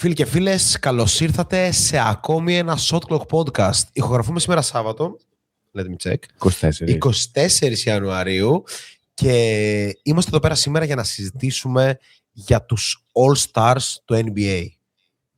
Φίλοι και φίλες, καλώς ήρθατε σε ακόμη ένα Shot Clock Podcast. Ηχογραφούμε σήμερα Σάββατο, let me check, 24 Ιανουαρίου και είμαστε εδώ πέρα σήμερα για να συζητήσουμε για τους All Stars του NBA.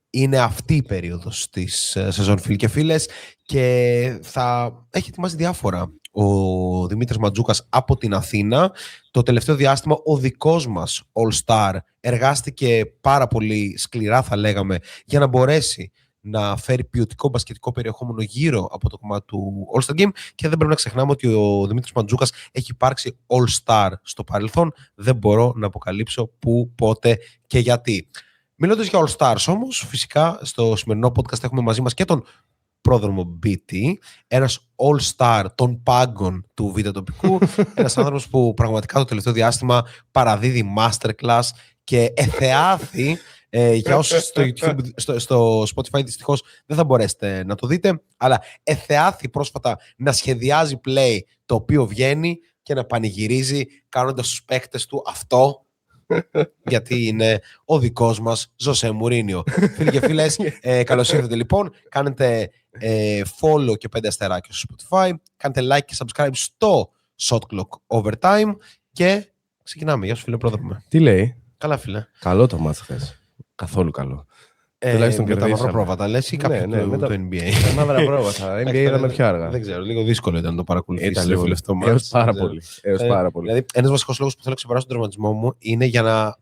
Είναι αυτή η περίοδος της σεζόν, φίλοι και φίλες, και θα έχει ετοιμάσει διάφορα ο Δημήτρης Ματζούκας από την Αθήνα. Το τελευταίο διάστημα ο δικός μας All Star εργάστηκε πάρα πολύ σκληρά, θα λέγαμε, για να μπορέσει να φέρει ποιοτικό μπασκετικό περιεχόμενο γύρω από το κομμάτι του All Star Game, και δεν πρέπει να ξεχνάμε ότι ο Δημήτρης Ματζούκας έχει υπάρξει All Star στο παρελθόν. Δεν μπορώ να αποκαλύψω πού, πότε και γιατί. Μιλώντας για All Stars όμως, φυσικά στο σημερινό podcast έχουμε μαζί μας και τον πρόδρομο BT, ένας All-Star των πάγκων του β' τοπικού, ένας άνθρωπος που πραγματικά το τελευταίο διάστημα παραδίδει masterclass και εθεάθη, για όσους στο YouTube, στο Spotify δυστυχώς δεν θα μπορέσετε να το δείτε, αλλά εθεάθη πρόσφατα να σχεδιάζει play το οποίο βγαίνει και να πανηγυρίζει κάνοντας στους παίκτες του αυτό, γιατί είναι ο δικός μας Ζωσέ Μουρίνιο. Φίλοι και φίλες, καλώς ήρθατε λοιπόν. Κάνετε follow και 5 αστεράκια στο Spotify. Κάντε like και subscribe στο Shot Clock Overtime. Και ξεκινάμε. Γεια σου φίλε πρόδρομε. Τι λέει? Καλά φίλε. Καλό το μάτς χθες. Καθόλου καλό. Τουλάχιστον με τα μαύρα πρόβατα λες ή κάποιο το NBA? Τα μάβρα πρόβατα. NBA είδαμε πιο αργά. Δεν ξέρω, λίγο δύσκολο ήταν να το παρακολουθήσεις. Έως πάρα πολύ. Δηλαδή, ένας βασικός λόγος που θέλω να ξεπεράσω τον τερματισμό μου είναι για να,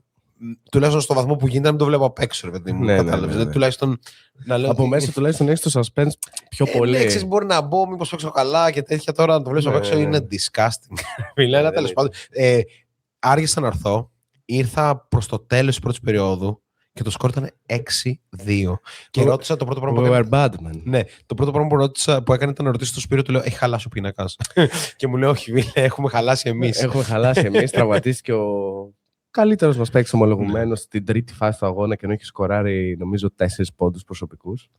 τουλάχιστον στο βαθμό που γίνεται, να μην το βλέπω απ' έξω, ρε παιδί μου. Δηλαδή, τουλάχιστον να λέω. Από μέσα τουλάχιστον έχεις το suspense πιο πολύ. Ξέρεις, μπορεί να μπω, μήπως παίξω καλά και τέτοια. Τώρα να το βλέπω απ' έξω είναι disgusting. Μιλάει, τέλος πάντων. Άργησα να έρθω. Ήρθα προς το τέλος της πρώτης περίοδου. Και το σκορ ήταν 6-2. Και ρώτησα το πρώτο πράγμα που έκανε. Ναι, το πρώτο πράγμα που έκανε ήταν να ρωτήσω τον Σπύριο, του λέω: έχει χαλάσει ο πίνακας? Και μου λέει: όχι, φίλε, έχουμε χαλάσει εμείς. Έχουμε χαλάσει εμείς. Τραυματίστηκε ο καλύτερος μας παίκτης ομολογουμένος στην τρίτη φάση του αγώνα και ενώ έχει σκοράρει, νομίζω, 4 πόντους προσωπικούς.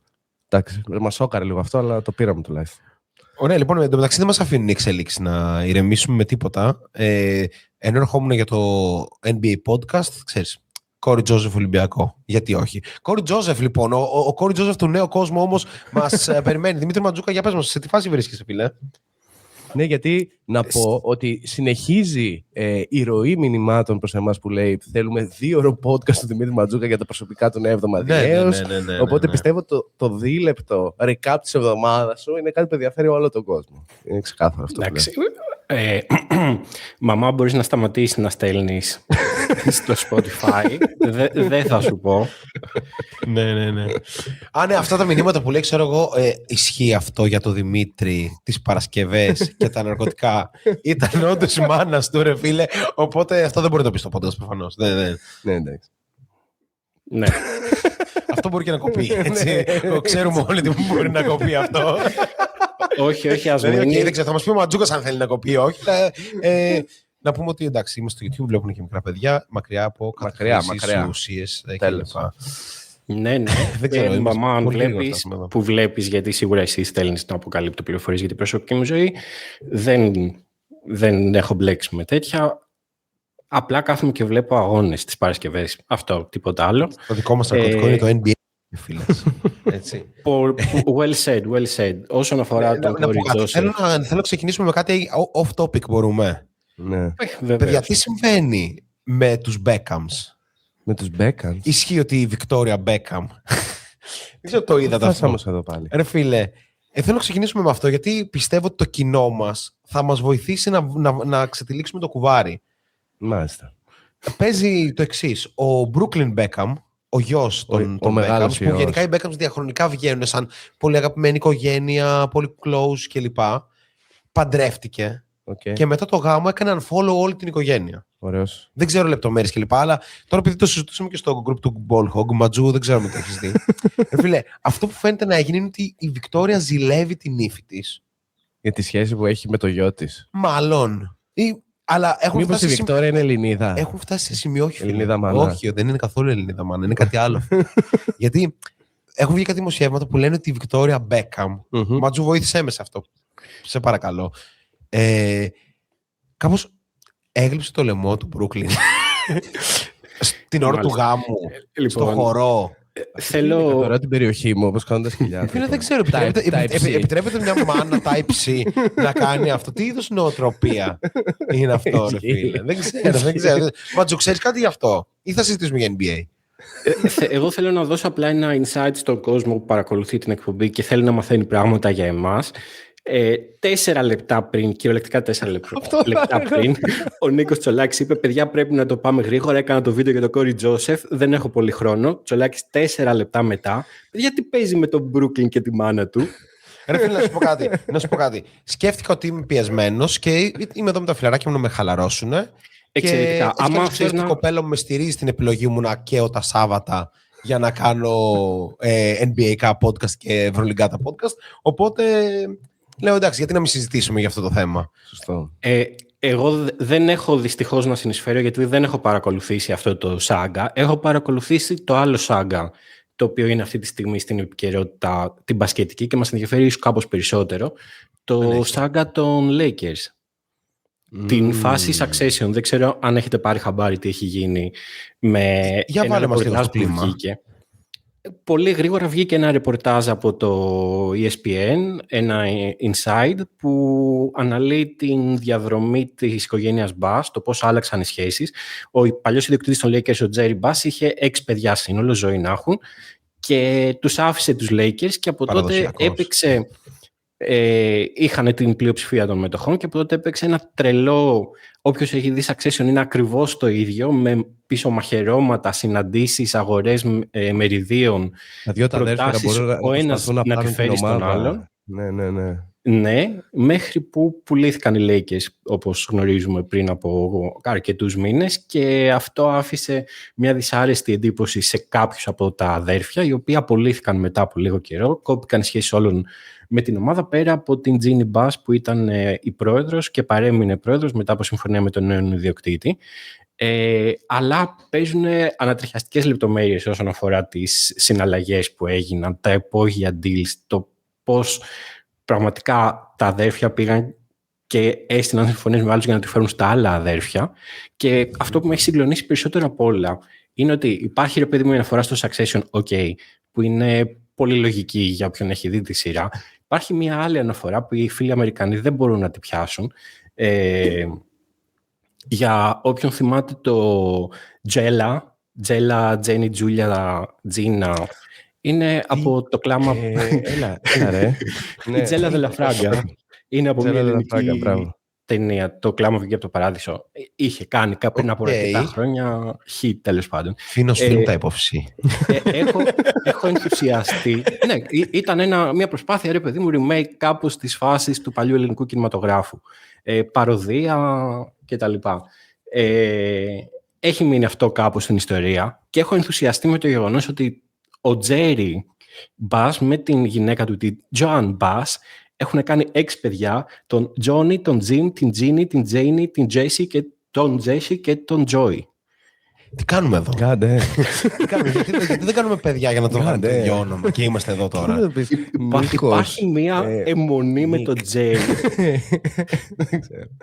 Εντάξει, μας σόκαρε λίγο αυτό, αλλά το πήραμε τουλάχιστον. Ωραία, λοιπόν, εντωμεταξύ δεν μας αφήνουν οι εξελίξεις να ηρεμήσουμε με τίποτα. Ενώ ερχόμουν για το NBA podcast, ξέρεις. Κόρι Τζόζεφ Ολυμπιακό. Γιατί όχι. Κόρι Τζόζεφ, λοιπόν. Ο Κόρι Τζόζεφ του νέου κόσμου όμως μας περιμένει. Δημήτρη Ματζούκα, για πες μας, σε τι φάση βρίσκεσαι, φίλε? Ναι, γιατί να πω ότι συνεχίζει η ροή μηνυμάτων προς εμάς που λέει θέλουμε 2ωρο podcast του Δημήτρη Ματζούκα για τα προσωπικά του εβδομαδιαίως. Οπότε πιστεύω το δίλεπτο recap της εβδομάδας σου είναι κάτι που ενδιαφέρει όλο τον κόσμο. Είναι ξεκάθαρο αυτό. Εντάξει. Μαμά, μπορείς να σταματήσεις να στέλνεις στο Spotify? Δεν θα σου πω. Ναι. Ναι, αυτά τα μηνύματα που λέει, ξέρω εγώ, ισχύει αυτό για το Δημήτρη τις Παρασκευές και τα ναρκωτικά? Ήταν όντως η μάνας του, ρε φίλε. Οπότε αυτό δεν μπορεί να το πει στο podcast προφανώς. Ναι, εντάξει. Ναι. Αυτό μπορεί και να κοπεί. Έτσι. Ξέρουμε όλοι τι μπορεί να κοπεί αυτό. Όχι, ας μείνει. Δεν ξέρω, θα μας πει ο Ματζούκας αν θέλει να κοπεί, όχι. Να πούμε ότι εντάξει, είμαστε στο YouTube, βλέπουν και μικρά παιδιά, μακριά από καταχρήσεις, ουσίες κλπ. Ναι. Δεν ξέρω, μαμά, αν βλέπεις, που βλέπεις, γιατί σίγουρα εσύ στέλνεις να αποκαλύπτω πληροφορίες για την προσωπική μου ζωή, δεν έχω μπλέξει με τέτοια. Απλά κάθομαι και βλέπω αγώνες τις Παρασκευές. Αυτό, τίποτα άλλο. Το δικό μας ναρκωτικό είναι το NBA. Έτσι. Well said. Όσον αφορά τον Κόρι Τζόσεφ. Θέλω να ξεκινήσουμε με κάτι off topic, μπορούμε? Ναι. Παιδιά, τι συμβαίνει με τους Beckhams? Με τους Beckhams? Ισχύει ότι η Βικτόρια Beckham. Δεν ξέρω, το είδατε αυτό? Εδώ πάλι. Ρε φίλε, θέλω να ξεκινήσουμε με αυτό, γιατί πιστεύω ότι το κοινό μας θα μας βοηθήσει να ξετυλίξουμε το κουβάρι. Μάλιστα. Παίζει το εξής. Ο Brooklyn Beckham, ο γιος των Beckhams, που γενικά οι Beckhams διαχρονικά βγαίνουν σαν πολύ αγαπημένη οικογένεια, πολύ close κλπ. Παντρεύτηκε και μετά το γάμο έκανε unfollow όλη την οικογένεια. Ωραίος. Δεν ξέρω λεπτομέρειες κλπ. Αλλά τώρα επειδή το συζητούσαμε και στο group του Ballhog, Ματζού, δεν ξέρω αν το έχεις δει. Φίλε, αυτό που φαίνεται να γίνει είναι ότι η Βικτόρια ζηλεύει την ύφη της. Για τη σχέση που έχει με το γιο της. Μάλλον. Αλλά μήπως η Βικτόρια είναι Ελληνίδα? Έχουν φτάσει σε σημείο, όχι. Ελληνίδα μάνα. Όχι, δεν είναι καθόλου Ελληνίδα μάνα, είναι κάτι άλλο. Γιατί έχουν βγει κάτι δημοσιεύματα που λένε ότι η Βικτόρια Μπέκαμ. Ματζού, βοήθησέ με σε αυτό. Σε παρακαλώ. Κάπως έγλειψε το λαιμό του Brooklyn στην ώρα του γάμου, στο χορό. Θέλω. Τώρα την περιοχή μου, όπως κάνουν τα σκυλιά. Δεν ξέρω, επιτρέπεται μια μάνα Type-C να κάνει αυτό. Τι είδους νοοτροπία είναι αυτό, ρε φίλε? Δεν ξέρω. Ματζο, ξέρεις κάτι γι' αυτό? Ή θα συζητήσουμε για NBA? Εγώ θέλω να δώσω απλά ένα insight στον κόσμο που παρακολουθεί την εκπομπή και θέλει να μαθαίνει πράγματα για εμάς. 4 λεπτά πριν, κυριολεκτικά 4 λεπτά πριν, ο Νίκος Τσολάκης είπε: παιδιά, πρέπει να το πάμε γρήγορα. Έκανα το βίντεο για τον Κόρι Τζόσεφ. Δεν έχω πολύ χρόνο. Τσολάκης 4 λεπτά μετά. Παιδιά, τι παίζει με τον Brooklyn και τη μάνα του? Ρε φίλε, να σου πω κάτι. Σκέφτηκα ότι είμαι πιεσμένος και είμαι εδώ με τα φιλαράκια μου να με χαλαρώσουν. Εξαιρετικά. Άμα ξέρεις ότι η κοπέλα μου με στηρίζει στην επιλογή μου να καίω τα Σάββατα για να κάνω NBA podcast και Ευρωλιγκάτα podcast. Οπότε λέω εντάξει, γιατί να μην συζητήσουμε για αυτό το θέμα. Σωστό. Εγώ δεν έχω δυστυχώς να συνεισφέρω, γιατί δεν έχω παρακολουθήσει αυτό το σάγκα. Έχω παρακολουθήσει το άλλο σάγκα, το οποίο είναι αυτή τη στιγμή στην επικαιρότητα την μπασκετική και μας ενδιαφέρει ίσως κάπως περισσότερο. Το σάγκα των Lakers. Την φάση Succession. Δεν ξέρω αν έχετε πάρει χαμπάρι τι έχει γίνει με ένα ρεπορτάζ που βγήκε. Πολύ γρήγορα βγήκε ένα ρεπορτάζ από το ESPN, ένα Inside, που αναλύει την διαδρομή της οικογένειας Bass, το πώς άλλαξαν οι σχέσεις. Ο παλιός ιδιοκτήτης των Lakers, ο Jerry Bass, είχε 6 παιδιά σύνολο, ζωή να έχουν, και τους άφησε τους Lakers και από τότε έπαιξε... είχαν την πλειοψηφία των μετοχών και από τότε έπαιξε ένα τρελό, όποιος έχει δει Succession είναι ακριβώς το ίδιο, με πίσω μαχαιρώματα, συναντήσεις, αγορές μεριδίων, προτάσεις, ο ένας να τη φέρει στον άλλον. Ναι, μέχρι που πουλήθηκαν οι Lakers, όπως γνωρίζουμε, πριν από αρκετούς μήνες, και αυτό άφησε μια δυσάρεστη εντύπωση σε κάποιους από τα αδέρφια, οι οποίοι απολύθηκαν μετά από λίγο καιρό, κόπηκαν σχέσεις όλων με την ομάδα, πέρα από την Ginny Bass που ήταν η πρόεδρος και παρέμεινε πρόεδρος μετά από συμφωνία με τον νέο ιδιοκτήτη. Αλλά παίζουν ανατριχιαστικές λεπτομέρειες όσον αφορά τις συναλλαγές που έγιναν, τα υπόγεια deals, το πώς πραγματικά τα αδέρφια πήγαν και έστειλαν συμφωνίες με άλλους για να τη φέρουν στα άλλα αδέρφια. Και αυτό που με έχει συγκλονίσει περισσότερο απ' όλα είναι ότι υπάρχει, ρε παιδί μου, η αναφορά στο Succession, που είναι πολύ λογική για όποιον έχει δει τη σειρά. Υπάρχει μια άλλη αναφορά που οι φίλοι Αμερικανοί δεν μπορούν να τη πιάσουν. Για όποιον θυμάται το Τζέλα, Τζένι, Τζούλια, Τζίνα, είναι από το κλάμα... Έλα ρε. Η Τζέλα Δελαφράγκα είναι από μια ελληνική ταινία, το κλάμα βγήκε από το παράδεισο. Είχε κάνει πριν από αρκετά χρόνια hit, τέλος πάντων. Φίνος film τα υπόψη. Έχω ενθουσιαστεί. Ναι, ήταν μια προσπάθεια, ρε παιδί μου, remake κάπως της φάσης του παλιού ελληνικού κινηματογράφου. Παροδία κτλ. Έχει μείνει αυτό κάπως στην ιστορία και έχω ενθουσιαστεί με το γεγονός ότι ο Τζέρι Μπάς με την γυναίκα του, τη Τζοάν Μπάς, έχουν κάνει 6 παιδιά, τον Τζόνι, τον Τζιμ, την Τζίνι, την Τζέινι, την Τζέσι και τον Τζέσι και τον Τζόι. Τι κάνουμε εδώ? Γιατί δεν κάνουμε παιδιά για να το κάνουμε το ίδιο όνομα και είμαστε εδώ τώρα? Υπάρχει μια αιμονή με τον Τζέι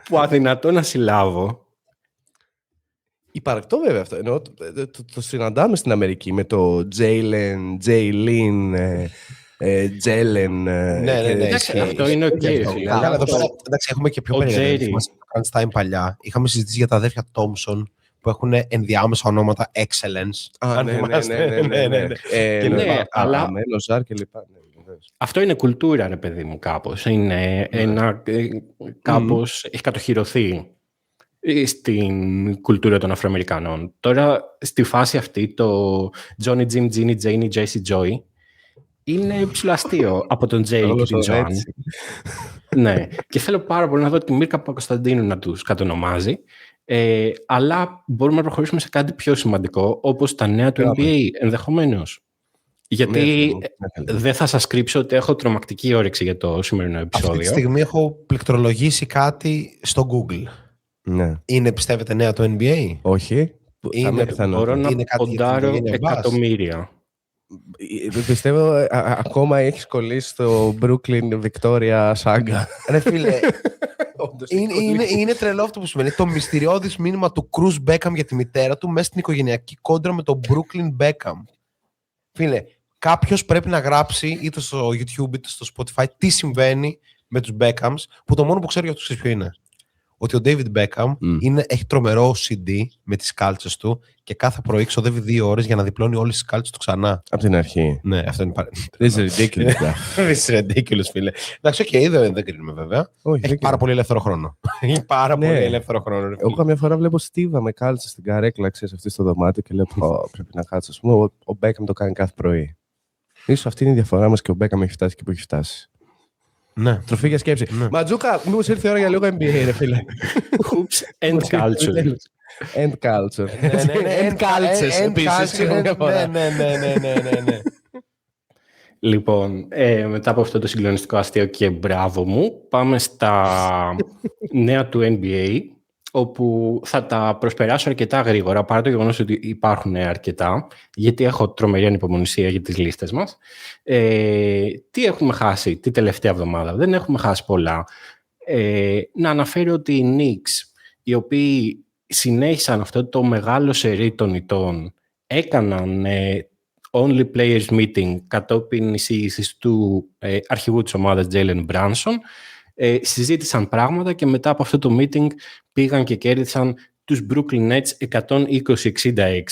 που αδυνατό να συλλάβω. Υπαρκτό βέβαια αυτό. Ενώ το συναντάμε στην Αμερική με το Τζέιλεν, Τζέιλιν, Τζέλεν. Ναι. Αυτό είναι οκ. Εντάξει, έχουμε και πιο περίεργα. Είμαστε Crunch Time παλιά. Είχαμε συζητήσει για τα αδέρφια Τόμσον που έχουν ενδιάμεσα ονόματα Excellence. Ναι, αλλά αυτό είναι κουλτούρα, ρε παιδί μου, κάπως. Είναι κάπως έχει κατοχυρωθεί στην κουλτούρα των Αφροαμερικανών. Τώρα, στη φάση αυτή, το Johnny, Jim, Ginny, Janie, Jessie, Joy είναι ψηλοαστείο από τον Τζέι και την Τζοάν. Ναι, και θέλω πάρα πολύ να δω τη Μίρκα Παπακοσταντίνου να τους κατονομάζει. Αλλά μπορούμε να προχωρήσουμε σε κάτι πιο σημαντικό, όπως τα νέα του NBA, ενδεχομένως. Γιατί δεν θα σας κρύψω ότι έχω τρομακτική όρεξη για το σημερινό επεισόδιο. Αυτή τη στιγμή έχω πληκτρολογήσει κάτι στο Google. Ναι. Είναι, πιστεύετε, νέα το NBA? Όχι. Μπορώ να ποντάρω εκατομμύρια. Πιστεύω ακόμα έχεις κολλήσει στο Brooklyn Victoria Saga. Ρε φίλε, είναι τρελό αυτό που σημαίνει. Το μυστηριώδης μήνυμα του Cruz Beckham για τη μητέρα του μέσα στην οικογενειακή κόντρα με τον Brooklyn Beckham. Φίλε, κάποιος πρέπει να γράψει είτε στο YouTube είτε στο Spotify τι συμβαίνει με τους Beckhams, που το μόνο που ξέρω για αυτούς ποιο είναι. Ότι ο David Beckham έχει τρομερό OCD με τις κάλτσες του και κάθε πρωί ξοδεύει 2 ώρες για να διπλώνει όλες τις κάλτσες του ξανά. Από την αρχή. Ναι, αυτό είναι This is ridiculous. This is ridiculous, φίλε. Εντάξει, okay, δεν κρίνουμε βέβαια. Έχει πάρα πολύ ελεύθερο χρόνο. Έχει πάρα πολύ ελεύθερο χρόνο. Εγώ καμιά φορά βλέπω Στίβα με κάλτσες στην καρέκλα, ξέρεις, αυτή στο δωμάτιο και λέω πρέπει να κάτσω. Ο Beckham το κάνει κάθε πρωί. Ίσως αυτή είναι η διαφορά μας και ο Beckham έχει φτάσει και που έχει φτάσει. Ναι. Τροφή για σκέψη. Ναι. Ματζούκα, μήπως ήρθε η ώρα για λίγο NBA, ρε φίλε. Hoops and culture. And culture. And cultures επίσης. Ναι. Λοιπόν, μετά από αυτό το συγκλονιστικό αστείο και μπράβο μου, πάμε στα νέα του NBA, όπου θα τα προσπεράσω αρκετά γρήγορα, παρά το γεγονός ότι υπάρχουν αρκετά, γιατί έχω τρομερή ανυπομονησία για τις λίστες μας. Τι έχουμε χάσει τη τελευταία εβδομάδα? Δεν έχουμε χάσει πολλά. Να αναφέρω ότι οι Knicks, οι οποίοι συνέχισαν αυτό το μεγάλο σερί των ηττών, έκαναν only players meeting κατόπιν εισήγησης του αρχηγού της ομάδας Jalen Brunson, συζήτησαν πράγματα και μετά από αυτό το meeting πήγαν και κέρδισαν τους Brooklyn Nets 120-66,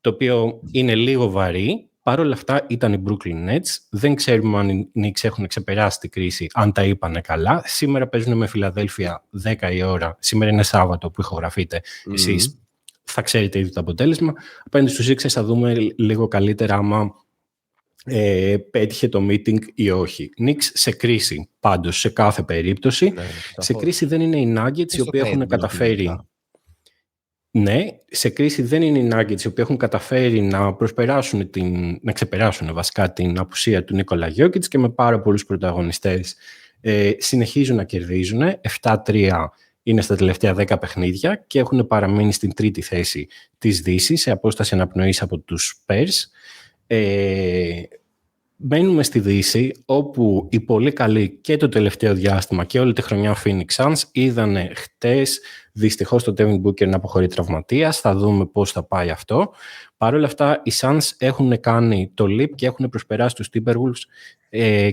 το οποίο είναι λίγο βαρύ. Παρ' όλα αυτά ήταν οι Brooklyn Nets. Δεν ξέρουμε αν οι Knicks έχουν ξεπεράσει την κρίση, αν τα είπανε καλά. Σήμερα παίζουν με Φιλαδέλφια 10 η ώρα. Σήμερα είναι Σάββατο που ηχογραφείτε. Εσείς θα ξέρετε ήδη το αποτέλεσμα. Απέναντι στους Sixers θα δούμε λίγο καλύτερα άμα πέτυχε το meeting ή όχι. Knicks σε κρίση πάντως σε κάθε περίπτωση. Ναι, σε κρίση δεν είναι οι Nuggets οι οποίοι έχουν καταφέρει. Ναι, σε κρίση δεν είναι οι Nuggets οι οποίοι έχουν καταφέρει να ξεπεράσουν βασικά την απουσία του Νίκολα Γιόκιτς και με πάρα πολλούς πρωταγωνιστές συνεχίζουν να κερδίζουν. 7-3 είναι στα τελευταία 10 παιχνίδια και έχουν παραμείνει στην τρίτη θέση της Δύσης σε απόσταση αναπνοής από τους Spurs. Μένουμε στη Δύση, όπου οι πολύ καλοί και το τελευταίο διάστημα και όλη τη χρονιά Phoenix Suns είδανε χτες δυστυχώς τον Devin Booker να αποχωρεί τραυματίας. Θα δούμε πώς θα πάει αυτό. Παρ' όλα αυτά οι Suns έχουν κάνει το leap και έχουν προσπεράσει τους Timberwolves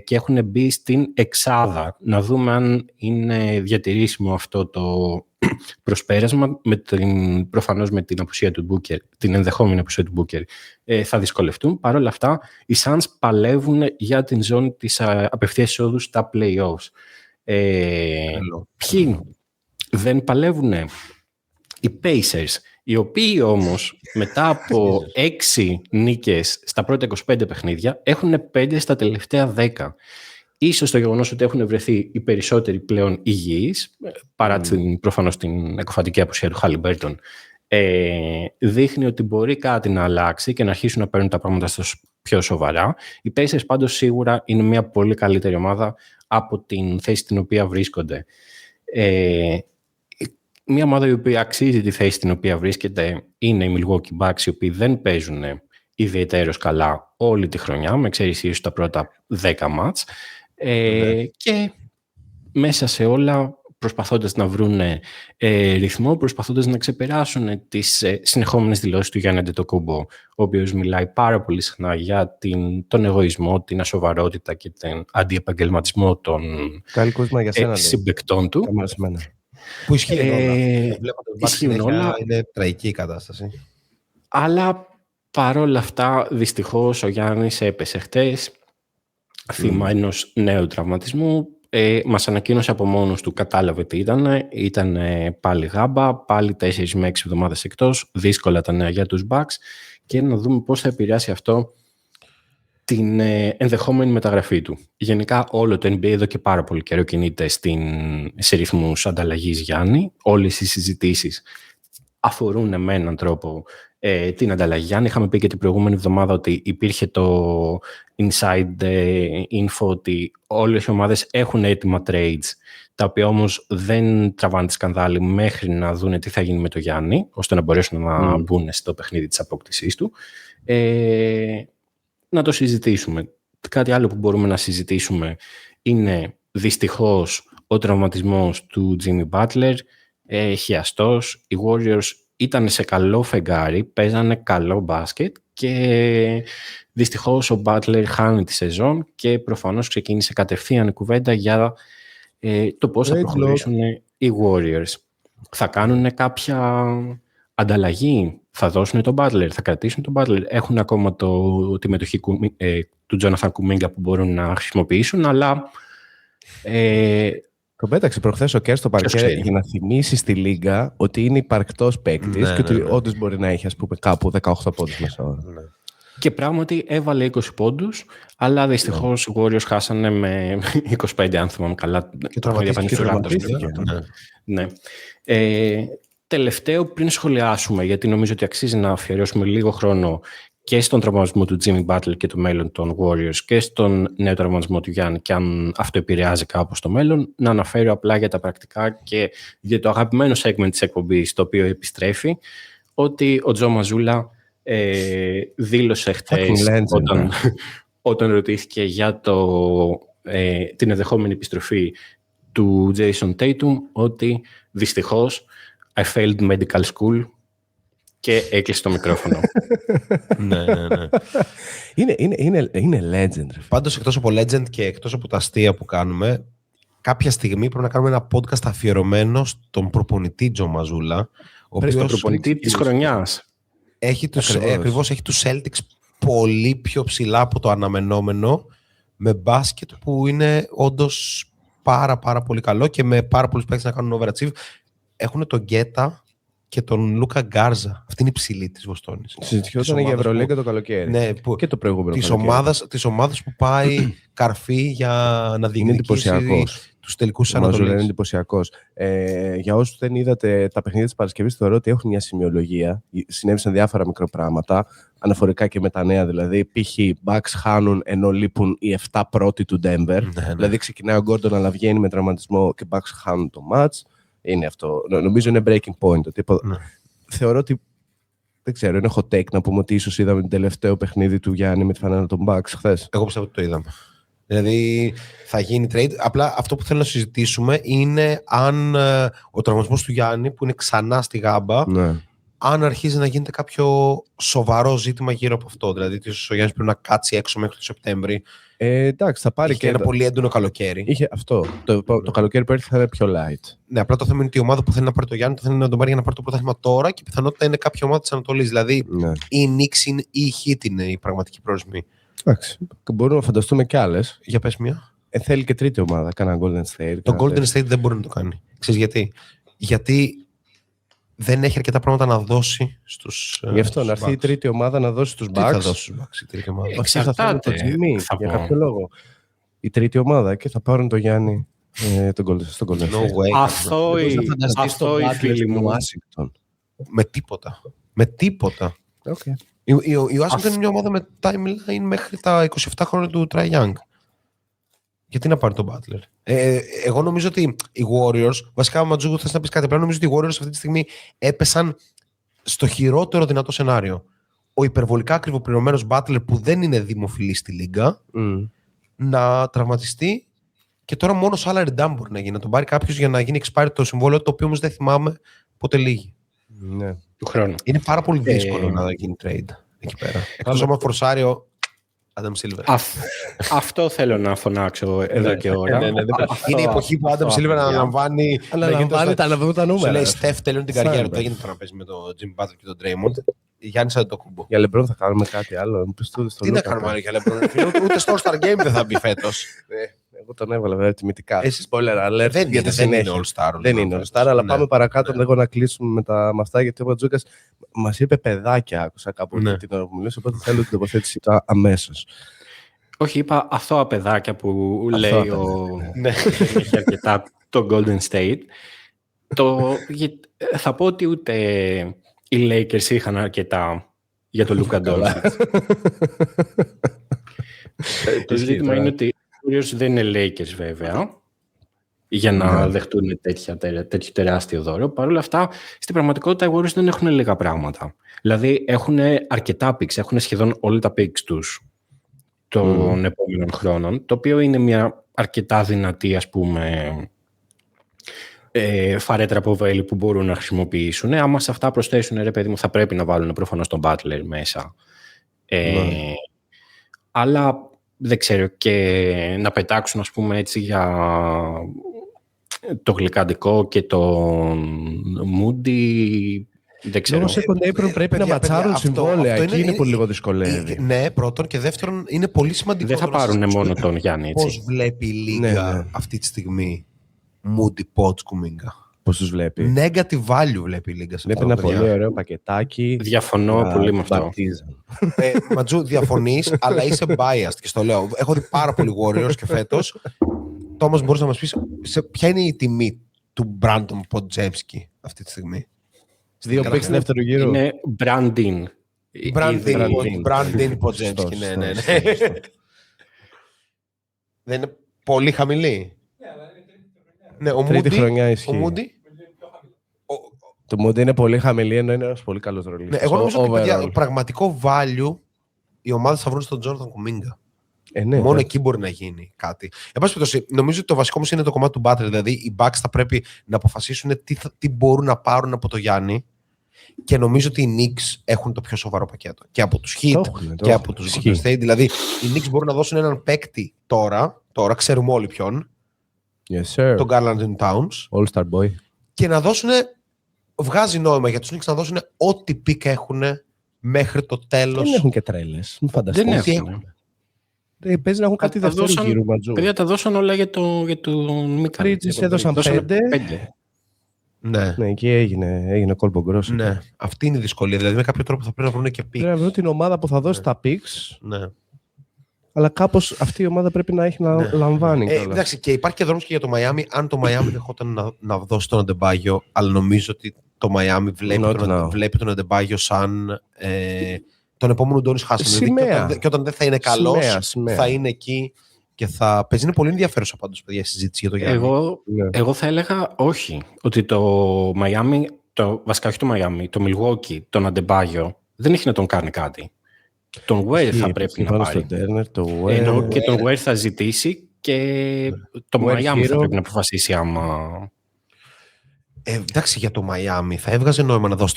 και έχουν μπει στην εξάδα. Να δούμε αν είναι διατηρήσιμο αυτό το προσπέρασμα, προφανώς με την απουσία του Booker, την ενδεχόμενη απουσία του Booker, θα δυσκολευτούν. Παρ' όλα αυτά, οι Suns παλεύουν για την ζώνη της απευθείας εισόδου στα play-offs. Ποιοι δεν παλεύουν? Οι Pacers, οι οποίοι όμως μετά από 6 νίκες στα πρώτα 25 παιχνίδια έχουν 5 στα τελευταία 10. Ίσως το γεγονός ότι έχουν βρεθεί οι περισσότεροι πλέον υγιείς, παρά προφανώς την εκοφαντική απουσία του Halliburton, δείχνει ότι μπορεί κάτι να αλλάξει και να αρχίσουν να παίρνουν τα πράγματα πιο σοβαρά. Οι Pacers πάντως σίγουρα είναι μια πολύ καλύτερη ομάδα από την θέση στην οποία βρίσκονται. Μια ομάδα η οποία αξίζει τη θέση στην οποία βρίσκεται είναι οι Milwaukee Bucks, οι οποίοι δεν παίζουν ιδιαιτέρως καλά όλη τη χρονιά, με εξαίρεση ίσως τα πρώτα 10 μάτς. Και μέσα σε όλα προσπαθώντας να βρουν ρυθμό, προσπαθώντας να ξεπεράσουν τις συνεχόμενες δηλώσεις του Γιάννη Αντετοκούμπο, ο οποίος μιλάει πάρα πολύ συχνά για τον εγωισμό, την ασοβαρότητα και τον αντιεπαγγελματισμό των συμπαικτών του. Που ισχύουν όλα. Ισχύουν όλα. Είναι τραγική η κατάσταση. Αλλά παρόλα αυτά, δυστυχώς, ο Γιάννης έπεσε χτες θύμα ενός νέου τραυματισμού. Μας ανακοίνωσε από μόνος του, κατάλαβε τι ήταν. Ήταν πάλι γάμπα, πάλι 4 με 6 εβδομάδες εκτός. Δύσκολα τα νέα για τους Bucks. Και να δούμε πώς θα επηρεάσει αυτό την ενδεχόμενη μεταγραφή του. Γενικά όλο το NBA εδώ και πάρα πολύ καιρό κινείται σε ρυθμούς ανταλλαγής Γιάννη. Όλες οι συζητήσεις αφορούν με έναν τρόπο την ανταλλαγή Γιάννη. Είχαμε πει και την προηγούμενη εβδομάδα ότι υπήρχε το inside info ότι όλες οι ομάδες έχουν έτοιμα trades, τα οποία όμως δεν τραβάνε τη σκανδάλη μέχρι να δουν τι θα γίνει με το Γιάννη, ώστε να μπορέσουν να μπουν στο παιχνίδι της απόκτησής του. Να το συζητήσουμε. Κάτι άλλο που μπορούμε να συζητήσουμε είναι δυστυχώς ο τραυματισμός του Jimmy Butler, χιαστός. Οι Warriors ήταν σε καλό φεγγάρι, παίζανε καλό μπάσκετ και δυστυχώς ο Butler χάνει τη σεζόν και προφανώς ξεκίνησε κατευθείαν η κουβέντα για το πώς θα προχωρήσουν οι Warriors. Θα κάνουν κάποια ανταλλαγή, θα δώσουν τον Butler, θα κρατήσουν τον Butler. Έχουν ακόμα τη μετοχή του Jonathan Kuminga που μπορούν να χρησιμοποιήσουν, αλλά... Το πέταξε προχθές ο Κέρ στο παρκέ για να θυμίσει στη Λίγκα ότι είναι υπαρκτός παίκτης και ότι όντως μπορεί να έχει, ας πούμε, κάπου 18 πόντους μέσα ώρα. Και πράγματι έβαλε 20 πόντους, αλλά δυστυχώς οι Warriors χάσανε με 25, αν θυμάμαι καλά. Και τραυματίστηκε. Ναι. Τελευταίο, πριν σχολιάσουμε, γιατί νομίζω ότι αξίζει να αφιερώσουμε λίγο χρόνο και στον τραυματισμό του Jimmy Butler και το μέλλον των Warriors και στον νέο τραυματισμό του Γιάννη, και αν αυτό επηρεάζει κάπως το μέλλον, να αναφέρω απλά για τα πρακτικά και για το αγαπημένο segment της εκπομπής, το οποίο επιστρέφει, ότι ο Τζο Μαζούλα δήλωσε χθες όταν ρωτήθηκε για την ενδεχόμενη επιστροφή του Jason Tatum, ότι δυστυχώς I failed medical school, και έκλεισε το μικρόφωνο. Ναι. Είναι legend. Πάντως, εκτός από legend και εκτός από τα αστεία που κάνουμε, κάποια στιγμή πρέπει να κάνουμε ένα podcast αφιερωμένο στον προπονητή Τζο Μαζούλα. Στον προπονητή της χρονιάς. Έχει τους Celtics πολύ πιο ψηλά από το αναμενόμενο, με μπάσκετ που είναι όντως πάρα πολύ καλό και με πάρα πολλούς παίκτες να κάνουν overachieve. Έχουν τον Γκέτα και τον Λούκα Γκάρζα. Αυτή είναι η ψηλή της Βοστόνης. Συζητιόταν για Ευρωλίγκα το καλοκαίρι. Ναι, και το προηγούμενο της ομάδας που πάει καρφί για να διεκδικήσει τους τελικούς της Ανατολής. Είναι εντυπωσιακός. Για όσους δεν είδατε τα παιχνίδια της Παρασκευής, θεωρώ ότι έχουν μια σημειολογία. Συνέβησαν διάφορα μικροπράγματα, αναφορικά και με τα νέα. Δηλαδή, π.χ. Bucks χάνουν ενώ λείπουν οι 7 πρώτοι του Denver. Δηλαδή, ξεκινάει ο Gordon αλλά βγαίνει με τραυματισμό και Bucks χάνουν το match. Είναι αυτό. Νομίζω είναι breaking point. Θεωρώ ότι. Δεν ξέρω, είναι hot take να πούμε ότι ίσως είδαμε το τελευταίο παιχνίδι του Γιάννη με τη φανέλα των Bucks χθες. Εγώ πιστεύω ότι το είδαμε. Δηλαδή θα γίνει trade. Απλά αυτό που θέλω να συζητήσουμε είναι αν ο τραυματισμός του Γιάννη, που είναι ξανά στη γάμπα, αν αρχίζει να γίνεται κάποιο σοβαρό ζήτημα γύρω από αυτό. Δηλαδή ότι ο Γιάννης πρέπει να κάτσει έξω μέχρι το Σεπτέμβρη. Εντάξει, θα πάρει και ένα πολύ έντονο καλοκαίρι. Είχε αυτό. Το καλοκαίρι που έρθει θα είναι πιο light. Ναι, απλά το θέμα είναι ότι η ομάδα που θέλει να πάρει το Γιάννη, το θέλει να τον πάρει για να πάρει το πρωτάθλημα τώρα, και η πιθανότητα είναι κάποια ομάδα της Ανατολής. Δηλαδή η Knicks ή η Heat είναι η πραγματική προορισμοί. Εντάξει. Μπορούμε να φανταστούμε κι άλλες. Για πες μια. Θέλει και τρίτη ομάδα. Κάνα Golden State. Το Golden State δεν μπορεί να το κάνει. Ξέρεις γιατί? Γιατί δεν έχει αρκετά πράγματα να δώσει στους. Γι' αυτό να έρθει η τρίτη ομάδα να δώσει στους Bucks. Τι θα δώσει στους Bucks η τρίτη ομάδα? Εξαρτάται. Για κάποιο λόγο. Η τρίτη ομάδα και θα πάρουν το Γιάννη στον Golden State. Αυτό η φίλη μου. Με τίποτα. Okay. Η Washington είναι μια ομάδα με timeline μέχρι τα 27 χρόνια του Trae Young. Γιατί να πάρει τον Butler? Εγώ νομίζω ότι οι Warriors, βασικά Ματζούγκο θες να πεις κάτι, απλά νομίζω ότι οι Warriors αυτή τη στιγμή έπεσαν στο χειρότερο δυνατό σενάριο. Ο υπερβολικά ακριβοπληρωμένος Butler, που δεν είναι δημοφιλής στη Λίγκα, να τραυματιστεί, και τώρα μόνο salary dump μπορεί να γίνει. Να τον πάρει κάποιος για να γίνει expired το συμβόλαιο, το οποίο όμως δεν θυμάμαι πότε λύγει. Ναι. Του χρόνου. Είναι πάρα πολύ δύσκολο να γίνει trade εκεί πέρα. Εκτός άμα φορσάριο Adam Silver. Αυτό θέλω να φωνάξω εδώ και ώρα. Είναι η εποχή που ο Adam Silver αναλαμβάνει τα νούμερα. Σου λέει Στεφ, τελειώνει την καριέρα του. Δεν γίνεται να παίζει με τον Jimmy Butler και τον Draymond. Γιάννης Αντετοκούμπο. Για LeBron θα κάνουμε κάτι άλλο? Τι να κάνουμε για LeBron? Ούτε στο All-Star Game δεν θα μπει φέτος. Εγώ τον έβαλα βέβαια τιμητικά. Spoiler alert. Δεν είναι All-Star. Δεν είναι All-Star, αλλά πάμε παρακάτω λίγο να κλείσουμε με αυτά, γιατί ο Ματζούκας μας είπε παιδάκια, άκουσα κάπου την ώρα που μιλήσω, οπότε θέλω την τοποθέτηση αμέσως. Όχι, είπα αθώα παιδάκια που λέει δεν έχει αρκετά το Golden State. Θα πω ότι ούτε οι Lakers είχαν αρκετά για τον Λούκα Ντόντσιτς. Το ζήτημα είναι ότι οι Warriors δεν είναι Lakers βέβαια, για να δεχτούν τέτοιο τεράστιο δώρο. Παρ' όλα αυτά, στην πραγματικότητα οι Warriors δεν έχουν λίγα πράγματα. Δηλαδή έχουν αρκετά picks, έχουν σχεδόν όλα τα picks τους των επόμενων χρόνων, το οποίο είναι μια αρκετά δυνατή, ας πούμε, φαρέτρα από βέλη που μπορούν να χρησιμοποιήσουν. Άμα σε αυτά προσθέσουν, ρε παιδί μου, θα πρέπει να βάλουν προφανώς τον Butler μέσα Αλλά δεν ξέρω, και να πετάξουν, ας πούμε, έτσι για το γλυκαντικό και το Moody. Δεν ξέρω. Λόγω second April πρέπει να ματσάρουν συμβόλαια. Εκεί είναι πολύ λίγο δυσκολεύει. Ναι, πρώτον. Και δεύτερον, είναι πολύ σημαντικό. Δεν θα πάρουν μόνο τον Γιάννη. Πώς βλέπει η Λίγκα αυτή τη στιγμή Moody, Pods, Kuminga? Πώς τους βλέπει? Negative value βλέπει η Λίγκα. Βλέπει ένα πολύ ωραίο πακετάκι. Διαφωνώ πολύ με αυτό. Ματζού, διαφωνείς, αλλά είσαι biased. Και στο λέω. Έχω δει πάρα πολύ Warriors και φέτος. Τόμας, μπορείς να μας πεις ποια είναι η τιμή του Brandon Podziemski αυτή τη στιγμή? 2 picks δεύτερο γύρο. Είναι Brandin. Brandin Podziemski, ναι. Δεν είναι πολύ χαμηλή? Ναι, ο τρίτη χρονιά ισχύει. Ο Moody. Το Moody είναι πολύ χαμηλή, ενώ είναι ένας πολύ καλός ρολίστας. Ναι, εγώ νομίζω ότι για πραγματικό value οι ομάδες θα βρουν στον Jonathan Kuminga. Ναι, μόνο εκεί μπορεί να γίνει κάτι. Εν πάση περιπτώσει, νομίζω ότι το βασικό μας είναι το κομμάτι του Butler. Δηλαδή, οι Bucks θα πρέπει να αποφασίσουν τι μπορούν να πάρουν από το Γιάννη. Και νομίζω ότι οι Knicks έχουν το πιο σοβαρό πακέτο. Και από τους Heat και από τους Golden State. Δηλαδή, οι Knicks μπορούν να δώσουν έναν παίκτη τώρα ξέρουμε όλοι ποιον. Yes, sir. Τον Garland Towns. All-Star Boy. Και να δώσουν. Βγάζει νόημα για τους Knicks να δώσουν ό,τι πικ έχουν μέχρι το τέλος. Δεν έχουν και τρέλες. Μην φανταστείς. Δεν έχουν. Παίζει να έχουν κάτι δεύτερο γύρω Ματζού. Παιδιά, τα δώσαν όλα για τον Μίκα. Bridges έδωσαν 5. Ναι, εκεί έγινε κόλπο γκρόσο. Ναι, αυτή είναι η δυσκολία. Δηλαδή, με κάποιο τρόπο θα πρέπει να βρουν και πικ. Πρέπει να βρουν την ομάδα που θα δώσει τα picks. Ναι. Αλλά κάπως αυτή η ομάδα πρέπει να έχει να λαμβάνει. Εντάξει, και υπάρχει και δρόμος και για το Miami. Αν το Miami δεχόταν να δώσει τον Αντεμπάγιο, αλλά νομίζω ότι το Miami βλέπει τον Αντεμπάγιο σαν τον επόμενο Ντόνις Χάσελ. Δηλαδή, και όταν δεν θα είναι καλός, θα είναι εκεί και θα παίζει. Είναι πολύ ενδιαφέρουσα πάντως, παιδιά, η συζήτηση για το Γιάννη. Εγώ θα έλεγα όχι. Ότι το Miami, βασικά όχι το Miami, το Milwaukee, τον Αντεμπάγιο, δεν έχει να τον κάνει κάτι. Τον Ware θα πρέπει να πάρει. Ενώ και τον Ware θα ζητήσει και το Miami θα πρέπει να αποφασίσει άμα... Εντάξει, για το Miami θα έβγαζε νόημα να δώσει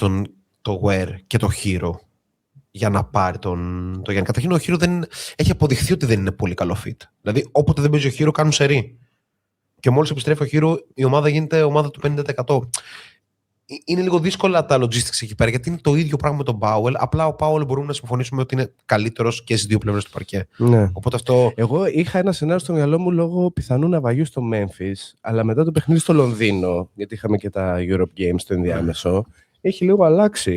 το Ware και το Hero για να πάρει τον Γιάννη. Καταρχήν ο Hero έχει αποδειχθεί ότι δεν είναι πολύ καλό fit. Δηλαδή όποτε δεν παίζει ο Hero κάνουν σερί. Και μόλις επιστρέφει ο Hero η ομάδα γίνεται ομάδα του 50%. Είναι λίγο δύσκολα τα logistics εκεί πέρα, γιατί είναι το ίδιο πράγμα με τον Powell. Απλά ο Powell μπορούμε να συμφωνήσουμε ότι είναι καλύτερος και στις δύο πλευρές του παρκέ. Ναι. Οπότε αυτό... Εγώ είχα ένα σενάριο στο μυαλό μου λόγω πιθανού ναυαγιού στο Memphis, αλλά μετά το παιχνίδι στο Λονδίνο, γιατί είχαμε και τα Europe Games στο ενδιάμεσο, έχει λίγο αλλάξει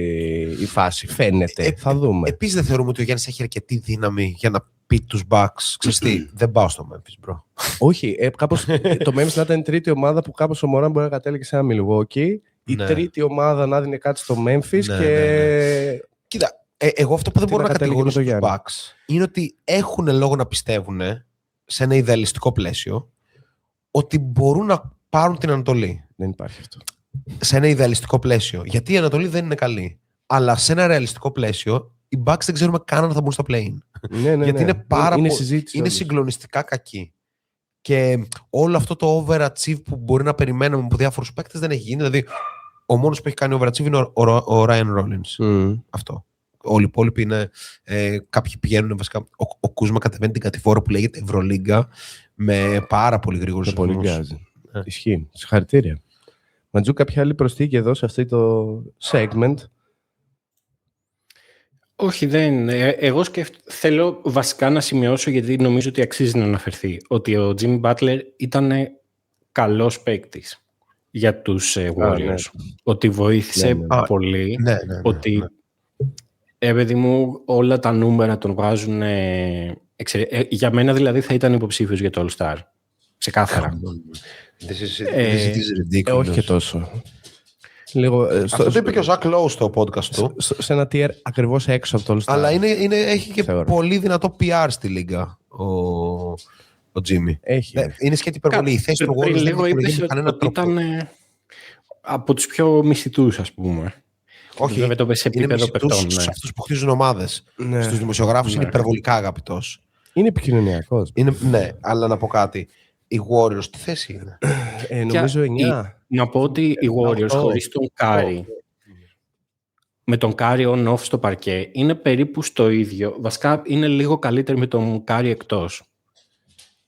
η φάση. Φαίνεται. Θα δούμε. Επίσης δεν θεωρούμε ότι ο Γιάννης έχει αρκετή δύναμη για να πει τους Bucks. Ξέρεις τι, δεν πάω στο Memphis, bro. Όχι, κάπως το Memphis να ήταν η τρίτη ομάδα που κάπως ο Μωράν μπορεί να κατέληγε σε ένα Milwaukee. Η τρίτη ομάδα να δίνει κάτι στο Memphis και... Κοίτα, εγώ αυτό που δεν μπορώ να κατηγορήσω τους Bucks είναι ότι έχουν λόγο να πιστεύουν σε ένα ιδεαλιστικό πλαίσιο ότι μπορούν να πάρουν την Ανατολή. Δεν υπάρχει αυτό. Σε ένα ιδεαλιστικό πλαίσιο. Γιατί η Ανατολή δεν είναι καλή. Αλλά σε ένα ρεαλιστικό πλαίσιο οι Bucks δεν ξέρουμε καν αν θα μπουν στα play-in. Γιατί είναι συγκλονιστικά κακοί. Και όλο αυτό το overachieve που μπορεί να περιμένουμε από διάφορους παίκτες δεν έχει γίνει. Δηλαδή, ο μόνος που έχει κάνει overachieve είναι ο Ryan Rollins. Αυτό. Όλοι οι υπόλοιποι είναι. Κάποιοι πηγαίνουν βασικά. Ο Κούσμα κατεβαίνει την κατηφόρα που λέγεται Ευρωλίγκα με πάρα πολύ γρήγορους ρυθμούς. Πολύ γκάζι. Ισχύει. Συγχαρητήρια. Ματζού, κάποια άλλη προσθήκη εδώ σε αυτό το segment? Όχι, δεν. Εγώ θέλω βασικά να σημειώσω, γιατί νομίζω ότι αξίζει να αναφερθεί, ότι ο Jimmy Butler ήταν καλός παίκτης για τους Warriors. Ναι. Ότι βοήθησε πολύ. Ότι, παιδί μου, όλα τα νούμερα τον βγάζουν... για μένα δηλαδή θα ήταν υποψήφιος για το All-Star. Ξεκάθαρα. Όχι και τόσο. Λίγο, αυτό το είπε και ο Ζακ Λόου στο podcast του. Σε ένα tier ακριβώς έξω από το All-Star. Αλλά έχει και πολύ δυνατό PR στη Λίγκα ο Τζίμι. Είναι σχέτη υπερβολή. Η θέση του Warriors λίγο είπες ότι ήταν από τους πιο μισθητούς, ας πούμε. Όχι, βέβαια το σε επίπεδο παιχτών. Σε αυτούς που χτίζουν ομάδες. Στους δημοσιογράφους είναι υπερβολικά αγαπητός. Είναι επικοινωνιακός. Ναι, αλλά να πω κάτι. Οι Warriors τι θέση είναι? Νομίζω 9. Να πω ότι οι Warriors χωρίς τον Κάρι με τον Curry on-off στο παρκέ είναι περίπου στο ίδιο. Βασικά είναι λίγο καλύτερη με τον Curry εκτός.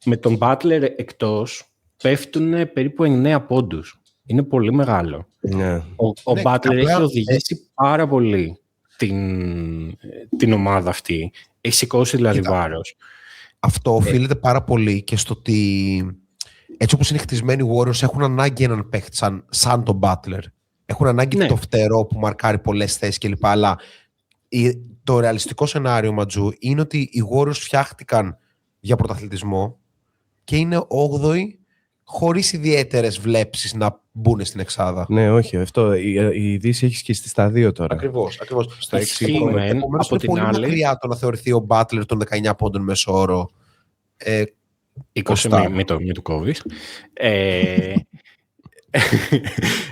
Με τον Butler εκτός πέφτουν περίπου 9 πόντους. Είναι πολύ μεγάλο. Ναι. Ο Butler έχει οδηγήσει πάρα πολύ την ομάδα αυτή. Έχει σηκώσει δηλαδή βάρος. Αυτό οφείλεται πάρα πολύ και στο ότι έτσι όπως είναι χτισμένοι οι Warriors έχουν ανάγκη έναν παίχτη σαν τον Butler. Έχουν ανάγκη το φτερό που μαρκάρει πολλές θέσεις κλπ. Αλλά το ρεαλιστικό σενάριο, Ματζού, είναι ότι οι Warriors φτιάχτηκαν για πρωταθλητισμό και είναι 8η χωρίς ιδιαίτερες βλέψεις να μπουν στην εξάδα. Ναι, όχι. Αυτό, η Δύση έχει σκιστεί στα 2 τώρα. Ακριβώς. Στο 6. Επομένως είναι πολύ μακριά το να θεωρηθεί ο Butler των 19 πόντων μέσο όρο. 20 μην το κόβεις.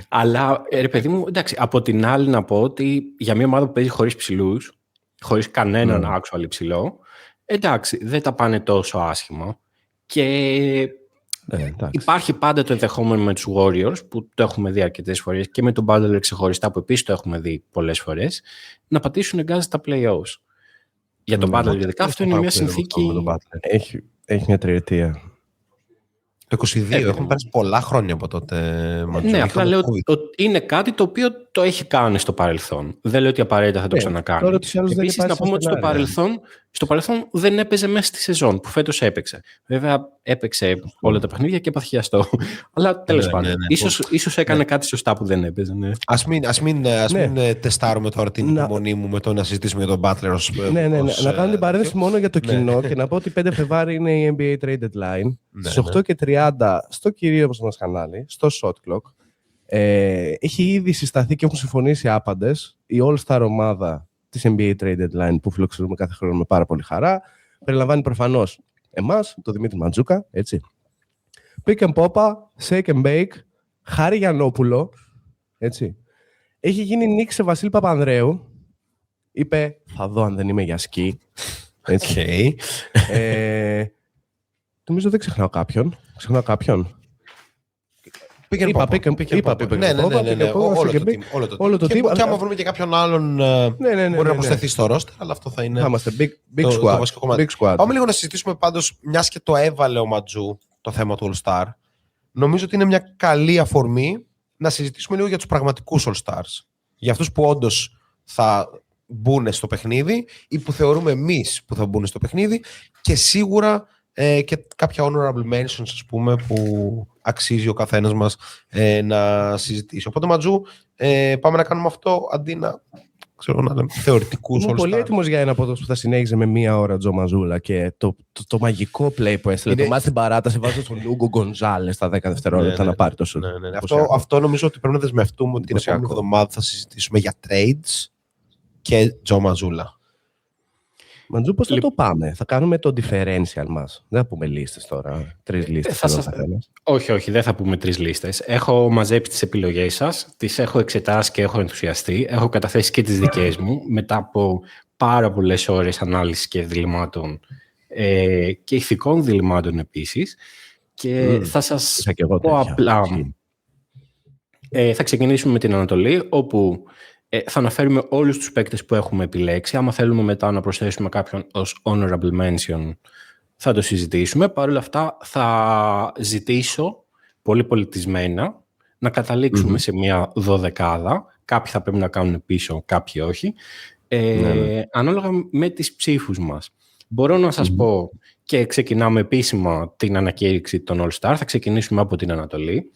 Αλλά, ρε παιδί μου, εντάξει, από την άλλη να πω ότι για μια ομάδα που παίζει χωρίς ψηλούς, χωρίς κανέναν actual ψηλό, εντάξει, δεν τα πάνε τόσο άσχημα. Και υπάρχει πάντα το ενδεχόμενο με τους Warriors, που το έχουμε δει αρκετές φορές, και με τον Butler ξεχωριστά, που επίσης το έχουμε δει πολλές φορές, να πατήσουν εγκάζ στα play-offs. Για τον Butler, ειδικά, αυτό είναι μια συνθήκη. Έχει μια τριετία. Το 22, έχουν περάσει πολλά χρόνια από τότε. Ναι, απλά λέω ότι είναι κάτι το οποίο το έχει κάνει στο παρελθόν. Δεν λέω ότι απαραίτητα θα το ξανακάνει. Επίσης, να πούμε ότι στο παρελθόν δεν έπαιζε μέσα στη σεζόν, που φέτος έπαιξε. Βέβαια, έπαιξε όλα τα παιχνίδια και έπαθε χιαστό. Αλλά τέλος πάντων, ίσως έκανε κάτι σωστά που δεν έπαιζε. Ναι. Ας μην τεστάρουμε τώρα την υπομονή μου με το να συζητήσουμε για τον Butler. Ναι. Να κάνω την παρένθεση μόνο για το κοινό και να πω ότι 5 Φεβρουαρίου είναι η NBA Trade Deadline. Στις 8:30 στο κυρίως μας κανάλι, στο Shot Clock, έχει ήδη συσταθεί και έχουν συμφωνήσει άπαντες η All-Star ομάδα της NBA Trade Deadline που φιλοξενούμε κάθε χρόνο με πάρα πολύ χαρά. Περιλαμβάνει προφανώς εμάς, τον Δημήτρη Μαντζούκα, έτσι. Pick and Popa, Shake and Bake, Χάρη Γιαννόπουλο, έτσι. Έχει γίνει νίκη σε Βασίλη Παπανδρέου. Είπε, θα δω αν δεν είμαι για σκι. Έτσι. Νομίζω δεν ξεχνάω κάποιον. Όλο το team. Και άμα βρούμε και κάποιον άλλον μπορεί να προσθεθεί στο roster, αλλά αυτό θα είναι. Θα είμαστε big squad. Πάμε λίγο να συζητήσουμε πάντως, μιας και το έβαλε ο Ματζού το θέμα του All-Star. Νομίζω ότι είναι μια καλή αφορμή να συζητήσουμε λίγο για τους πραγματικούς All-Stars. Για αυτούς που όντως θα μπουν στο παιχνίδι ή που θεωρούμε εμείς που θα μπουν στο παιχνίδι, και σίγουρα και κάποια honorable mentions, ας πούμε, που αξίζει ο καθένας μας να συζητήσει. Οπότε, Ματζού, πάμε να κάνουμε αυτό αντί να λέμε θεωρητικούς. Είμαι πολύ έτοιμος για ένα podcast που θα συνέχιζε με 1 ώρα Τζο Μαζούλα και το μαγικό play που έστειλε. Το μάτι στην παράταση βάζω τον Ούγκο Γκονζάλες στα 10 δευτερόλεπτα να πάρει το σουτ. Αυτό νομίζω ότι πρέπει να δεσμευτούμε ότι την επόμενη εβδομάδα θα συζητήσουμε για trades και Τζο Μαζούλα. Μαντζού, πώς θα το πάμε? Θα κάνουμε το differential μας. Δεν θα πούμε λίστες τώρα. 3 λίστες. Όχι, δεν θα πούμε 3 λίστες. Έχω μαζέψει τις επιλογές σας, τις έχω εξετάσει και έχω ενθουσιαστεί. Έχω καταθέσει και τις δικές μου μετά από πάρα πολλές ώρες ανάλυσης και διλημάτων και ηθικών διλημάτων επίσης. Και θα σας πω απλά. Θα ξεκινήσουμε με την Ανατολή, όπου θα αναφέρουμε όλους τους παίκτες που έχουμε επιλέξει. Άμα θέλουμε μετά να προσθέσουμε κάποιον ως honorable mention, θα το συζητήσουμε. Παρ' όλα αυτά θα ζητήσω πολύ πολιτισμένα να καταλήξουμε σε μια 12. Κάποιοι θα πρέπει να κάνουν πίσω, κάποιοι όχι. Ανάλογα με τις ψήφους μας. Μπορώ να σας πω, και ξεκινάμε επίσημα την ανακήρυξη των All-Star. Θα ξεκινήσουμε από την Ανατολή.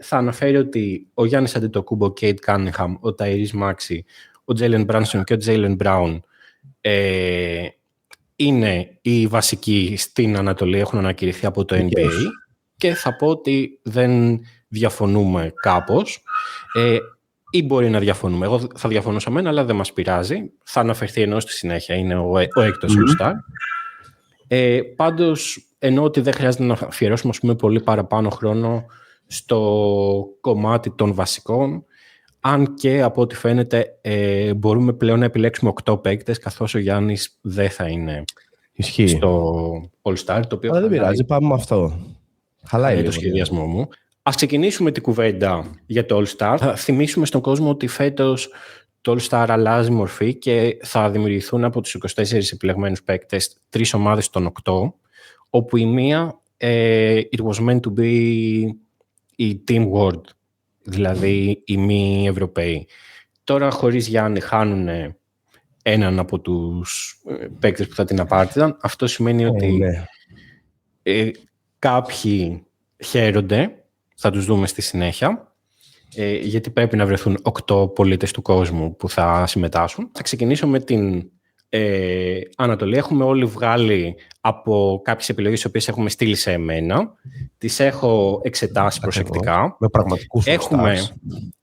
Θα αναφέρει ότι ο Γιάννης Αντετοκούμπο, ο Κέιτ Κάνιχαμ, ο Ταϊρής Μάξι, ο Τζέιλεν Μπράνσον και ο Τζέιλεν Μπράουν είναι οι βασικοί στην Ανατολή, έχουν ανακηρυχθεί από το NBA και θα πω ότι δεν διαφωνούμε κάπως ή μπορεί να διαφωνούμε. Εγώ θα διαφωνούσα μένα, αλλά δεν μας πειράζει. Θα αναφερθεί ενώ στη συνέχεια είναι ο έκτος All-Star. Πάντως, ενώ ότι δεν χρειάζεται να αφιερώσουμε πολύ παραπάνω χρόνο στο κομμάτι των βασικών, αν και από ό,τι φαίνεται μπορούμε πλέον να επιλέξουμε 8 παίκτες, καθώς ο Γιάννης δεν θα είναι στο All-Star. Αλλά δεν πειράζει, πάμε με αυτό. Χαλάει το σχεδιασμό μου. Ας ξεκινήσουμε την κουβέντα για το All-Star. Θα θυμίσουμε στον κόσμο ότι φέτος το All-Star αλλάζει μορφή και θα δημιουργηθούν από τους 24 επιλεγμένους παίκτες 3 ομάδες των 8, όπου η μία it was meant to be η Team World, δηλαδή οι μη Ευρωπαίοι. Τώρα χωρίς Γιάννη χάνουν έναν από τους παίκτες που θα την απάρτηταν. Αυτό σημαίνει ότι κάποιοι χαίρονται, θα τους δούμε στη συνέχεια, γιατί πρέπει να βρεθούν 8 πολίτες του κόσμου που θα συμμετάσχουν. Θα ξεκινήσω με την Ανατολή. Έχουμε όλοι βγάλει από κάποιες επιλογές τις οποίες έχουμε στείλει σε εμένα. Τις έχω εξετάσει προσεκτικά. Με πραγματικούς All-Stars.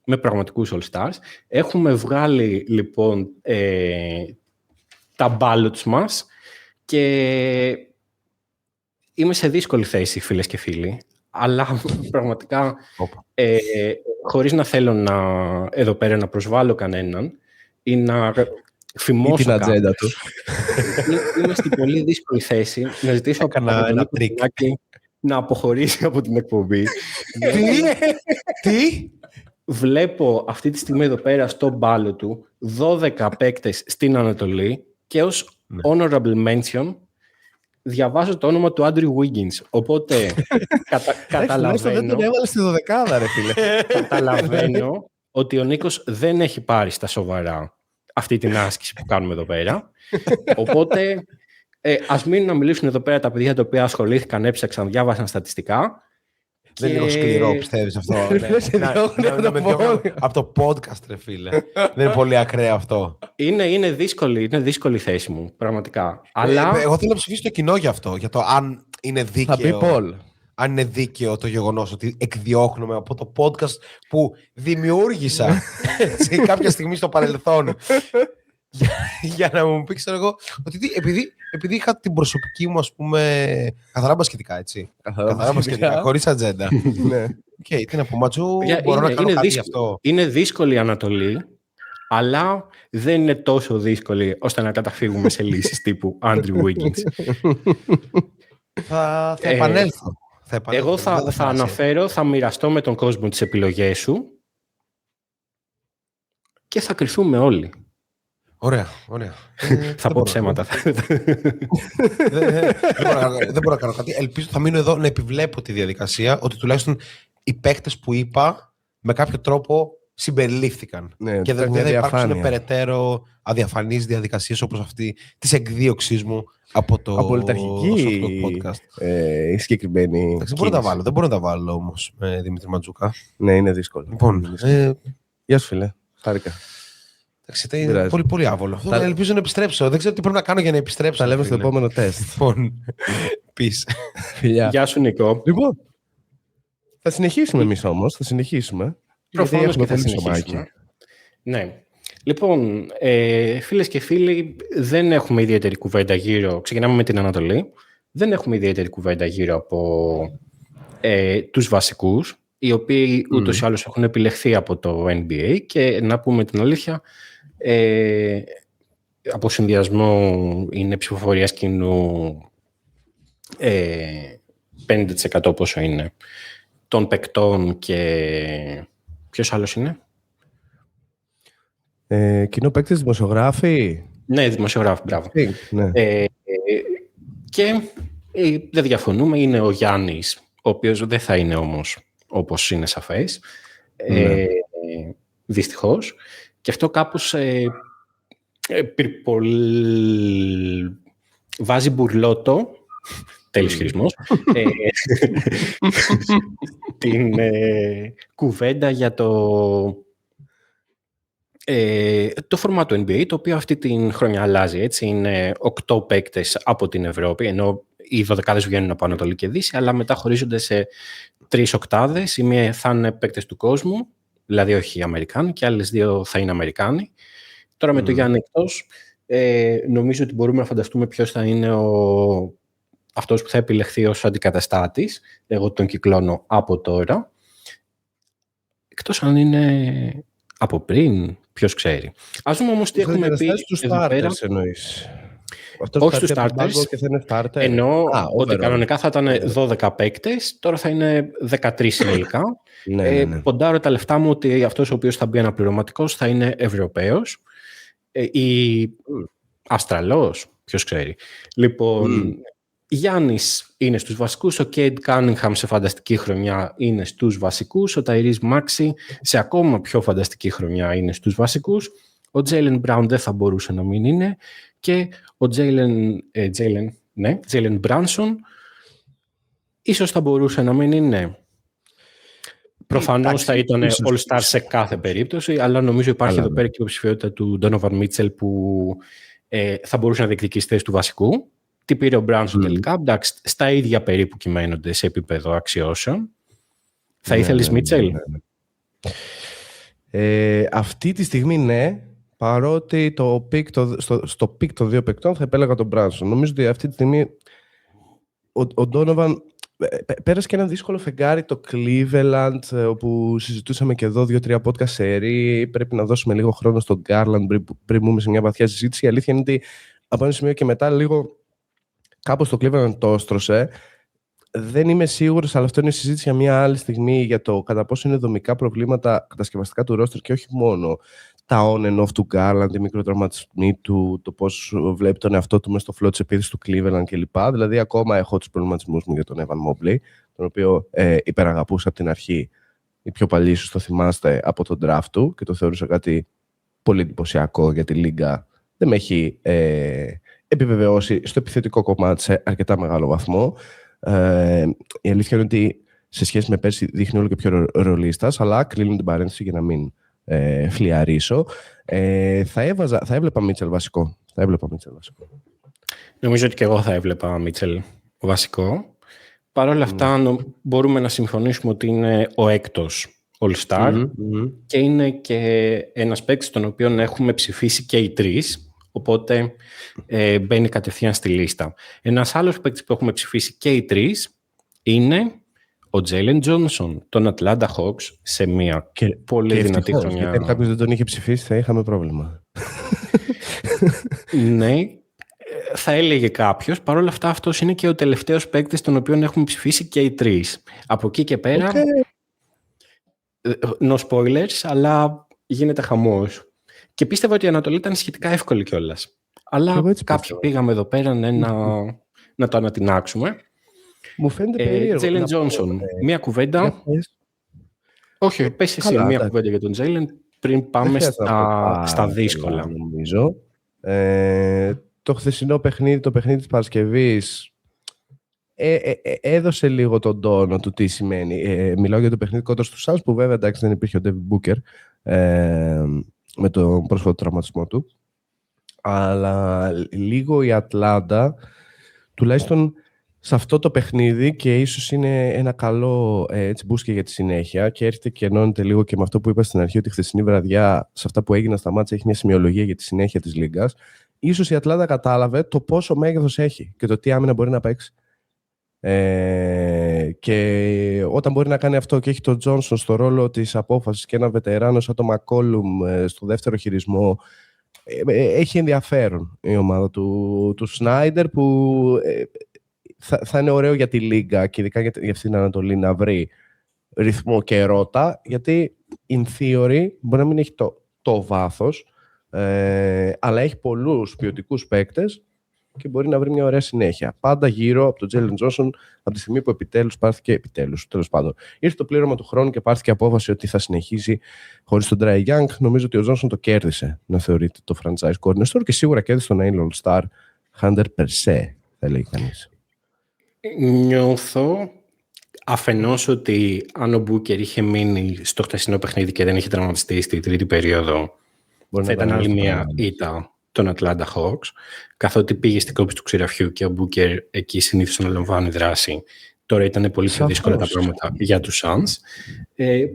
Με πραγματικούς All-Stars. Έχουμε βγάλει λοιπόν τα ballots μας και είμαι σε δύσκολη θέση, φίλες και φίλοι. Αλλά πραγματικά, χωρίς να θέλω εδώ πέρα να προσβάλλω κανέναν ή να φημώσω την ατζέντα του. Είμαι στην πολύ δύσκολη θέση να ζητήσω από τον Νίκο να αποχωρήσει από την εκπομπή. Τι? Βλέπω αυτή τη στιγμή εδώ πέρα στο μπάλο του 12 παίκτες στην Ανατολή και ως honorable mention διαβάζω το όνομα του Andrew Wiggins. Οπότε καταλαβαίνω. Δεν τον έβαλε στη 12η, ρε φίλε. Καταλαβαίνω ότι ο Νίκος δεν έχει πάρει στα σοβαρά αυτή την άσκηση που κάνουμε εδώ πέρα. Οπότε ας μείνουν να μιλήσουν εδώ πέρα τα παιδιά τα οποία ασχολήθηκαν, έψαξαν, διάβασαν στατιστικά. Δεν είναι λίγο σκληρό, πιστεύεις αυτό? Από το podcast, ρε φίλε. Δεν είναι πολύ ακραίο αυτό. Είναι δύσκολη η θέση μου, πραγματικά. Αλλά εγώ θέλω να ψηφίσω το κοινό για αυτό, για το αν είναι δίκαιο. Θα πει Πολ. Αν είναι δίκαιο το γεγονός ότι εκδιώχνουμε από το podcast που δημιούργησα σε κάποια στιγμή στο παρελθόν για να μου πει, ξέρω εγώ, ότι επειδή είχα την προσωπική μου, ας πούμε, καθαρά μπασκετικά, έτσι. Καθαρά μπασκετικά, χωρίς ατζέντα. Τι να πω, Ματζού, μπορώ να κάνω κάτι γι' αυτό. Είναι δύσκολη η Ανατολή, αλλά δεν είναι τόσο δύσκολη ώστε να καταφύγουμε σε λύσεις τύπου Andrew Wiggins. Θα επανέλθω. Εγώ θα αναφέρω, θα μοιραστώ με τον κόσμο τις επιλογές σου και θα κρυθούμε όλοι. Ωραία. Θα πω ψέματα. Δεν μπορώ να κάνω κάτι. Ελπίζω θα μείνω εδώ να επιβλέπω τη διαδικασία, ότι τουλάχιστον οι παίκτες που είπα με κάποιο τρόπο συμπεριλήφθηκαν. Και δεν θα υπάρξουν περαιτέρω αδιαφανείς διαδικασίες όπως αυτή της εκδίωξής μου από το podcast. Η συγκεκριμένη. Δεν μπορώ να τα βάλω όμως με Δημήτρη Ματζούκα. Ναι, είναι δύσκολο. Λοιπόν, γεια σου, φίλε. Χάρηκα. Είναι πολύ, πολύ άβολο. Ελπίζω να επιστρέψω. Δεν ξέρω τι πρέπει να κάνω για να επιστρέψω. Τα λέμε στο επόμενο τεστ. Λοιπόν, peace. Φιλιά. Γεια σου, Νικό. Λοιπόν, θα συνεχίσουμε εμείς όμως. Θα συνεχίσουμε. Προφανώς και θα συνεχίσουμε. Ναι. Λοιπόν, φίλες και φίλοι, δεν έχουμε ιδιαίτερη κουβέντα γύρω. Ξεκινάμε με την Ανατολή. Δεν έχουμε ιδιαίτερη κουβέντα γύρω από τους βασικούς, οι οποίοι ούτως ή άλλως έχουν επιλεχθεί από το NBA και να πούμε την αλήθεια, από συνδυασμό είναι ψηφοφορία κοινού 50% πόσο είναι των παικτών και ποιος άλλος είναι? Κοινό παίκτης, δημοσιογράφοι. Ναι, δημοσιογράφοι, μπράβο. Ναι. Και δεν διαφωνούμε, είναι ο Γιάννης, ο οποίος δεν θα είναι όμως όπως είναι σαφές. Δυστυχώς. Και αυτό κάπως βάζει μπουρλότο, τέλειος χειρισμός, την κουβέντα για το φορμά του NBA, το οποίο αυτή την χρονιά αλλάζει. Έτσι. Είναι 8 παίκτες από την Ευρώπη, ενώ οι 12 βγαίνουν από Ανατολή και Δύση, αλλά μετά χωρίζονται σε 3 οκτάδες. Η μία θα είναι παίκτες του κόσμου, δηλαδή όχι οι Αμερικάνοι, και άλλες 2 θα είναι Αμερικάνοι. Τώρα με το Γιάννη εκτός, νομίζω ότι μπορούμε να φανταστούμε ποιος θα είναι αυτός που θα επιλεχθεί ως αντικαταστάτης. Εγώ τον κυκλώνω από τώρα. Εκτός αν είναι από πριν, ποιος ξέρει. Ας δούμε όμως τι έχουμε πει στους starters εννοείς. Όχι στους starters, ενώ ότι κανονικά θα ήταν 12 παίκτες, τώρα θα είναι 13 συνολικά. Ποντάρω τα λεφτά μου ότι αυτός ο οποίος θα μπει αναπληρωματικός θα είναι Ευρωπαίος ή Αυστραλός, ποιος ξέρει. Λοιπόν, Γιάννης είναι στους βασικούς, ο Κέιντ Κάνιγχαμ σε φανταστική χρονιά είναι στους βασικούς, ο Ταϊρίζ Μάξι σε ακόμα πιο φανταστική χρονιά είναι στους βασικούς, ο Τζέιλεν Μπράουν δεν θα μπορούσε να μην είναι και ο Τζέιλεν Μπράνσον ίσως θα μπορούσε να μην είναι. Προφανώς θα ήταν All-Star σε κάθε περίπτωση, αλλά νομίζω υπάρχει εδώ πέρα και η υποψηφιότητα του Donovan Mitchell που θα μπορούσε να διεκδικήσει θέση του βασικού. Τι πήρε ο Μπράνσον τελικά? Εντάξει, στα ίδια περίπου κυμαίνονται σε επίπεδο αξιώσεων. Θα ήθελες Μίτσελ? Αυτή τη στιγμή ναι, παρότι στο πικ των δύο παικτών θα επέλεγα τον Μπράνσον. Νομίζω ότι αυτή τη στιγμή ο Ντόνοβαν πέρασε και ένα δύσκολο φεγγάρι, το Cleveland, όπου συζητούσαμε και εδώ 2-3 podcast σερί. Πρέπει να δώσουμε λίγο χρόνο στον Garland πριν μπούμε σε μια βαθιά συζήτηση. Η αλήθεια είναι ότι από ένα σημείο και μετά λίγο κάπως το Cleveland το έστρωσε. Δεν είμαι σίγουρος, αλλά αυτό είναι συζήτηση για μια άλλη στιγμή για το κατά πόσο είναι δομικά προβλήματα κατασκευαστικά του roster και όχι μόνο τα on and off του Garland, οι μικροτραυματισμοί του, το πώς βλέπει τον εαυτό του μέσα στο φλό της επίθεσης του Cleveland κλπ. Δηλαδή, ακόμα έχω τους προβληματισμούς μου για τον Evan Mobley, τον οποίο υπεραγαπούσα από την αρχή. Οι πιο παλιοί, ίσως το θυμάστε, από τον draft του και το θεωρούσα κάτι πολύ εντυπωσιακό για τη λίγκα. Δεν με έχει επιβεβαιώσει στο επιθετικό κομμάτι σε αρκετά μεγάλο βαθμό. Η αλήθεια είναι ότι σε σχέση με πέρσι δείχνει όλο και πιο ρολίστας, αλλά κλείνω την παρένθεση για να μην φλιαρίσω. Θα έβλεπα Μίτσελ βασικό. Νομίζω ότι και εγώ θα έβλεπα Μίτσελ βασικό. Παρ' όλα αυτά μπορούμε να συμφωνήσουμε ότι είναι ο έκτος All-Star και είναι και ένας παίκτης τον οποίο έχουμε ψηφίσει και οι τρεις, οπότε μπαίνει κατευθείαν στη λίστα. Ένας άλλος παίκτης που έχουμε ψηφίσει και οι τρεις είναι ο Τζέιλεν Τζόνσον, τον Atlanta Hawks, σε μια πολύ δυνατή χρονιά. Γιατί αν κάποιος δεν τον είχε ψηφίσει θα είχαμε πρόβλημα. Ναι, θα έλεγε κάποιος. Παρ' όλα αυτά αυτός είναι και ο τελευταίος παίκτης τον οποίο έχουμε ψηφίσει και οι τρεις. Από εκεί και πέρα, no spoilers, αλλά γίνεται χαμός. Και πίστευα ότι η Ανατολή ήταν σχετικά εύκολη κιόλας. Αλλά κάποιοι πήγαμε εδώ πέρα να το ανατινάξουμε. Μου φαίνεται περίεργο. Τζέιλεν Τζόνσον, μία κουβέντα. Όχι, πες εσύ μία κουβέντα για τον Τζέιλεν πριν πάμε στα δύσκολα. Νομίζω. Το χθεσινό παιχνίδι, το παιχνίδι της Παρασκευής, έδωσε λίγο τον τόνο του τι σημαίνει. Μιλάω για το παιχνίδι κόντρα στους Suns, που βέβαια εντάξει δεν υπήρχε ο Devin Booker με τον πρόσφατο τραυματισμό του. Αλλά λίγο η Ατλάντα, τουλάχιστον σε αυτό το παιχνίδι, και ίσως είναι ένα καλό μπούσκι για τη συνέχεια, και έρχεται και ενώνεται λίγο και με αυτό που είπα στην αρχή, ότι η χθεσινή βραδιά σε αυτά που έγιναν στα μάτσα έχει μια σημειολογία για τη συνέχεια της Λίγκας. Ίσως η Ατλάντα κατάλαβε το πόσο μέγεθος έχει και το τι άμυνα μπορεί να παίξει. Και όταν μπορεί να κάνει αυτό και έχει τον Τζόνσον στο ρόλο της απόφασης και ένα βετεράνο σαν τον Μακόλουμ στο δεύτερο χειρισμό, έχει ενδιαφέρον η ομάδα του Σνάιντερ, που θα είναι ωραίο για τη Λίγκα και ειδικά για αυτήν την Ανατολή να βρει ρυθμό και ρότα, γιατί in theory μπορεί να μην έχει το βάθος, αλλά έχει πολλούς ποιοτικούς παίκτες και μπορεί να βρει μια ωραία συνέχεια. Πάντα γύρω από τον Τζέιλεν Τζόνσον, από τη στιγμή που τέλος πάντων, ήρθε το πλήρωμα του χρόνου και πάρθηκε απόφαση ότι θα συνεχίσει χωρίς τον Trae Young. Νομίζω ότι ο Τζόνσον το κέρδισε να θεωρείται το franchise cornerstone και σίγουρα κέρδισε τον All Star 100%, θα λέει κανείς. Νιώθω αφενός ότι αν ο Μπούκερ είχε μείνει στο χτεσινό παιχνίδι και δεν είχε τραυματιστεί στη τρίτη περίοδο, θα ήταν άλλη μια ήττα των Atlanta Hawks, καθότι πήγε στην κόψη του ξηραφιού και ο Μπούκερ εκεί συνήθως αναλαμβάνει δράση. Τώρα ήταν πολύ πιο δύσκολα τα πράγματα για τους Suns.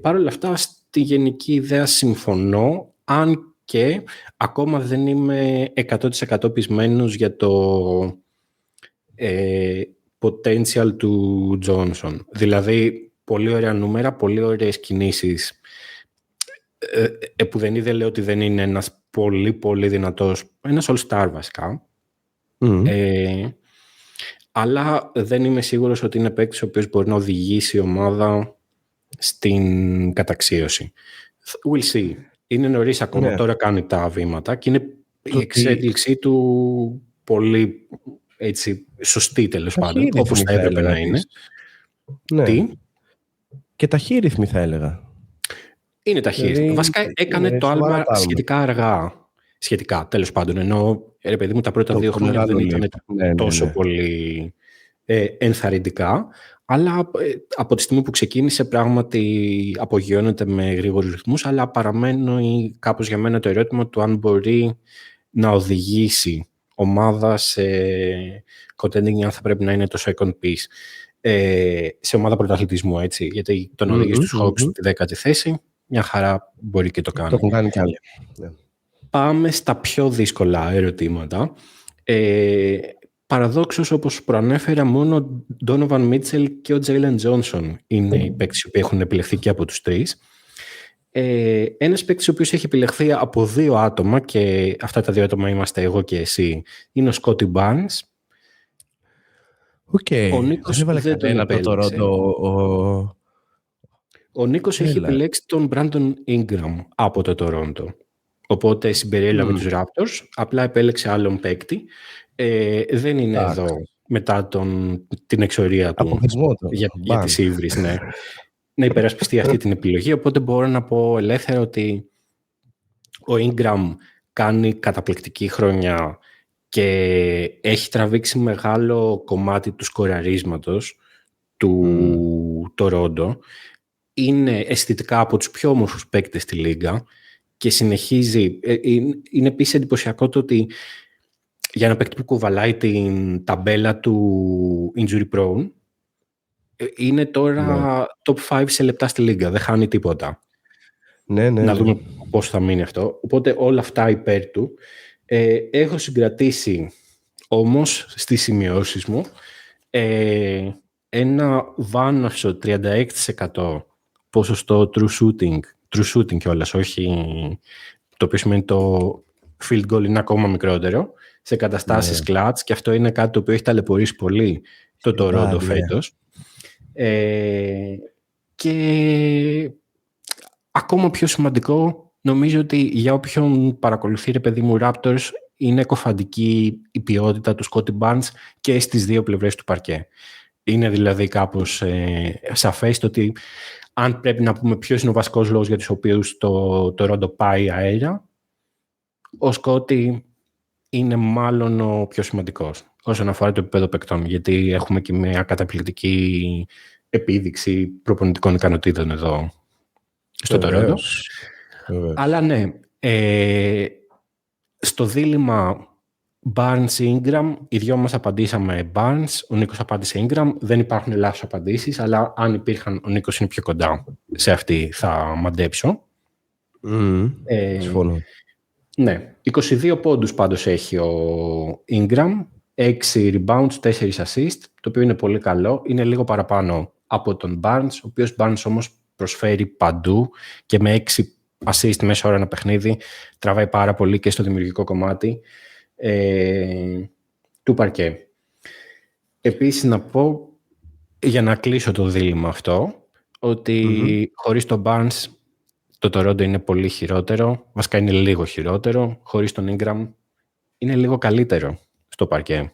Παρ' όλα αυτά, στη γενική ιδέα συμφωνώ, αν και ακόμα δεν είμαι 100% πεισμένος για το potential του Johnson. Δηλαδή, πολύ ωραία νούμερα, πολύ ωραίες κινήσεις, που δεν λέω ότι δεν είναι ένας πολύ πολύ δυνατός, ένας all-star βασικά, Αλλά δεν είμαι σίγουρος ότι είναι παίκτης ο οποίος μπορεί να οδηγήσει η ομάδα στην καταξίωση. We'll see. Είναι νωρίς ακόμα, ναι. Τώρα κάνει τα βήματα και είναι η εξέλιξή του πολύ έτσι, σωστή τέλος πάντων, όπως θα έπρεπε να είναι. Ναι. Τι? Και ταχύρυθμη θα έλεγα. Είναι ταχύρυθμη. Βασικά έκανε το άλμα σχετικά αργά. Σχετικά, τέλος πάντων. Ενώ, ρε παιδί μου, τα πρώτα 2 χρόνια δεν ήταν τόσο πολύ ενθαρρυντικά. Αλλά από τη στιγμή που ξεκίνησε, πράγματι απογειώνεται με γρήγορους ρυθμούς, αλλά παραμένει κάπως για μένα το ερώτημα του αν μπορεί να οδηγήσει ομάδα σε contending, αν θα πρέπει να είναι το second piece σε ομάδα πρωταθλητισμού, έτσι. Γιατί τον οδηγεί στους Hawks στη 10η θέση, μια χαρά μπορεί και το κάνει. Το έχουν κάνει κι άλλοι. Πάμε στα πιο δύσκολα ερωτήματα. Παραδόξως, όπως προανέφερα, μόνο ο Donovan Mitchell και ο Jalen Johnson είναι οι παίκτες που έχουν επιλεχθεί και από τους 3. Ένας παίκτης ο οποίος έχει επιλεχθεί από 2 άτομα, και αυτά τα 2 άτομα είμαστε εγώ και εσύ, είναι ο Scottie Barnes. Ο Νίκος δεν τον επέλεξε. Ο Νίκος έχει επιλέξει τον Brandon Ingram από το Toronto. Οπότε συμπεριέλαβε τους Raptors, απλά επέλεξε άλλον παίκτη. Δεν είναι εδώ μετά την εξορία του για τις Ύβρις, ναι. Να υπερασπιστεί αυτή την επιλογή, οπότε μπορώ να πω ελεύθερα ότι ο Ingram κάνει καταπληκτική χρονιά και έχει τραβήξει μεγάλο κομμάτι του σκοραρίσματος του Toronto. Είναι αισθητικά από τους πιο όμορφους παίκτες στη Λίγκα και συνεχίζει. Είναι επίσης εντυπωσιακό το ότι για ένα παίκτη που κουβαλάει την ταμπέλα του injury prone, είναι τώρα top 5 σε λεπτά στη Λίγκα. Δεν χάνει τίποτα. Να δούμε πώς θα μείνει αυτό. Οπότε όλα αυτά υπέρ του. Έχω συγκρατήσει όμως στις σημειώσεις μου ένα βάναυσο 36% ποσοστό true shooting κιόλας, όχι, το οποίο σημαίνει το field goal είναι ακόμα μικρότερο, σε καταστάσεις clutch, και αυτό είναι κάτι το οποίο έχει ταλαιπωρήσει πολύ το Toronto φέτος. Και ακόμα πιο σημαντικό, νομίζω ότι για όποιον παρακολουθεί, ρε παιδί μου, Raptors, είναι κοφαντική η ποιότητα του Scottie Barnes και στις 2 πλευρές του παρκέ. Είναι δηλαδή κάπως σαφές το ότι αν πρέπει να πούμε ποιος είναι ο βασικός λόγος για τους οποίους το Toronto πάει αέρα, ο Scottie είναι μάλλον ο πιο σημαντικός όσον αφορά το επίπεδο παικτών, γιατί έχουμε και μια καταπληκτική επίδειξη προπονητικών ικανοτήτων εδώ στο Toronto. Αλλά ναι, στο δίλημμα Barnes-Ingram, οι δυο μας απαντήσαμε Barnes, ο Νίκος απάντησε Ingram. Δεν υπάρχουν λάθος απαντήσεις, αλλά αν υπήρχαν, ο Νίκος είναι πιο κοντά σε αυτή, θα μαντέψω. Συμφωνώ. Ναι, 22 πόντους πάντως έχει ο Ingram, 6 rebounds, 4 assist, το οποίο είναι πολύ καλό. Είναι λίγο παραπάνω από τον Barnes, ο οποίος Barnes όμως προσφέρει παντού και με 6 assist μέσα ώρα ένα παιχνίδι τραβάει πάρα πολύ και στο δημιουργικό κομμάτι του παρκέ. Επίσης να πω, για να κλείσω το δίλημμα αυτό, ότι χωρίς τον Barnes το Toronto είναι πολύ χειρότερο, βασικά είναι λίγο χειρότερο, χωρίς τον Ingram είναι λίγο καλύτερο στο παρκέ.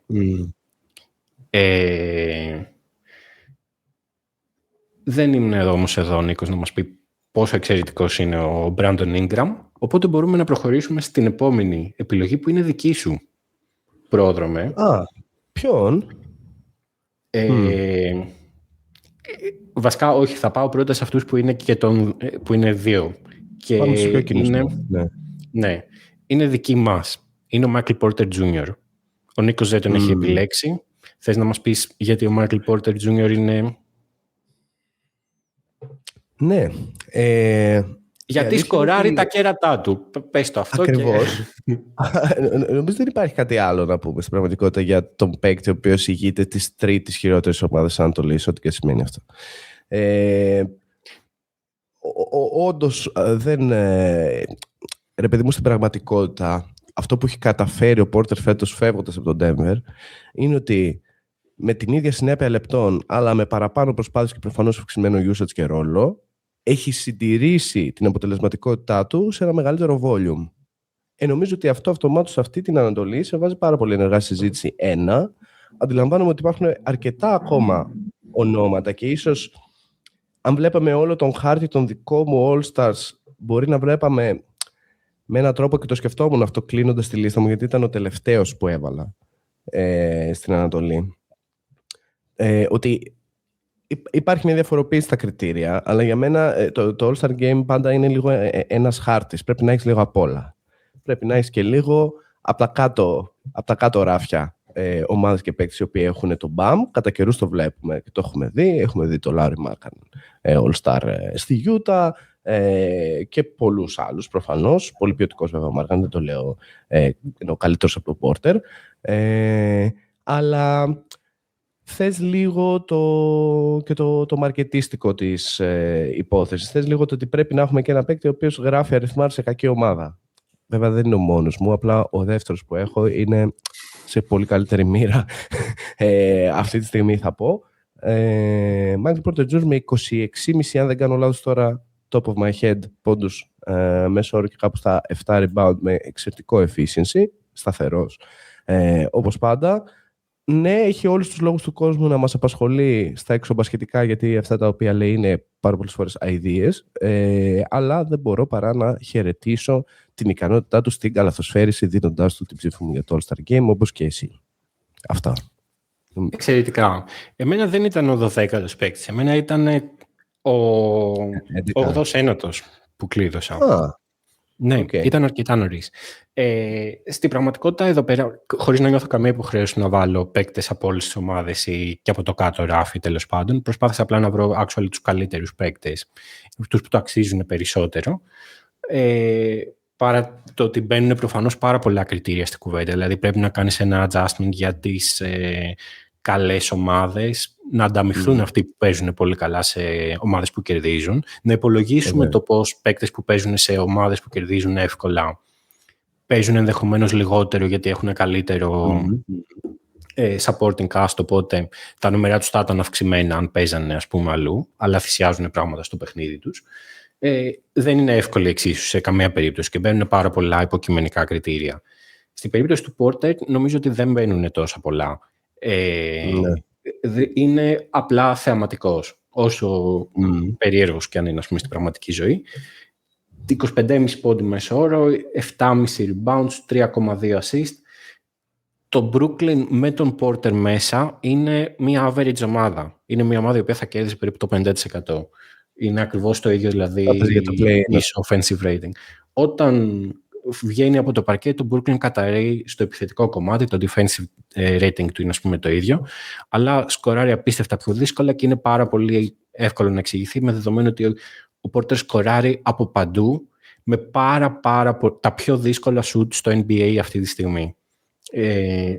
Δεν ήμουν όμως εδώ, Νίκος, να μας πει πόσο εξαιρετικός είναι ο Brandon Ingram, οπότε μπορούμε να προχωρήσουμε στην επόμενη επιλογή που είναι δική σου, πρόδρομε. Ποιον? Βασικά όχι, θα πάω πρώτα σε αυτούς που είναι, που είναι 2. Και πάμε στους πιο κοινούς. Ναι, είναι δική μας. Είναι ο Michael Porter Jr. Ο Νίκος δεν τον έχει επιλέξει. Θες να μας πεις γιατί ο Michael Porter Jr. είναι... Ναι. Γιατί σκοράρει τα κέρατά του. Πες το αυτό. Ακριβώς. Νομίζω δεν υπάρχει κάτι άλλο να πούμε στην πραγματικότητα για τον παίκτη ο οποίος ηγείται της 3ης χειρότερης ομάδας Ανατολής, ό,τι και σημαίνει αυτό. Όντως δεν... Ρε παιδί μου, στην πραγματικότητα αυτό που έχει καταφέρει ο Porter φέτος φεύγοντας από τον Denver είναι ότι με την ίδια συνέπεια λεπτών, αλλά με παραπάνω προσπάθειες και προφανώς αυξημένο usage και ρόλο, έχει συντηρήσει την αποτελεσματικότητά του σε ένα μεγαλύτερο volume. Νομίζω ότι αυτό αυτομάτως σε αυτή την ανατολή σε βάζει πάρα πολύ ενεργά συζήτηση. Αντιλαμβάνομαι ότι υπάρχουν αρκετά ακόμα ονόματα και ίσως αν βλέπαμε όλο τον χάρτη των δικών μου All-Stars, μπορεί να βλέπαμε με έναν τρόπο, και το σκεφτόμουν αυτό κλείνοντας τη λίστα μου, γιατί ήταν ο τελευταίος που έβαλα στην Ανατολή, ότι υπάρχει μια διαφοροποίηση στα κριτήρια, αλλά για μένα το All-Star Game πάντα είναι λίγο ένας χάρτης. Πρέπει να έχεις λίγο απ' όλα. Πρέπει να έχεις και λίγο απ' τα κάτω ράφια ομάδες και παίκτες οι οποίοι έχουν το BAM. Κατά καιρούς το βλέπουμε και το έχουμε δει. Έχουμε δει το Larry Markkanen All-Star στη Utah και πολλούς άλλους προφανώς. Πολύ ποιοτικός βέβαια ο Markkanen, δεν το λέω. Είναι ο καλύτερος από τον Porter. Αλλά θες λίγο το μαρκετίστικο της υπόθεσης. Θες λίγο το ότι πρέπει να έχουμε και ένα παίκτη ο οποίος γράφει αριθμάρ σε κακή ομάδα. Βέβαια δεν είναι ο μόνος μου, απλά ο δεύτερος που έχω είναι σε πολύ καλύτερη μοίρα αυτή τη στιγμή θα πω. Michael Porter Jr. με 26,5 αν δεν κάνω λάθος τώρα top of my head πόντους μέσω όρο και κάπου στα 7 rebound με εξαιρετικό efficiency, σταθερός όπως πάντα. Ναι, έχει όλους τους λόγους του κόσμου να μας απασχολεί στα εξωμπασχετικά, γιατί αυτά τα οποία λέει είναι πάρα πολλές φορές αηδίες, αλλά δεν μπορώ παρά να χαιρετήσω την ικανότητά του στην καλαθοσφαίριση, δίνοντάς του την ψήφο μου για το All-Star Game, όπως και εσύ. Αυτά. Εξαιρετικά. Εμένα δεν ήταν ο 12ος παίκτης. Εμένα ήταν ο 8ος ένατος που κλείδωσα. Ναι, ήταν αρκετά νωρίς. Στην πραγματικότητα, εδώ πέρα, χωρίς να νιώθω καμία υποχρέωση να βάλω παίκτες από όλες τις ομάδες ή και από το κάτω ράφι, τέλος πάντων, προσπάθησα απλά να βρω actually τους καλύτερους παίκτες, τους που το αξίζουν περισσότερο. Παρά το ότι μπαίνουν προφανώς πάρα πολλά κριτήρια στην κουβέντα. Δηλαδή, πρέπει να κάνεις ένα adjustment για τις καλές ομάδες, να ανταμειφθούν αυτοί που παίζουν πολύ καλά σε ομάδες που κερδίζουν, να υπολογίσουμε το πώς παίκτες που παίζουν σε ομάδες που κερδίζουν εύκολα παίζουν ενδεχομένως λιγότερο γιατί έχουν καλύτερο supporting cast, οπότε τα νούμερα τους θα ήταν αυξημένα αν παίζανε ας πούμε αλλού, αλλά θυσιάζουν πράγματα στο παιχνίδι τους. Δεν είναι εύκολη εξίσου σε καμία περίπτωση και μπαίνουν πάρα πολλά υποκειμενικά κριτήρια. Στην περίπτωση του Porter νομίζω ότι δεν μπαίνουν τόσα πολλά. Είναι απλά θεαματικός, όσο περίεργος και αν είναι, ας πούμε, στην πραγματική ζωή. 25,5 πόντι μέσο όρο, 7,5 rebounds, 3,2 assist. Το Brooklyn με τον Porter μέσα είναι μια average ομάδα. Είναι μια ομάδα η οποία θα κέρδισε περίπου το 50%. Είναι ακριβώς το ίδιο, δηλαδή, ίσο offensive rating. Όταν βγαίνει από το παρκέ, το Brooklyn καταρρέει στο επιθετικό κομμάτι, το defensive rating του είναι, ας πούμε, το ίδιο, αλλά σκοράρει απίστευτα πιο δύσκολα και είναι πάρα πολύ εύκολο να εξηγηθεί με δεδομένο ότι ο Porter σκοράρει από παντού με τα πιο δύσκολα shoot στο NBA αυτή τη στιγμή.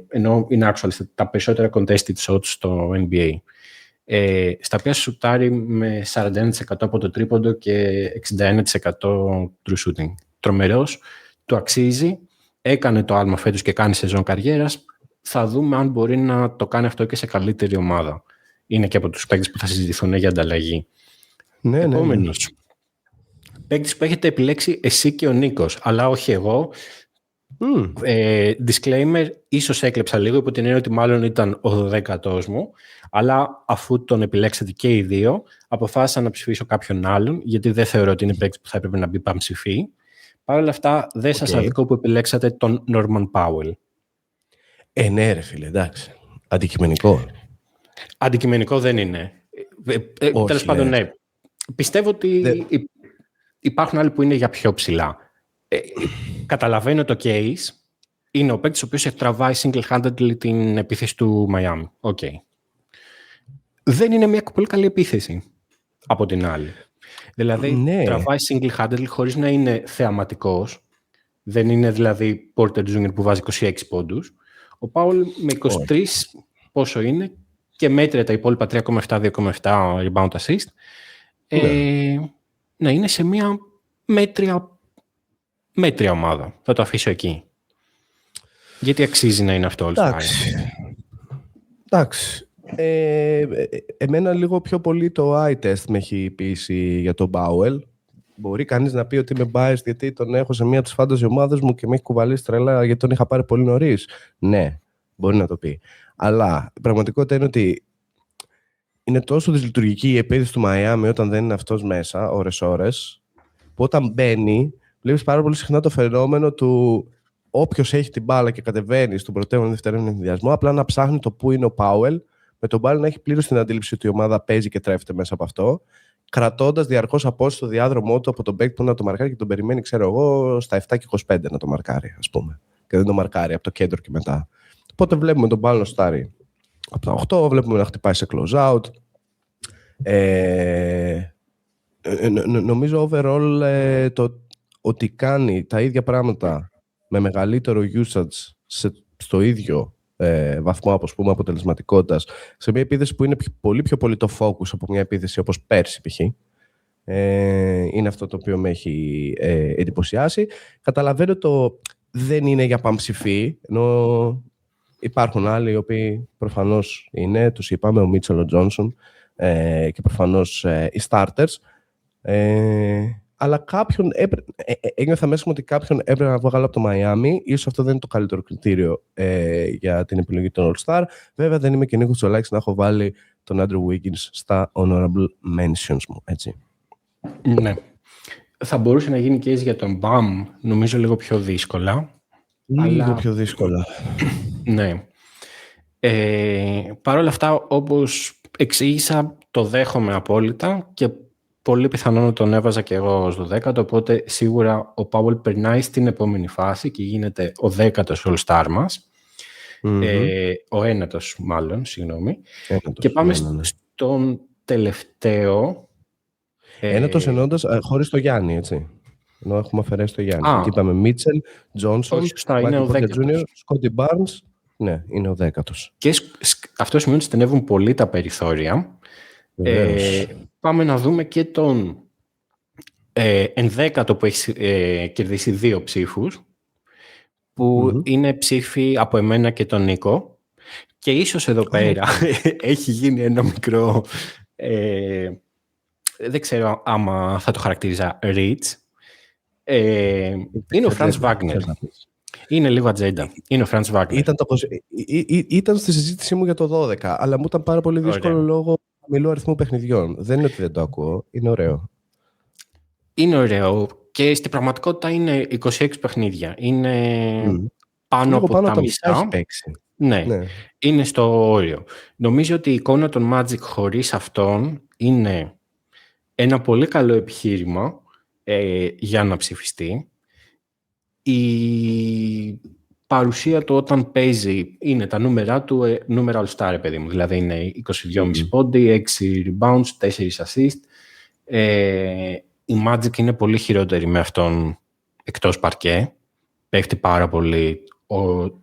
Ενώ είναι actually τα περισσότερα contested shots στο NBA. Στα οποία σουτάρει με 41% από το τρίποντο και 61% true shooting. Τρομερός, του αξίζει, έκανε το άλμα φέτος και κάνει σεζόν καριέρας. Θα δούμε αν μπορεί να το κάνει αυτό και σε καλύτερη ομάδα. Είναι και από τους παίκτες που θα συζητηθούν για ανταλλαγή. Ναι, επόμενος. Παίκτης που έχετε επιλέξει εσύ και ο Νίκος, αλλά όχι εγώ. Disclaimer, ίσως έκλεψα λίγο υπό την έννοια ότι μάλλον ήταν ο 12ος μου, αλλά αφού τον επιλέξατε και οι δύο, αποφάσισα να ψηφίσω κάποιον άλλον, γιατί δεν θεωρώ ότι είναι παίκτης που θα έπρεπε να μπει πανψηφί. Παρ' όλα αυτά, δεν σας αδικώ που επιλέξατε τον Norman Powell. Ναι ρε φίλε, εντάξει. Αντικειμενικό. Αντικειμενικό δεν είναι. Τέλος πάντων, ναι. Πιστεύω ότι υπάρχουν άλλοι που είναι για πιο ψηλά. Καταλαβαίνω το case. Είναι ο παίκτης ο οποίος τραβάει single-handedly την επίθεση του Miami. Okay. Δεν είναι μια πολύ καλή επίθεση από την άλλη. Δηλαδή, τραβάει single-handedly χωρίς να είναι θεαματικός. Δεν είναι δηλαδή Porter Jr. που βάζει 26 πόντους. Ο Powell με 23 πόσο είναι και μέτρια τα υπόλοιπα 3,7-2,7 rebound assist. Να είναι σε μια μέτρια ομάδα. Θα το αφήσω εκεί. Γιατί αξίζει να είναι αυτό all-star. Εντάξει. Εμένα λίγο πιο πολύ το eye test με έχει πείσει για τον Powell. Μπορεί κανείς να πει ότι είμαι biased γιατί τον έχω σε μία από τις fantasy ομάδες μου και με έχει κουβαλήσει τρελά γιατί τον είχα πάρει πολύ νωρίς. Ναι, μπορεί να το πει. Αλλά η πραγματικότητα είναι ότι είναι τόσο δυσλειτουργική η επίδυση του Μαϊάμι όταν δεν είναι αυτός μέσα ώρες-ώρες, που όταν μπαίνει, βλέπεις πάρα πολύ συχνά το φαινόμενο του όποιος έχει την μπάλα και κατεβαίνει στον πρωτεύον δευτερεύον ενδιασμό, απλά να ψάχνει το πού είναι ο Πάουελ, με τον Πάουελ να έχει πλήρως την αντίληψη ότι η ομάδα παίζει και τρέφεται μέσα από αυτό, κρατώντας διαρκώς απόσταση στο διάδρομό του από τον παίκτη που να το μαρκάρει και τον περιμένει, ξέρω εγώ, στα 7 και 25 να το μαρκάρει, ας πούμε. Και δεν το μαρκάρει από το κέντρο και μετά. Οπότε βλέπουμε τον Πάουελ να στάρει από τα 8, βλέπουμε να χτυπάει σε close out. Νομίζω overall το ότι κάνει τα ίδια πράγματα με μεγαλύτερο usage στο ίδιο βαθμό αποτελεσματικότητας σε μια επίθεση που είναι πολύ πιο πολύ το focus από μια επίθεση όπως πέρσι π.χ. Είναι αυτό το οποίο με έχει εντυπωσιάσει. Καταλαβαίνω το δεν είναι για παμψηφί, ενώ υπάρχουν άλλοι οι οποίοι προφανώς είναι, τους είπαμε, ο Μίτσελ, ο Τζόνσον και προφανώς οι starters. Αλλά ένιωθα μέσα μου ότι κάποιον έπρεπε να βγάλω από το Μαϊάμι. Ίσως αυτό δεν είναι το καλύτερο κριτήριο για την επιλογή των All-Star. Βέβαια δεν είμαι και Νίκος Τσολάκης να έχω βάλει τον Andrew Wiggins στα honorable mentions μου, έτσι. Ναι. Θα μπορούσε να γίνει case για τον Bam, νομίζω λίγο πιο δύσκολα. Λίγο πιο δύσκολα. Ναι. Παρ' όλα αυτά, όπως εξήγησα, το δέχομαι απόλυτα και πολύ πιθανό να τον έβαζα και εγώ στο 10ο, οπότε σίγουρα ο Powell περνάει στην επόμενη φάση και γίνεται ο 10ος All-Star μας. Ο 9ος μάλλον, συγγνώμη. Και πάμε στον τελευταίο. 9ος εννοώντας χωρίς το Γιάννη, έτσι. Ενώ έχουμε αφαιρέσει το Γιάννη. Και είπαμε Μίτσελ, Τζόνσον, είναι ο 10ος. Σκόντι Μπάρνς. Ναι, είναι ο 10ος. Και αυτό σημαίνει ότι στενεύουν πολύ τα περιθώρια. Πάμε να δούμε και τον ενδέκατο που έχει κερδίσει 2 ψήφους, που είναι ψήφοι από εμένα και τον Νίκο. Και ίσως εδώ πέρα έχει γίνει ένα μικρό, δεν ξέρω άμα θα το χαρακτηρίζα reach. Είναι ο Franz Wagner. Είναι λίγο ατζέντα. Είναι ο Franz Wagner. Ήταν στη συζήτησή μου για το 12, αλλά μου ήταν πάρα πολύ δύσκολο λόγω χαμηλού αριθμού παιχνιδιών. Δεν είναι ότι δεν το ακούω. Είναι ωραίο. Είναι ωραίο και στην πραγματικότητα είναι 26 παιχνίδια. Είναι πάνω από τα μισά. Ναι, είναι στο όριο. Νομίζω ότι η εικόνα των Magic χωρίς αυτόν είναι ένα πολύ καλό επιχείρημα για να ψηφιστεί. Η παρουσία του όταν παίζει είναι τα νούμερα του, νούμερα all-star, παιδί μου. Δηλαδή είναι 22,5 πόντι, 6 rebounds, 4 assist. Η Magic είναι πολύ χειρότερη με αυτόν εκτός παρκέ. Πέφτει πάρα πολύ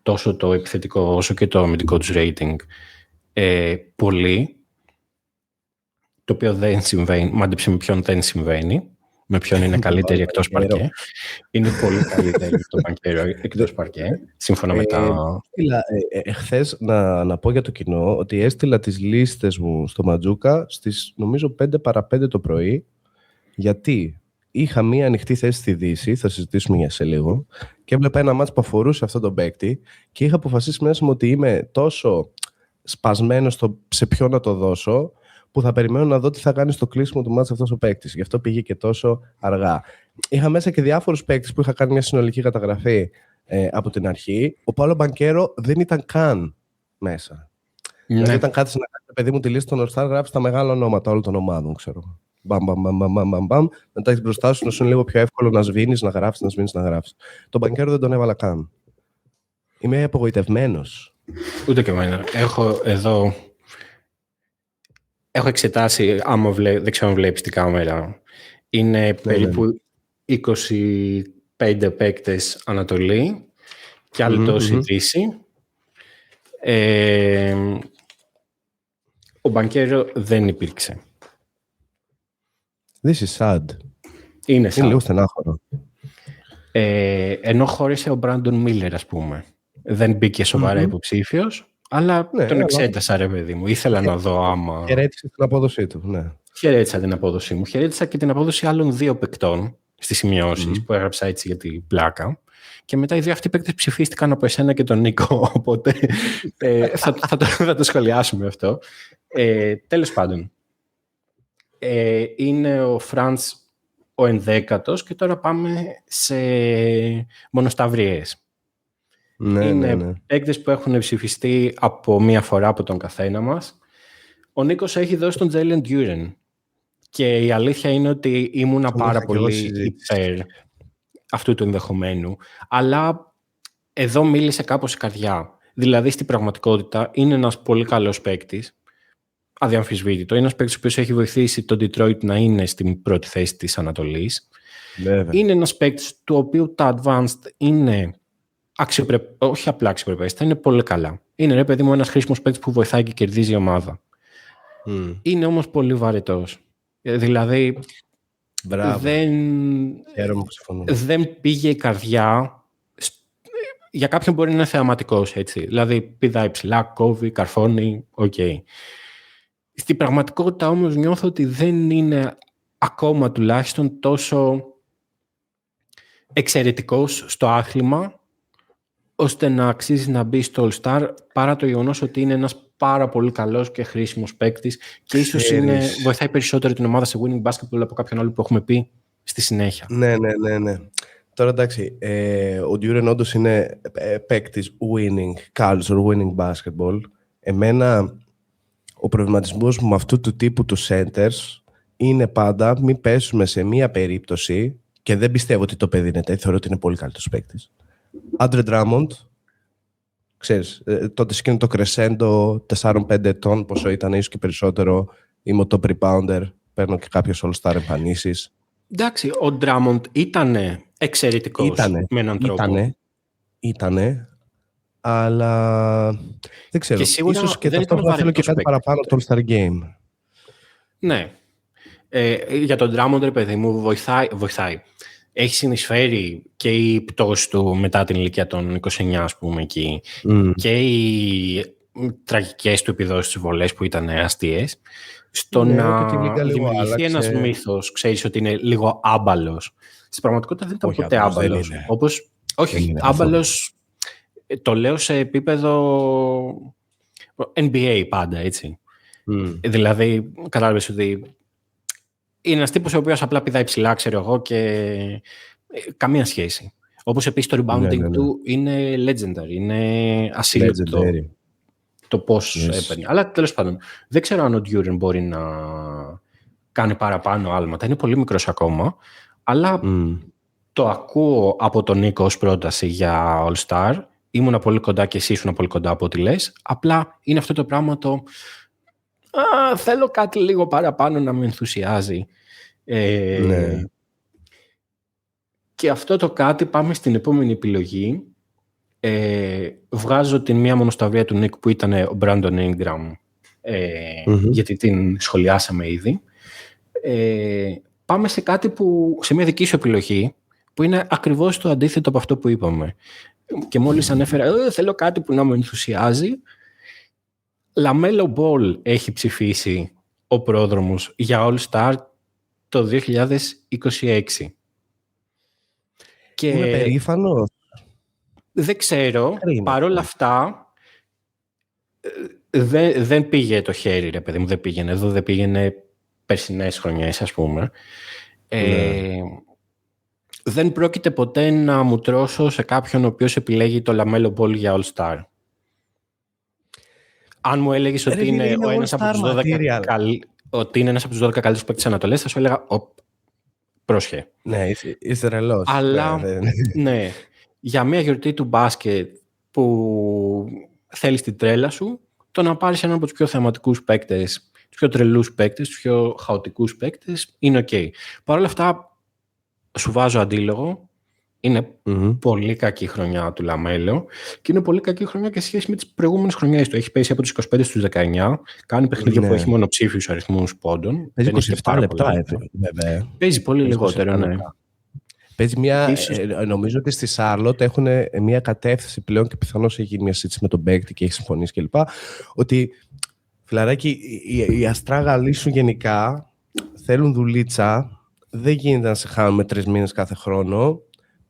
τόσο το επιθετικό όσο και το αμυντικό τους rating. Πολύ. Το οποίο δεν συμβαίνει. Μάντεψε με ποιον δεν συμβαίνει. Με ποιον είναι καλύτερη εκτός παρκέ. Είναι πολύ καλύτερη το Μπανκέρο εκτός παρκέ, σύμφωνα με τα... Χθες να πω για το κοινό ότι έστειλα τις λίστες μου στο Ματζούκα στις νομίζω 5 παρα 5 το πρωί, γιατί είχα μία ανοιχτή θέση στη Δύση, θα συζητήσουμε για σε λίγο, και έβλεπα ένα μάτς που αφορούσε αυτόν τον παίκτη και είχα αποφασίσει μέσα μου ότι είμαι τόσο σπασμένος σε ποιο να το δώσω, που θα περιμένω να δω τι θα κάνει στο κλείσιμο του μάτς αυτός ο παίκτης. Γι' αυτό πήγε και τόσο αργά. Είχα μέσα και διάφορους παίκτες που είχα κάνει μια συνολική καταγραφή από την αρχή. Ο Πάολο Μπανκέρο δεν ήταν καν μέσα. Ναι. Δηλαδή, όταν κάθεσαι να κάνει, παιδί μου, τη λίστα των All-Star, γράφει τα μεγάλα ονόματα όλων των ομάδων, ξέρω. Μπαμ. Μετά έχει μπροστά σου να σου είναι λίγο πιο εύκολο να σβήνεις, να γράφεις, να σβήνεις, να γράφεις. Τον Μπανκέρο δεν τον έβαλα καν. Είμαι απογοητευμένος. Ούτε και εμένα. Έχω εδώ. Έχω εξετάσει, δεν ξέρω αν βλέπεις την κάμερα, είναι περίπου 25 παίκτες Ανατολή και άλλοι τόσοι Δύση. Ο Μπανκέρο δεν υπήρξε. This is sad. Είναι λίγο στενάχωρο. Ενώ χώρισε ο Μπράντον Μίλλερ, ας πούμε. Δεν μπήκε σοβαρά υποψήφιος, αλλά τον εξέτασα, ρε παιδί μου. Ήθελα να δω άμα... Χαιρέτησε την απόδοσή του, ναι. Χαιρέτησα την απόδοσή μου. Χαιρέτησα και την απόδοση άλλων 2 παικτών στις σημειώσεις που έγραψα έτσι για την πλάκα. Και μετά οι 2 αυτοί παίκτες ψηφίστηκαν από εσένα και τον Νίκο, οπότε θα το σχολιάσουμε αυτό. Τέλος πάντων, είναι ο Φραντς ο 11ος και τώρα πάμε σε μονοσταυριές. Είναι παίκτες που έχουν ψηφιστεί από μία φορά από τον καθένα μας. Ο Νίκος έχει δώσει τον Jalen Duren και η αλήθεια είναι ότι ήμουνα πάρα πολύ υπέρ αυτού του ενδεχομένου, αλλά εδώ μίλησε κάπως η καρδιά. Δηλαδή, στην πραγματικότητα, είναι ένας πολύ καλός παίκτης, αδιαμφισβήτητο. Είναι ένας παίκτης ο οποίος έχει βοηθήσει τον Detroit να είναι στην πρώτη θέση της Ανατολής. Βέβαια. Είναι ένας παίκτης του οποίου τα advanced είναι όχι απλά αξιοπρεπέστατα, είναι πολύ καλά. Είναι, ρε παιδί μου, ένας χρήσιμος παίκτης που βοηθάει και κερδίζει η ομάδα. Είναι όμως πολύ βαρετός. Δηλαδή, δεν πήγε η καρδιά. Για κάποιον μπορεί να είναι θεαματικός, έτσι. Δηλαδή, πηδάει ψηλά, κόβει, καρφώνει, okay. Στην πραγματικότητα όμως νιώθω ότι δεν είναι ακόμα τουλάχιστον τόσο εξαιρετικός στο άθλημα ώστε να αξίζει να μπει στο All-Star, παρά το γεγονός ότι είναι ένας πάρα πολύ καλός και χρήσιμος παίκτης και ίσως βοηθάει περισσότερο την ομάδα σε winning basketball από κάποιον άλλο που έχουμε πει στη συνέχεια. Ναι. Τώρα εντάξει, ο Duren όντως είναι παίκτης winning culture, winning basketball. Εμένα ο προβληματισμός μου με αυτού του τύπου του centers είναι πάντα μην πέσουμε σε μία περίπτωση, και δεν πιστεύω ότι το παιδί είναι τέτοιο, θεωρώ ότι είναι πολύ καλύτερος παίκτης. Άντρε Ντράμοντ, ξέρεις, τότε σκύνει το crescendo 4-5 ετών, πόσο ήταν, ίσως και περισσότερο, είμαι ο top rebounder, παίρνω και κάποιες all-star εμφανίσεις. Εντάξει, ο Ντράμοντ ήτανε εξαιρετικός με έναν τρόπο. Ήτανε, αλλά δεν ξέρω, ίσως και ταυτόχρονα θέλω και κάτι παραπάνω το all-star game. Ναι. Για τον Ντράμοντ, ρε παιδί μου, βοηθάει. Έχει συνεισφέρει και η πτώση του μετά την ηλικία των 29, ας πούμε, εκεί, και οι τραγικές του επιδόσεις στις βολές που ήταν αστείες, στο να δημιουργηθεί ένας μύθος, ξέρεις ότι είναι λίγο άμπαλος. Στην πραγματικότητα δεν ήταν ποτέ άμπαλος. Όχι, άμπαλος το λέω σε επίπεδο NBA πάντα, έτσι. Δηλαδή, κατάλαβες ότι είναι ένας τύπος ο οποίος απλά πηδάει ψηλά, ξέρω εγώ, και καμία σχέση. Όπως επίσης το rebounding του είναι legendary, είναι ασύλληπτο το πώς έπαιρνε. Αλλά τέλος πάντων, δεν ξέρω αν ο Duren μπορεί να κάνει παραπάνω άλματα. Είναι πολύ μικρός ακόμα, αλλά το ακούω από τον Νίκο ως πρόταση για All-Star. Ήμουνα πολύ κοντά και εσύ ήσουν πολύ κοντά από ό,τι λες. Απλά είναι αυτό το πράγμα θέλω κάτι λίγο παραπάνω να με ενθουσιάζει. Και αυτό το κάτι, πάμε στην επόμενη επιλογή. Βγάζω την μία μονοσταυρία του Νίκ που ήταν ο Brandon Ingram, γιατί την σχολιάσαμε ήδη. Πάμε σε κάτι σε μια δική σου επιλογή που είναι ακριβώς το αντίθετο από αυτό που είπαμε. Και μόλις ανέφερα θέλω κάτι που να με ενθουσιάζει. LaMelo Ball έχει ψηφίσει ο πρόδρομος για All-Star το 2026. Και είμαι περήφανος. Δεν ξέρω, παρόλα αυτά δεν πήγε το χέρι, ρε παιδί μου, δεν πήγαινε. Εδώ δεν πήγαινε περσινές χρονιές, ας πούμε. Δεν πρόκειται ποτέ να μου τρώσω σε κάποιον ο οποίος επιλέγει το LaMelo Ball για All-Star. Αν μου έλεγες ότι είναι ένας από τους 12 καλύτερους παίκτες Ανατολές, θα σου έλεγα πρόσχε. Ναι, είσαι τρελός. Αλλά ναι, για μια γιορτή του μπάσκετ που θέλεις την τρέλα σου, το να πάρεις έναν από τους πιο θεαματικούς παίκτες, τους πιο τρελούς παίκτες, τους πιο χαοτικούς παίκτες, είναι ok. Παρ' όλα αυτά, σου βάζω αντίλογο. Είναι πολύ κακή χρονιά του Λαμέλο και είναι πολύ κακή χρονιά και σε σχέση με τις προηγούμενες χρονιές του. Έχει πέσει από τους 25 στους 19, κάνει παιχνίδια που έχει μονοψήφιους αριθμούς πόντων. Παίζει 27 λεπτά, βέβαια. Παίζει πολύ λιγότερο, ναι. Παίζει νομίζω ότι στη Σάρλοτ έχουν μια κατεύθυνση πλέον και πιθανώς έχει γίνει μια συζήτηση με τον παίκτη και έχει συμφωνήσει κλπ. Ότι φιλαράκι, οι αστράγαλοι σου γενικά θέλουν δουλίτσα. Δεν γίνεται να σε χάνουμε 3 μήνες κάθε χρόνο.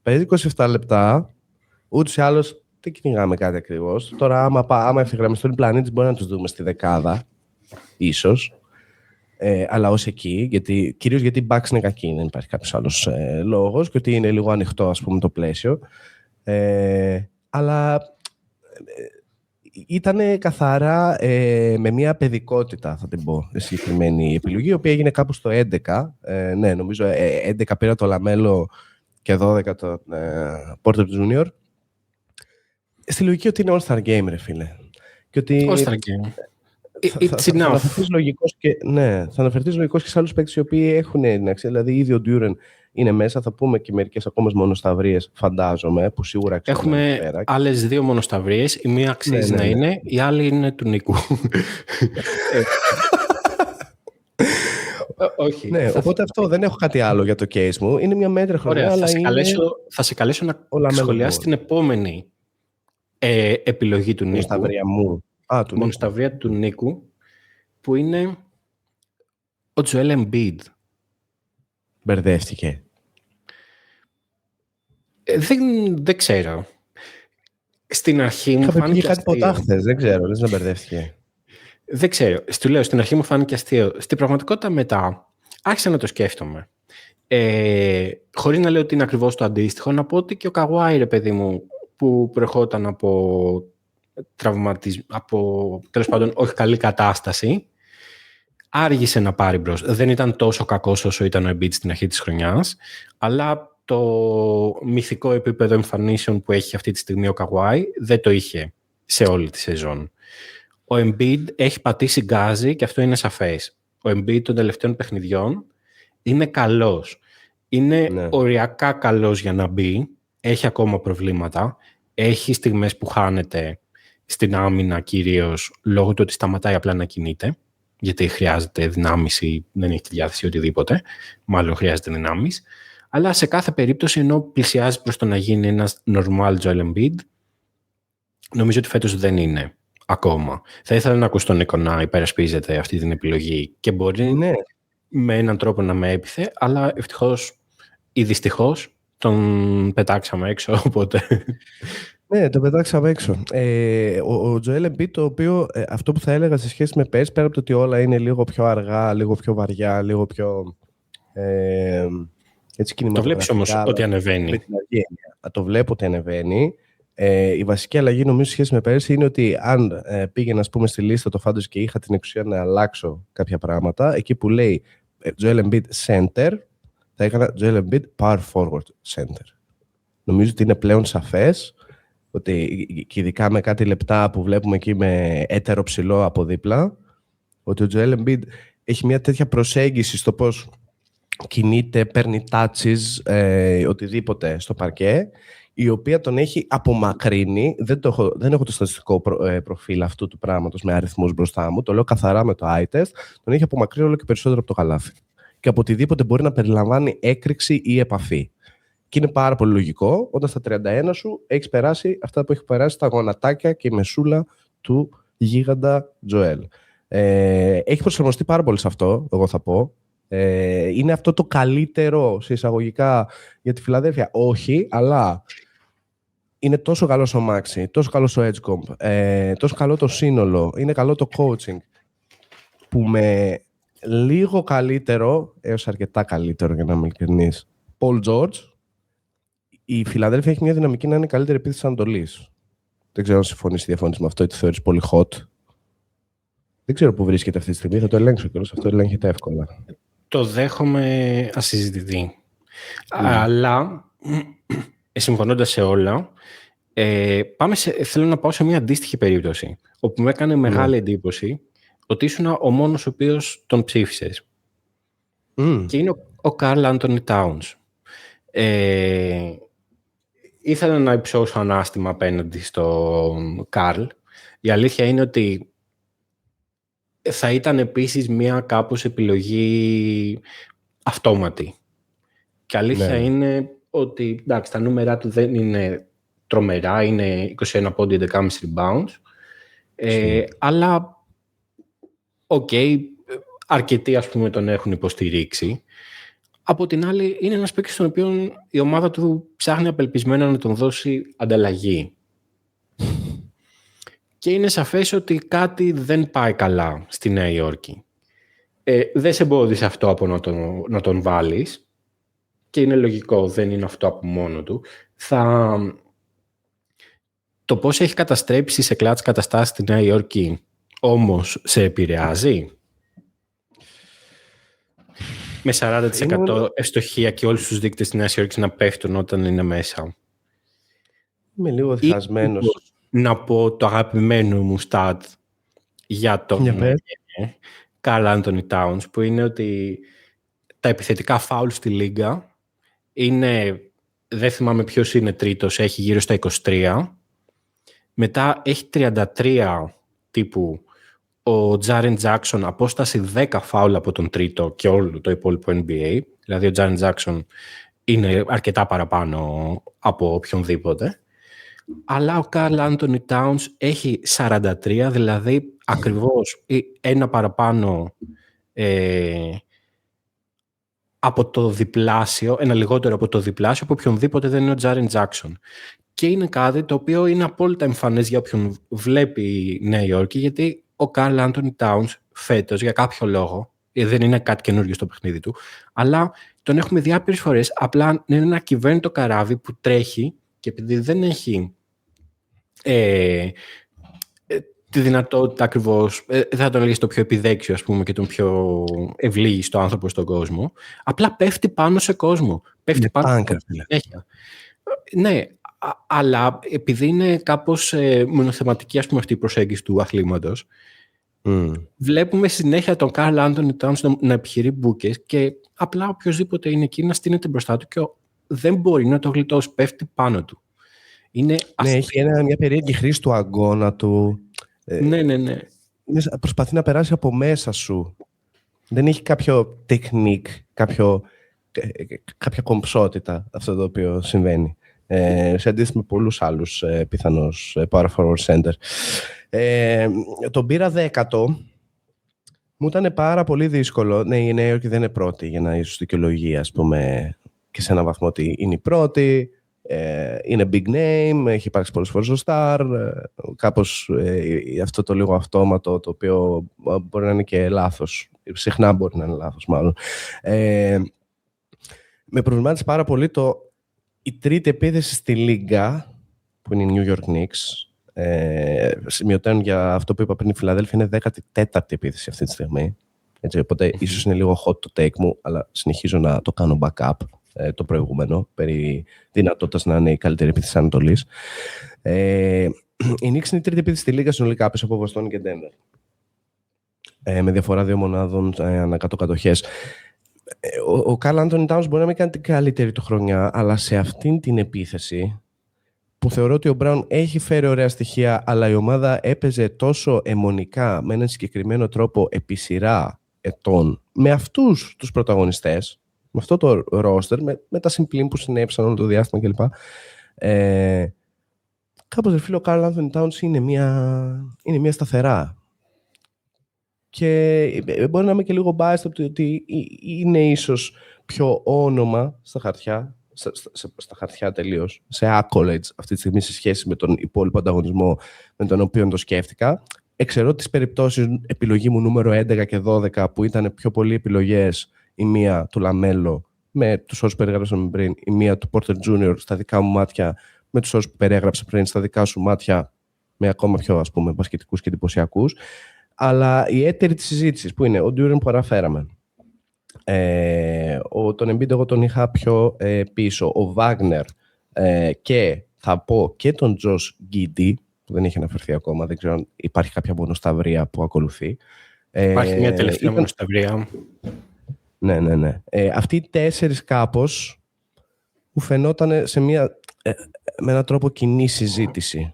Παίζει 27 λεπτά. Ούτως ή άλλως δεν κυνηγάμε κάτι ακριβώς. Τώρα, άμα ευθυγραμμιστούν οι πλανήτες, μπορεί να τους δούμε στη δεκάδα. Ίσως. Αλλά ως εκεί, κυρίως γιατί οι Bucks είναι κακοί, δεν υπάρχει κάποιος άλλος λόγος και ότι είναι λίγο ανοιχτό, ας πούμε, το πλαίσιο. Αλλά ήταν καθαρά με μια παιδικότητα, θα την πω, η συγκεκριμένη επιλογή, η οποία έγινε κάπου στο 11. Ναι, νομίζω 11 πήρα το Λαμέλο και 12 το Porter Junior. Στη λογική ότι είναι All-Star Game, ρε φίλε. All-Star Game. Θα αναφερθείς λογικός και σε άλλους παίκτες οι οποίοι έχουν την αξία. Δηλαδή, ήδη ο Duren είναι μέσα. Θα πούμε και μερικές ακόμα μονοσταυρίες, φαντάζομαι, που σίγουρα αξίζουν. Έχουμε άλλες 2 μονοσταυρίες. Η μία αξίζει να είναι, η άλλη είναι του Νίκου. Όχι. Ναι, οπότε αυτό δεν έχω κάτι άλλο για το case μου. Είναι μια μέτρια χρονιά. Ωραία, θα σε καλέσω να σχολιάσεις την επόμενη επιλογή του Νίκου. Μονοσταυρία του Νίκου, που είναι ο Joel Embiid. Μπερδεύτηκε. Δεν ξέρω. Στην αρχή μου φάνηκε κάτι ποτάχθες, δεν ξέρω, λες να μπερδεύτηκε. Δεν ξέρω. Του λέω, στην αρχή μου φάνηκε αστείο. Στην πραγματικότητα μετά άρχισα να το σκέφτομαι. Χωρίς να λέω ότι είναι ακριβώς το αντίστοιχο, να πω ότι και ο Καουάι, ρε παιδί μου, που προερχόταν από τέλος πάντων όχι καλή κατάσταση, άργησε να πάρει μπρος. Δεν ήταν τόσο κακός όσο ήταν ο Embiid στην αρχή της χρονιάς, αλλά το μυθικό επίπεδο εμφανίσεων που έχει αυτή τη στιγμή ο Καουάι δεν το είχε σε όλη τη σεζόν. Ο Embiid έχει πατήσει γκάζι και αυτό είναι σαφές. Ο Embiid των τελευταίων παιχνιδιών είναι καλός. Είναι οριακά καλός για να μπει. Έχει ακόμα προβλήματα. Έχει στιγμές που χάνεται στην άμυνα, κυρίως λόγω του ότι σταματάει απλά να κινείται, γιατί χρειάζεται δυνάμεις ή δεν έχει τη διάθεση οτιδήποτε. Μάλλον χρειάζεται δυνάμεις. Αλλά σε κάθε περίπτωση, ενώ πλησιάζει προς το να γίνει ένας normal Joel Embiid, νομίζω ότι φέτος δεν είναι ακόμα. Θα ήθελα να ακούσω τον Νίκο να υπερασπίζεται αυτή την επιλογή και μπορεί με έναν τρόπο να με έπιθε, αλλά ευτυχώς ή δυστυχώς τον πετάξαμε έξω, οπότε... Ναι, το πετάξαμε έξω. Ο Joel Embiid, το οποίο αυτό που θα έλεγα σε σχέση με πέρσι, πέρα από το ότι όλα είναι λίγο πιο αργά, λίγο πιο βαριά, λίγο πιο έτσι κινηματογραφικά. Το βλέπεις όμως ότι ανεβαίνει. Το βλέπω ότι ανεβαίνει. Η βασική αλλαγή νομίζω σε σχέση με πέρσι είναι ότι αν πήγαινα ας πούμε στη λίστα το Fantasy και είχα την εξουσία να αλλάξω κάποια πράγματα, εκεί που λέει Joel Embiid Center, θα έκανα Joel Embiid Power Forward Center. Νομίζω ότι είναι πλέον σαφές ότι και ειδικά με κάτι λεπτά που βλέπουμε εκεί με έτερο ψηλό από δίπλα, ότι ο Joel Embiid έχει μια τέτοια προσέγγιση στο πώς κινείται, παίρνει touches, οτιδήποτε στο παρκέ, η οποία τον έχει απομακρύνει. Δεν έχω το στατιστικό προφίλ αυτού του πράγματος με αριθμούς μπροστά μου, το λέω καθαρά με το eye test, τον έχει απομακρύνει όλο και περισσότερο από το καλάθι. Και από οτιδήποτε μπορεί να περιλαμβάνει έκρηξη ή επαφή. Και είναι πάρα πολύ λογικό όταν στα 31 σου έχεις περάσει αυτά που έχει περάσει τα γονατάκια και η μεσούλα του γίγαντα Τζοέλ. Έχει προσαρμοστεί πάρα πολύ σε αυτό, εγώ θα πω. Είναι αυτό το καλύτερο σε εισαγωγικά για τη Φιλαδέλφια? Όχι, αλλά είναι τόσο καλό ο Μάξι, τόσο καλό ο Edgecomb, τόσο καλό το σύνολο, είναι καλό το coaching, που με λίγο καλύτερο, έως αρκετά καλύτερο για να είμαι ειλικρινής, Paul George, η Φιλαδέλφια έχει μια δυναμική να είναι καλύτερη επίθεση της Ανατολής. Δεν ξέρω αν συμφωνείς ή διαφωνείς με αυτό ή το θεωρείς πολύ hot. Δεν ξέρω πού βρίσκεται αυτή τη στιγμή, θα το ελέγξω κιόλας, αυτό ελέγχεται εύκολα. Το δέχομαι ασυζητητή. Αλλά, συμφωνώντας σε όλα, θέλω να πάω σε μια αντίστοιχη περίπτωση, όπου μου έκανε μεγάλη εντύπωση ότι ήσουν ο μόνος ο οποίος τον ψήφισες. Και είναι ο Καρλ Άντονι Τάουνς. Ήθελα να υψώσω ανάστημα απέναντι στον Καρλ. Η αλήθεια είναι ότι θα ήταν επίσης μια κάπως επιλογή αυτόματη. Και αλήθεια είναι ότι εντάξει, τα νούμερα του δεν είναι τρομερά, είναι 21 πόντι, 11,5 rebounds, αλλά αρκετοί ας πούμε τον έχουν υποστηρίξει. Από την άλλη, είναι ένας παίκτης στον οποίο η ομάδα του ψάχνει απελπισμένα να τον δώσει ανταλλαγή. Και είναι σαφές ότι κάτι δεν πάει καλά στη Νέα Υόρκη. Δεν σε εμπόδισε αυτό από να τον βάλεις και είναι λογικό, δεν είναι αυτό από μόνο του. Το πώς έχει καταστρέψει σε κλάτς καταστάσεις στη Νέα Υόρκη όμως σε επηρεάζει? Με 40% ευστοχία και όλους τους δείκτες της Νέας Υόρκης να πέφτουν όταν είναι μέσα. Είμαι λίγο διχασμένος. Να πω το αγαπημένο μου stat για τον Καρλ Άντονι Τάουνς, που είναι ότι τα επιθετικά φάουλ στη Λίγκα είναι, δεν θυμάμαι ποιος είναι τρίτος, έχει γύρω στα 23. Μετά έχει 33 τύπου ο Τζάρεν Τζάκσον, απόσταση 10 φάουλ από τον τρίτο και όλο το υπόλοιπο NBA. Δηλαδή ο Τζάρεν Τζάκσον είναι αρκετά παραπάνω από οποιονδήποτε. Αλλά ο Καρλ Άντονι Τάουνς έχει 43, δηλαδή ακριβώς ένα παραπάνω από το διπλάσιο, ένα λιγότερο από το διπλάσιο από οποιονδήποτε δεν είναι ο Τζάρεν Τζάκσον. Και είναι κάτι το οποίο είναι απόλυτα εμφανές για όποιον βλέπει η Νέα Υόρκη, γιατί ο Καρλ Άντονι Τάουνς φέτος, για κάποιο λόγο, δεν είναι κάτι καινούργιο στο παιχνίδι του, αλλά τον έχουμε δει άπειρες φορές, απλά είναι ένα κυβέρνητο καράβι που τρέχει και επειδή δεν έχει τη δυνατότητα ακριβώς, δεν θα τον λέγεις το πιο επιδέξιο ας πούμε και τον πιο ευλίγιστο άνθρωπο στον κόσμο, απλά πέφτει πάνω σε κόσμο. Πέφτει πάνω συνέχεια. Ναι, αλλά επειδή είναι κάπως μονοθεματική ας πούμε αυτή η προσέγγιση του αθλήματος, βλέπουμε συνέχεια τον Καρλ Άντονι Τάουνς να επιχειρεί μπούκες και απλά οποιοδήποτε είναι εκεί να στείνεται μπροστά του και δεν μπορεί να το γλιτώσει, πέφτει πάνω του. Έχει μια περίεργη χρήση του αγκώνα του. Ναι. Προσπαθεί να περάσει από μέσα σου. Δεν έχει κάποιο τεχνικ, κάποια κομψότητα αυτό το οποίο συμβαίνει. Σε αντίθεση με πολλούς άλλους πιθανώς power forward center. Τον πήρα 10ο. Μου ήταν πάρα πολύ δύσκολο. Ναι, η Νέα Υόρκη δεν είναι πρώτη για να ίσως δικαιολογεί, ας πούμε, και σε έναν βαθμό ότι είναι η πρώτη. Είναι big name, έχει υπάρξει πολλές φορές στο Star. Κάπως αυτό το λίγο αυτόματο, το οποίο μπορεί να είναι και λάθος. Συχνά μπορεί να είναι λάθος, μάλλον. Με προβλημάτισε πάρα πολύ η τρίτη επίθεση στη Λίγκα, που είναι η New York Knicks. Σημειωτέων για αυτό που είπα πριν, η Φιλαδέλφια είναι 14η επίθεση αυτή τη στιγμή. Έτσι, οπότε ίσως είναι λίγο hot το take μου, αλλά συνεχίζω να το κάνω backup, το προηγούμενο, περί δυνατότητας να είναι η καλύτερη επίθεση της Ανατολής. Η Knicks είναι η τρίτη επίθεση στη Λίγκα συνολικά, πίσω από Βοστόνη και Denver. Με διαφορά 2 μονάδων ανά 100 κατοχές. Ο Καρλ Άντονι Τάουνς μπορεί να μην κάνει την καλύτερη του χρονιά, αλλά σε αυτήν την επίθεση, που θεωρώ ότι ο Μπράουν έχει φέρει ωραία στοιχεία, αλλά η ομάδα έπαιζε τόσο αιμονικά με έναν συγκεκριμένο τρόπο επί σειρά ετών, με αυτούς τους πρωταγωνιστές, με αυτό το roster, με τα συμπλήν που συνέβησαν όλο το διάστημα κλπ. Κάπως φίλο ο Καρλ Άντονι Τάουνς είναι μια σταθερά. Και μπορεί να είμαι και λίγο biased ότι είναι ίσως πιο όνομα στα χαρτιά, στα χαρτιά τελείως, σε accolades αυτή τη στιγμή σε σχέση με τον υπόλοιπο ανταγωνισμό με τον οποίο το σκέφτηκα. Εξαιρώ τις περιπτώσεις επιλογή μου νούμερο 11 και 12 που ήταν πιο πολλοί επιλογές, η μία του Λαμέλο με τους όσους περιέγραψαμε πριν, η μία του Porter Jr. στα δικά μου μάτια με τους όσους περιέγραψα πριν στα δικά σου μάτια με ακόμα πιο ας πούμε μπασκετικούς και εντυπωσιακούς. Αλλά η έτερη της συζήτησης που είναι ο Duren που αναφέραμε, τον Embiid εγώ τον είχα πιο πίσω, ο Wagner και θα πω και τον Josh Giddey που δεν έχει αναφερθεί ακόμα, δεν ξέρω αν υπάρχει κάποια μονοσταυρία που ακολουθεί. Υπάρχει μια τελευταία μονοσταυρία. Ναι. Αυτοί οι 4 κάπως μου φαινόταν με έναν τρόπο κοινή συζήτηση.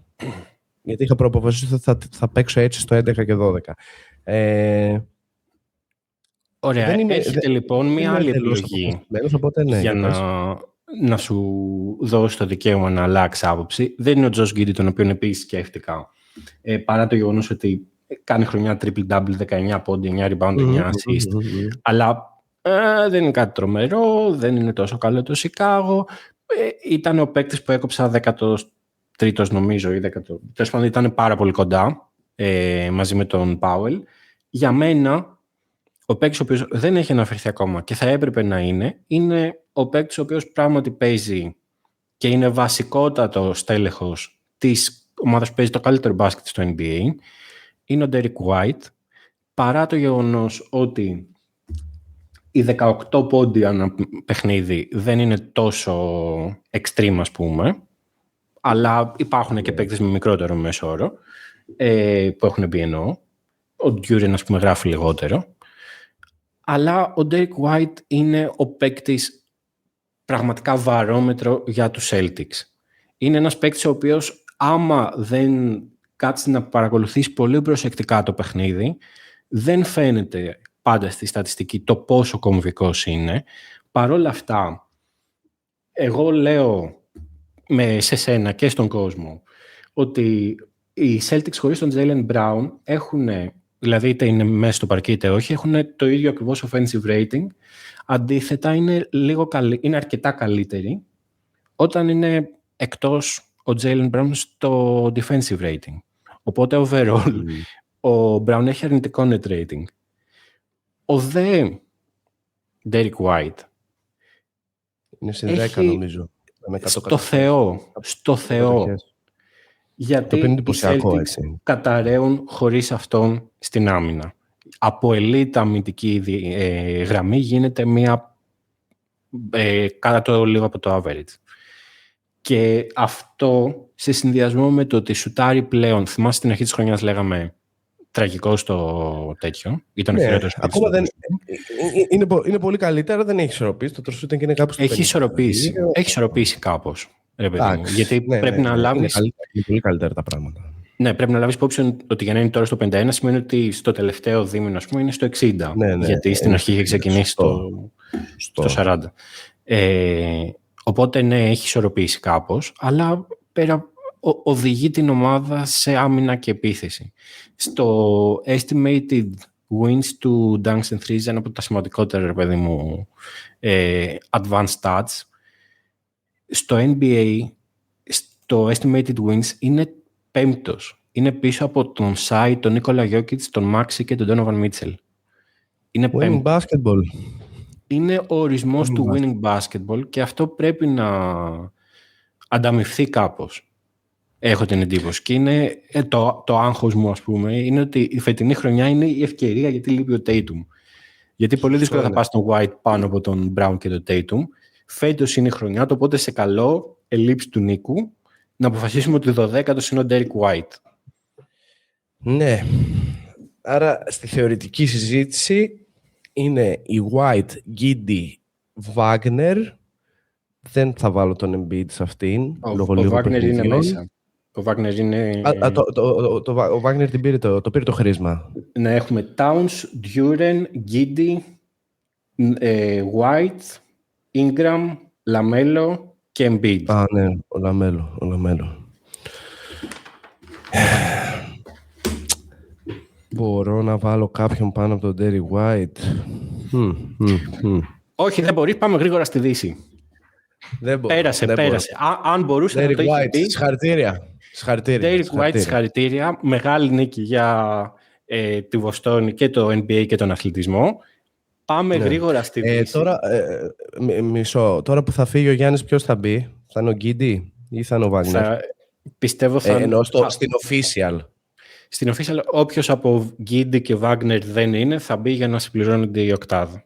Γιατί είχα προποφασίσει ότι θα παίξω έτσι στο 11 και 12. Ωραία, έχετε λοιπόν μία άλλη επιλογή οπότε, ναι, για να να σου δώσω το δικαίωμα να αλλάξει άποψη. Δεν είναι ο Josh Giddey, τον οποίο επίσης σκέφτηκα. Παρά το γεγονός ότι κάνει χρονιά triple-double, 19 πόντι, 9 rebound, 9 assist. Αλλά δεν είναι κάτι τρομερό, δεν είναι τόσο καλό το Σικάγο. Ήταν ο παίκτης που έκοψα 13ος νομίζω, ή 10ο. Τέλος πάντων ήταν πάρα πολύ κοντά μαζί με τον Powell. Για μένα, ο παίκτης ο οποίος δεν έχει αναφερθεί ακόμα και θα έπρεπε να είναι ο παίκτης ο οποίος πράγματι παίζει και είναι βασικότατο στέλεχος της ομάδας που παίζει το καλύτερο μπάσκετ στο NBA. Είναι ο Derrick White, παρά το γεγονός ότι οι 18 πόντι ανά παιχνίδι δεν είναι τόσο extreme, ας πούμε, αλλά υπάρχουν και παίκτες με μικρότερο μέσο όρο που έχουν μπει ενώ. Ο Duren, ας πούμε, γράφει λιγότερο. Αλλά ο Derrick White είναι ο παίκτης πραγματικά βαρόμετρο για τους Celtics. Είναι ένας παίκτης ο οποίος, άμα δεν κάτσει να παρακολουθήσει πολύ προσεκτικά το παιχνίδι, δεν φαίνεται πάντα στη στατιστική το πόσο κομβικός είναι. Παρ' όλα αυτά, εγώ λέω σε σένα και στον κόσμο ότι οι Celtics χωρίς τον Jaylen Brown έχουν, δηλαδή είτε είναι μέσα στο παρκή είτε όχι, έχουν το ίδιο ακριβώς offensive rating. Αντίθετα, είναι αρκετά καλύτεροι όταν είναι εκτός ο Jaylen Brown στο defensive rating. Οπότε, overall, ο Brown έχει αρνητικό net rating. Ο δε Derrick White είναι σε 10 νομίζω. Στο Θεό. Γιατί οι Celtics καταραίουν χωρίς αυτόν στην άμυνα. Από elite αμυντική γραμμή γίνεται μία κάτω λίγο από το average. Και αυτό σε συνδυασμό με το ότι σουτάρει πλέον, θυμάσαι στην αρχή της χρονιάς λέγαμε τραγικό στο τέτοιο, ήταν ο χειρότερος. Ακόμα δεν είναι πολύ καλύτερο, δεν έχει ισορροπήσει. Το τροσούτεν και είναι κάπου στο 50. Έχει ισορροπήσει κάπως. Γιατί πρέπει να λάβεις. Είναι πολύ καλύτερα τα πράγματα. Ναι, πρέπει να λάβεις υπόψη ότι για να είναι τώρα στο 51 σημαίνει ότι στο τελευταίο δίμηνο, ας πούμε, είναι στο 60. Γιατί στην αρχή είχε ξεκινήσει στο 40. Οπότε ναι, έχει ισορροπήσει κάπως, αλλά πέρα οδηγεί την ομάδα σε άμυνα και επίθεση. Στο estimated wins του Dunks and Threes, ένα από τα σημαντικότερα, ρε παιδί μου, advanced stats, στο NBA, στο estimated wins είναι πέμπτος. Είναι πίσω από τον Shai, τον Νίκολα Γιόκιτς, τον Maxi και τον Donovan Mitchell. Είναι winning basketball. Είναι ο ορισμός του winning basketball και αυτό πρέπει να ανταμοιφθεί κάπως. Έχω την εντύπωση. Και είναι το άγχος μου, ας πούμε, είναι ότι η φετινή χρονιά είναι η ευκαιρία γιατί λείπει ο Tatum. Γιατί πολύ δύσκολα θα πας τον White πάνω από τον Brown και τον Tatum. Φέτος είναι η χρονιά του, οπότε σε καλό ελήψη του Νίκου να αποφασίσουμε ότι το 12ος είναι ο Derrick White. Ναι. Άρα στη θεωρητική συζήτηση είναι η White, Giddey, Wagner. Δεν θα βάλω τον Embiid σε αυτήν. Ο Wagner είναι μέσα. Ο Wagner είναι... Ο Wagner το πήρε το χρήσμα. Ναι, έχουμε Towns, Duren, Giddey, White, Ingram, Lamelo και Embiid. Ναι, ο Lamelo. Μπορώ να βάλω κάποιον πάνω από τον Derrick White. Όχι, δεν μπορείς. Πάμε γρήγορα στη Δύση. Πέρασε. Αν μπορούσε να το είχε πει... Συγχαρητήρια. Derrick White, συγχαρητήρια. Μεγάλη νίκη για τη Βοστόνη και το NBA και τον αθλητισμό. Πάμε γρήγορα στη Δύση. Τώρα που θα φύγει ο Γιάννης, ποιος θα μπει? Θα είναι ο Giddey ή θα είναι ο Wagner? Πιστεύω θα είναι... στην official. Στην official, όποιος από Giddey και Wagner δεν είναι, θα μπει για να συμπληρώνονται η οκτάδα.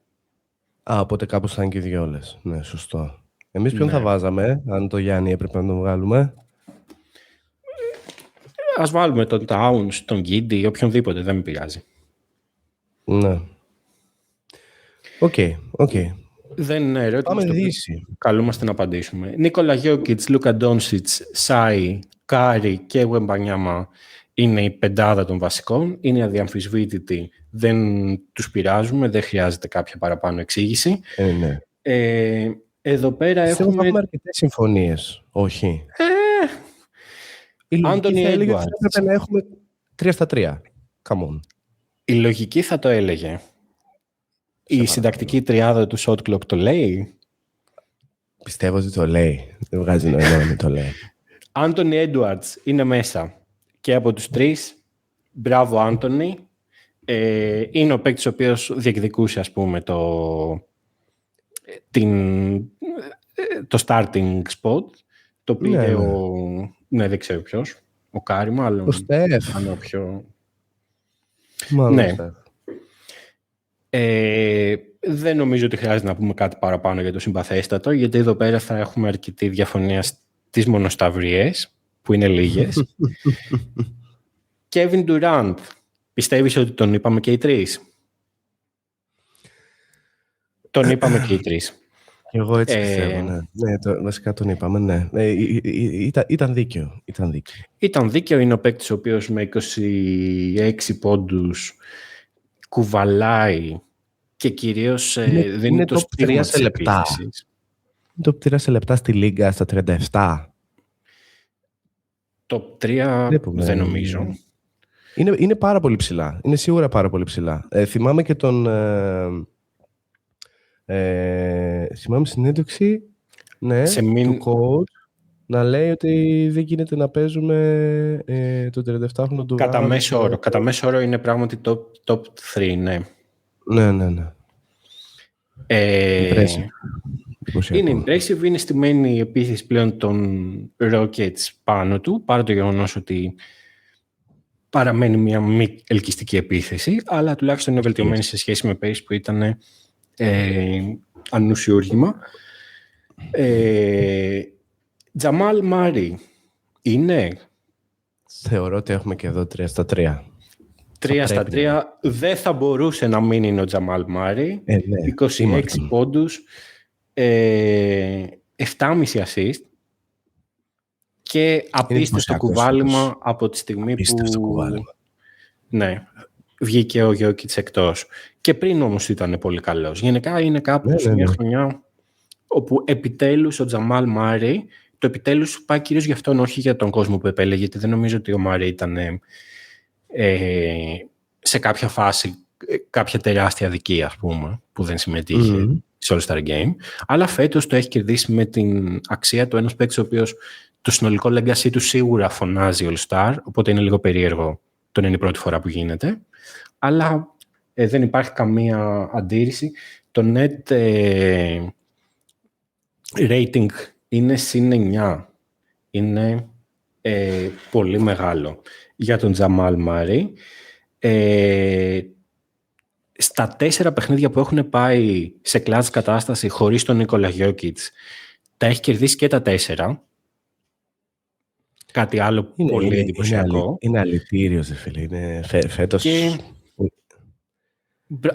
Οπότε κάπως θα είναι και οι δυο όλες. Ναι, σωστό. Εμείς ποιον θα βάζαμε, αν το Γιάννη έπρεπε να τον βγάλουμε? Ας βάλουμε τον Towns, τον Giddey, οποιονδήποτε, δεν με πειράζει. Ναι. Οκ. Δεν είναι ερώτημα. Πάμε Δύση. Καλούμαστε να απαντήσουμε. Νίκολα Γιόκιτς, Λούκα Ντόνσιτς, Σάι, Κάρι και Wembanyama είναι η πεντάδα των βασικών. Είναι αδιαμφισβήτητοι. Δεν τους πειράζουμε. Δεν χρειάζεται κάποια παραπάνω εξήγηση. Ναι. Εδώ πέρα έχουμε αρκετές συμφωνίες. Όχι. Η λογική θα έλεγε ότι θα έπρεπε να έχουμε 3-3. Come on. Η λογική θα το έλεγε. Η συντακτική τριάδα του Shot Clock το λέει. Πιστεύω ότι το λέει. Δεν βγάζει νόημα να μην το λέει. Άντονι Έντουαρτς είναι μέσα. Και από τους τρεις, μπράβο Άντονι. Είναι ο παίκτης ο οποίος διεκδικούσε, ας πούμε, το starting spot. Το πήρε ναι, δεν ξέρω ποιος. Ο Κάρι μάλλον. Ο Στεφ. Ναι. Δεν νομίζω ότι χρειάζεται να πούμε κάτι παραπάνω για το συμπαθέστατο, γιατί εδώ πέρα θα έχουμε αρκετή διαφωνία στις μονοσταυριές, που είναι λίγες. Kevin Durant, πιστεύεις ότι τον είπαμε και οι τρεις? Τον είπαμε και οι τρεις. Εγώ έτσι πιστεύω, ναι. Βασικά τον είπαμε, ναι. Ήταν δίκαιο. Ήταν δίκαιο, είναι ο παίκτης ο οποίος με 26 πόντους κουβαλάει και κυρίως δίνει το στίγμα της επίθεσης. Top 3 σε λεπτά στη Λίγκα στα 37. Top 3 δεν νομίζω. Είναι πάρα πολύ ψηλά. Είναι σίγουρα πάρα πολύ ψηλά. Θυμάμαι και τον... θυμάμαι συνέντευξη του coach να λέει ότι δεν γίνεται να παίζουμε το 37χρονο του... Κατά μέσο όρο είναι πράγματι top 3, ναι. Ναι. Είναι impressive, είναι στημένη η επίθεση πλέον των Rockets πάνω του, παρά το γεγονός ότι παραμένει μια μη ελκυστική επίθεση, αλλά τουλάχιστον είναι βελτιωμένη σε σχέση με πέρυσι που ήταν ανουσιούργημα. Τζαμάλ Μάρι είναι? Θεωρώ ότι έχουμε και εδώ 3-3. 3-3 δεν θα μπορούσε να μην είναι ο Τζαμάλ Μάρι. 26 πόντους, 7,5 assist και απίστευτο κουβάλιμα από τη στιγμή που βγήκε ο Γιόκιτς εκτός. Και πριν όμως ήταν πολύ καλός. Γενικά είναι κάπου σε μια χρονιά όπου επιτέλους ο Τζαμάλ Μάρι, το επιτέλους πάει κυρίως για αυτόν, όχι για τον κόσμο που επέλεγε, γιατί δεν νομίζω ότι ο Μάρι ήταν σε κάποια φάση κάποια τεράστια αδικία, ας πούμε, που δεν συμμετείχε σε All-Star Game. Αλλά φέτος το έχει κερδίσει με την αξία του ένας παίκτης ο οποίος το συνολικό legacy του σίγουρα φωνάζει All-Star, οπότε είναι λίγο περίεργο το να είναι η πρώτη φορά που γίνεται. Αλλά δεν υπάρχει καμία αντίρρηση. Το net rating είναι συν 9. Είναι πολύ μεγάλο για τον Τζαμάλ Μάρι. Στα 4 παιχνίδια που έχουν πάει σε κλατς κατάσταση χωρίς τον Νίκολα Γιόκιτς, τα έχει κερδίσει και τα 4. Κάτι άλλο πολύ εντυπωσιακό. Είναι αλητήριος, φίλε. Είναι φέτος... Και...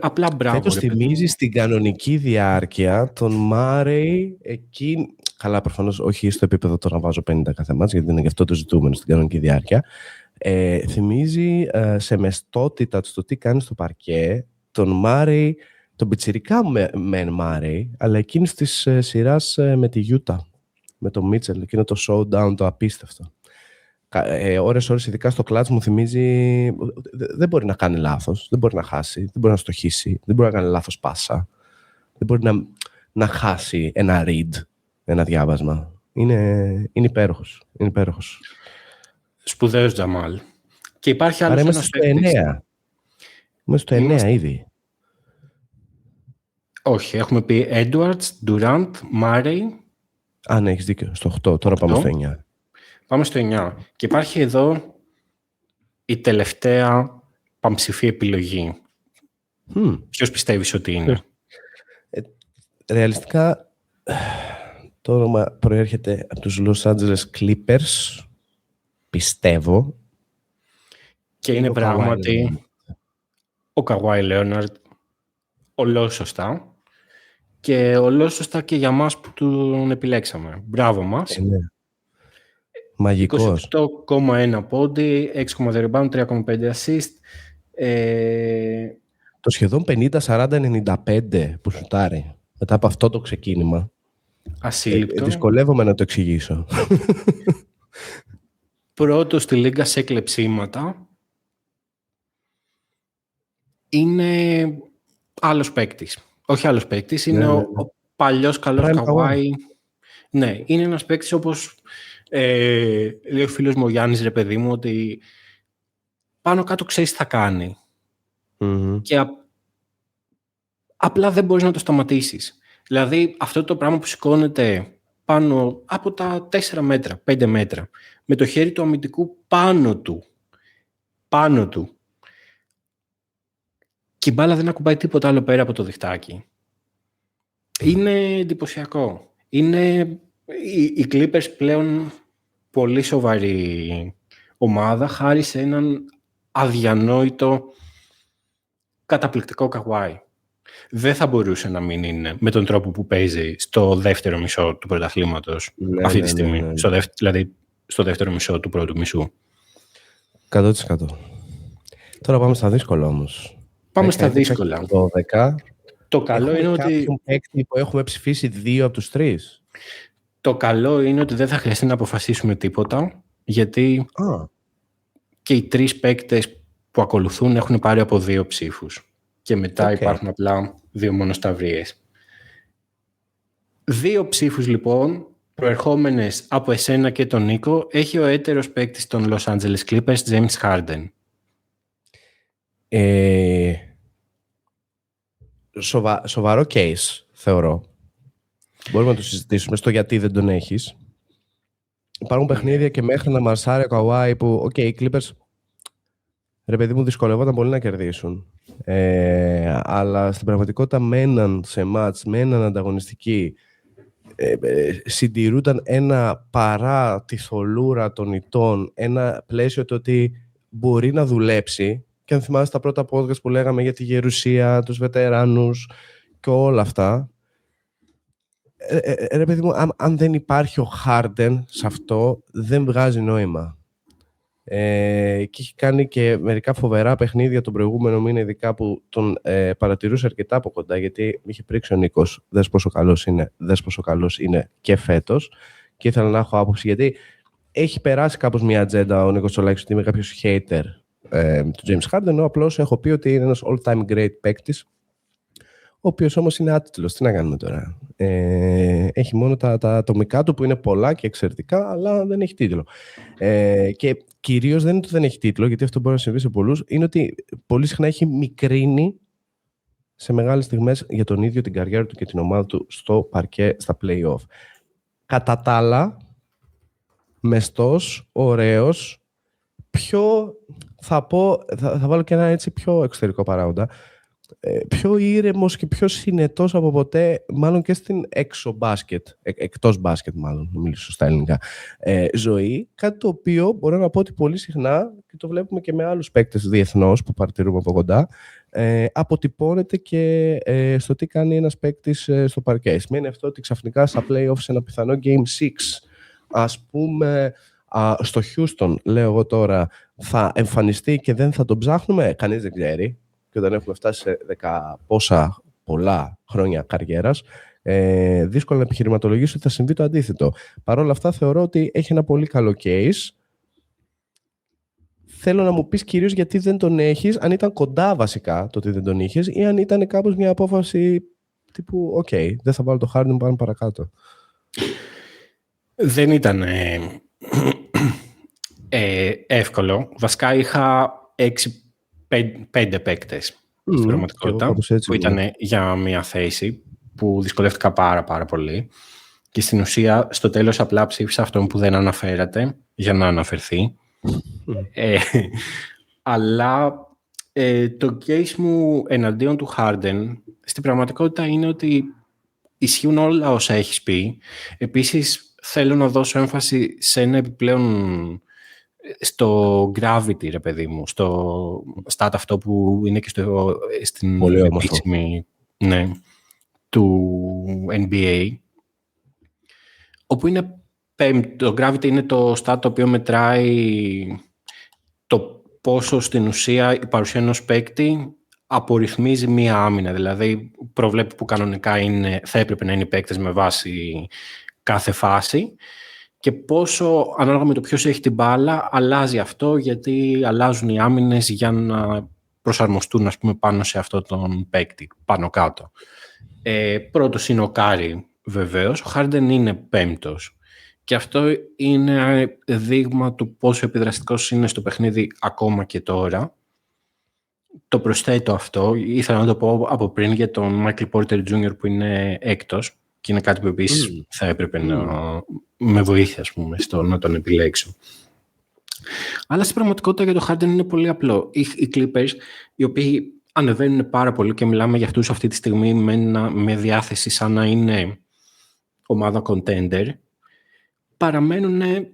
απλά μπράβο. Φέτος θυμίζει στην κανονική διάρκεια τον Μάρεϊ εκεί... Καλά, προφανώς όχι στο επίπεδο το να βάζω 50 κάθε μάτς, γιατί είναι και αυτό το ζητούμενο στην κανονική διάρκεια. Θυμίζει σε μεστότητα στο τι κάνει στο παρκέ τον Μάρεϊ, τον πιτσιρικά μεν Μάρεϊ, αλλά εκείνης της σειράς με τη Γιούτα, με τον Μίτσελ, εκείνο το showdown το απίστευτο. Ώρες, ειδικά στο κλατς μου θυμίζει, δεν μπορεί να κάνει λάθος, δεν μπορεί να χάσει, δεν μπορεί να στοχίσει, δεν μπορεί να κάνει λάθος πάσα, δεν μπορεί να χάσει ένα read, ένα διάβασμα. Είναι υπέροχος. Σπουδαίος Τζαμάλ. Και υπάρχει άλλος ένας παίκτης. Είμαστε στο 9 ήδη. Όχι, έχουμε πει Edwards, Durant, Murray. Ναι, έχεις δίκιο. Στο 8, τώρα πάμε στο 9. Πάμε στο 9. Και υπάρχει εδώ η τελευταία παμψηφή επιλογή. Ποιος πιστεύεις ότι είναι? Ρεαλιστικά, το όνομα προέρχεται από τους Los Angeles Clippers, πιστεύω. Και είναι πράγματι ο Καουάι Λέοναρντ, ολόσωστα. Και ολόσωστα και για μας που τον επιλέξαμε. Μπράβο μας. Μαγικός. 28,1 πόντι, 6,2 rebound, 3,5 assist. Το σχεδόν 50-40-95 που σουτάρει μετά από αυτό το ξεκίνημα. ασύλληπτο. Δυσκολεύομαι να το εξηγήσω. Πρώτο στη Λίγκα σε κλεψίματα. Είναι άλλος παίκτης. Όχι άλλος παίκτης, είναι ο παλιός καλός Καουάι. Ναι, είναι ένας παίκτης όπως λέει ο φίλος μου ο Γιάννης, ρε παιδί μου, ότι πάνω κάτω ξέρεις τι θα κάνει. Και απλά δεν μπορείς να το σταματήσεις. Δηλαδή αυτό το πράγμα που σηκώνεται πάνω από τα 4 μέτρα, 5 μέτρα, με το χέρι του αμυντικού πάνω του, και η μπάλα δεν ακουμπάει τίποτα άλλο πέρα από το διχτάκι. Είναι εντυπωσιακό. Οι Clippers πλέον πολύ σοβαρή ομάδα, χάρη σε έναν αδιανόητο καταπληκτικό Καουάι. Δεν θα μπορούσε να μην είναι με τον τρόπο που παίζει στο δεύτερο μισό του πρωταθλήματος αυτή τη στιγμή. Ναι. Δηλαδή στο δεύτερο μισό του πρώτου μισού. 100%. Τώρα πάμε στα δύσκολα όμως. Πάμε στα δύσκολα. 12. Το καλό είναι ότι... Κάποιον παίκτη που έχουμε ψηφίσει 2 από τους 3. Το καλό είναι ότι δεν θα χρειαστεί να αποφασίσουμε τίποτα, γιατί και οι 3 παίκτες που ακολουθούν έχουν πάρει από 2 ψήφους. Και μετά υπάρχουν απλά 2 μονοσταυρίες. 2 ψήφους λοιπόν, προερχόμενες από εσένα και τον Νίκο, έχει ο έτερος παίκτης των Los Angeles Clippers, James Harden. Σοβαρό case, θεωρώ. Μπορούμε να το συζητήσουμε στο γιατί δεν τον έχεις. Υπάρχουν παιχνίδια και μέχρι να μαρσάρει ο Καουάι που, οι Clippers, ρε παιδί μου, δυσκολεύονταν πολύ να κερδίσουν. Αλλά στην πραγματικότητα μέναν σε μάτς, μέναν ανταγωνιστικοί. Συντηρούνταν ένα παρά τη θολούρα των ηττών, ένα πλαίσιο το ότι μπορεί να δουλέψει. Και αν θυμάσαι τα πρώτα podcast που λέγαμε για τη γερουσία, τους βετεράνους και όλα αυτά. Ρε παιδί μου, αν δεν υπάρχει ο Harden σε αυτό, δεν βγάζει νόημα. Και έχει κάνει και μερικά φοβερά παιχνίδια τον προηγούμενο μήνα, ειδικά που τον παρατηρούσε αρκετά από κοντά, γιατί είχε πρίξει ο Νίκος, δες πόσο καλός είναι και φέτος, και ήθελα να έχω άποψη, γιατί έχει περάσει κάπως μια ατζέντα ο Νίκος Τσολάκης ότι είμαι κάποιος hater του James Harden, ενώ απλώς έχω πει ότι είναι ένας all-time great παίκτης, ο οποίος όμως είναι άτιτλος. Τι να κάνουμε τώρα. Έχει μόνο τα ατομικά του που είναι πολλά και εξαιρετικά, αλλά δεν έχει τίτλο. Και κυρίως δεν είναι ότι δεν έχει τίτλο, γιατί αυτό μπορεί να συμβεί σε πολλούς, είναι ότι πολύ συχνά έχει μικρύνει σε μεγάλες στιγμές για τον ίδιο την καριέρα του και την ομάδα του στο παρκέ, στα play-off. Κατά τα άλλα, μεστός, ωραίος, πιο, θα βάλω και ένα έτσι πιο εξωτερικό παράγοντα, πιο ήρεμος και πιο συνετός από ποτέ, μάλλον και στην έξω μπάσκετ, εκτός μπάσκετ μάλλον, να μιλήσω στα ελληνικά, ζωή, κάτι το οποίο μπορώ να πω ότι πολύ συχνά, και το βλέπουμε και με άλλους παίκτες διεθνώς που παρατηρούμε από κοντά, αποτυπώνεται και στο τι κάνει ένας παίκτης στο παρκέ. Σημαίνει αυτό ότι ξαφνικά στα play-off σε ένα πιθανό Game 6, ας πούμε, στο Houston, λέω εγώ τώρα, θα εμφανιστεί και δεν θα τον ψάχνουμε, κανείς δεν ξέρει. Και όταν έχουμε φτάσει σε πόσα πολλά χρόνια καριέρας, δύσκολο να επιχειρηματολογήσω ότι θα συμβεί το αντίθετο. Παρ' όλα αυτά, θεωρώ ότι έχει ένα πολύ καλό case. Θέλω να μου πεις κυρίως γιατί δεν τον έχεις, αν ήταν κοντά βασικά το ότι δεν τον είχες, ή αν ήταν κάπως μια απόφαση τύπου δεν θα βάλω το Harden, πάμε παρακάτω. Δεν ήταν εύκολο. Βασικά είχα 5 παίκτες στην πραγματικότητα που ήταν για μια θέση που δυσκολεύτηκα πάρα πολύ, και στην ουσία στο τέλος απλά ψήφισα αυτόν που δεν αναφέρατε για να αναφερθεί. Αλλά το case μου εναντίον του Harden στην πραγματικότητα είναι ότι ισχύουν όλα όσα έχεις πει. Επίσης θέλω να δώσω έμφαση σε ένα επιπλέον, στο gravity, ρε παιδί μου, στο stat αυτό που είναι και στην επίσημη του NBA, όπου είναι το gravity είναι το stat το οποίο μετράει το πόσο στην ουσία η παρουσία ενός παίκτη απορριθμίζει μία άμυνα. Δηλαδή, προβλέπει που κανονικά θα έπρεπε να είναι οι παίκτες με βάση κάθε φάση και πόσο, ανάλογα με το ποιος έχει την μπάλα, αλλάζει αυτό, γιατί αλλάζουν οι άμυνες για να προσαρμοστούν, ας πούμε, πάνω σε αυτό τον παίκτη, πάνω κάτω. Πρώτος είναι ο Κάρι, βεβαίως. Ο Χάρντεν είναι πέμπτος. Και αυτό είναι δείγμα του πόσο επιδραστικός είναι στο παιχνίδι ακόμα και τώρα. Το προσθέτω αυτό. Ήθελα να το πω από πριν για τον Michael Porter Jr. που είναι έκτος και είναι κάτι που επίσης θα έπρεπε να με βοήθεια, ας πούμε, στο να τον επιλέξω. Αλλά στην πραγματικότητα για το Harden είναι πολύ απλό. Οι Clippers, οι οποίοι ανεβαίνουν πάρα πολύ και μιλάμε για αυτούς αυτή τη στιγμή με διάθεση σαν να είναι ομάδα contender, παραμένουν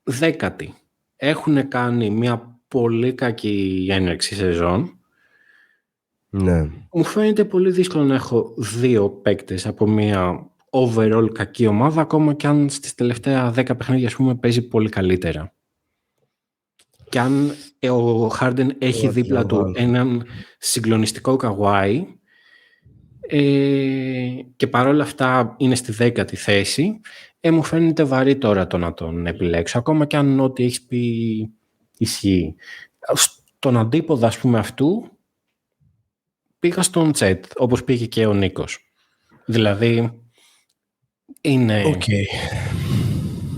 δέκατοι. Έχουν κάνει μια πολύ κακή έναρξη σεζόν. Ναι. Μου φαίνεται πολύ δύσκολο να έχω 2 παίκτες από μια overall κακή ομάδα, ακόμα και αν στις τελευταία 10 παιχνίδια, ας πούμε, παίζει πολύ καλύτερα. Και αν ο Harden έχει δίπλα του έναν συγκλονιστικό Kawhi και παρόλα αυτά είναι στη 10η θέση, μου φαίνεται βαρύ τώρα το να τον επιλέξω, ακόμα και αν ό,τι έχεις πει ισχύει. Στον αντίποδα, ας πούμε, αυτού πήγα στον Τσέτ, όπως πήγε και ο Νίκος. Δηλαδή είναι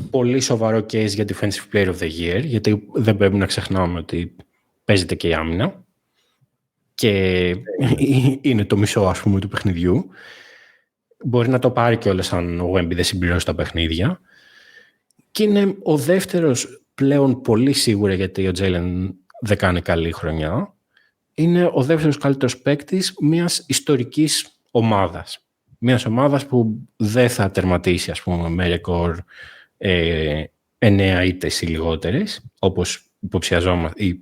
πολύ σοβαρό case για Defensive Player of the Year, γιατί δεν πρέπει να ξεχνάμε ότι παίζεται και η άμυνα και είναι το μισό, ας πούμε, του παιχνιδιού. Μπορεί να το πάρει κιόλας αν ο Wemby δεν συμπληρώσει τα παιχνίδια. Και είναι ο δεύτερος πλέον πολύ σίγουρα, γιατί ο Jalen δεν κάνει καλή χρονιά. Είναι ο δεύτερος καλύτερος παίκτης μιας ιστορικής ομάδας. Μιας ομάδας που δεν θα τερματίσει, ας πούμε, με ρεκόρ 9 ήττες ή λιγότερες, όπως υποψιαζόμαστε ή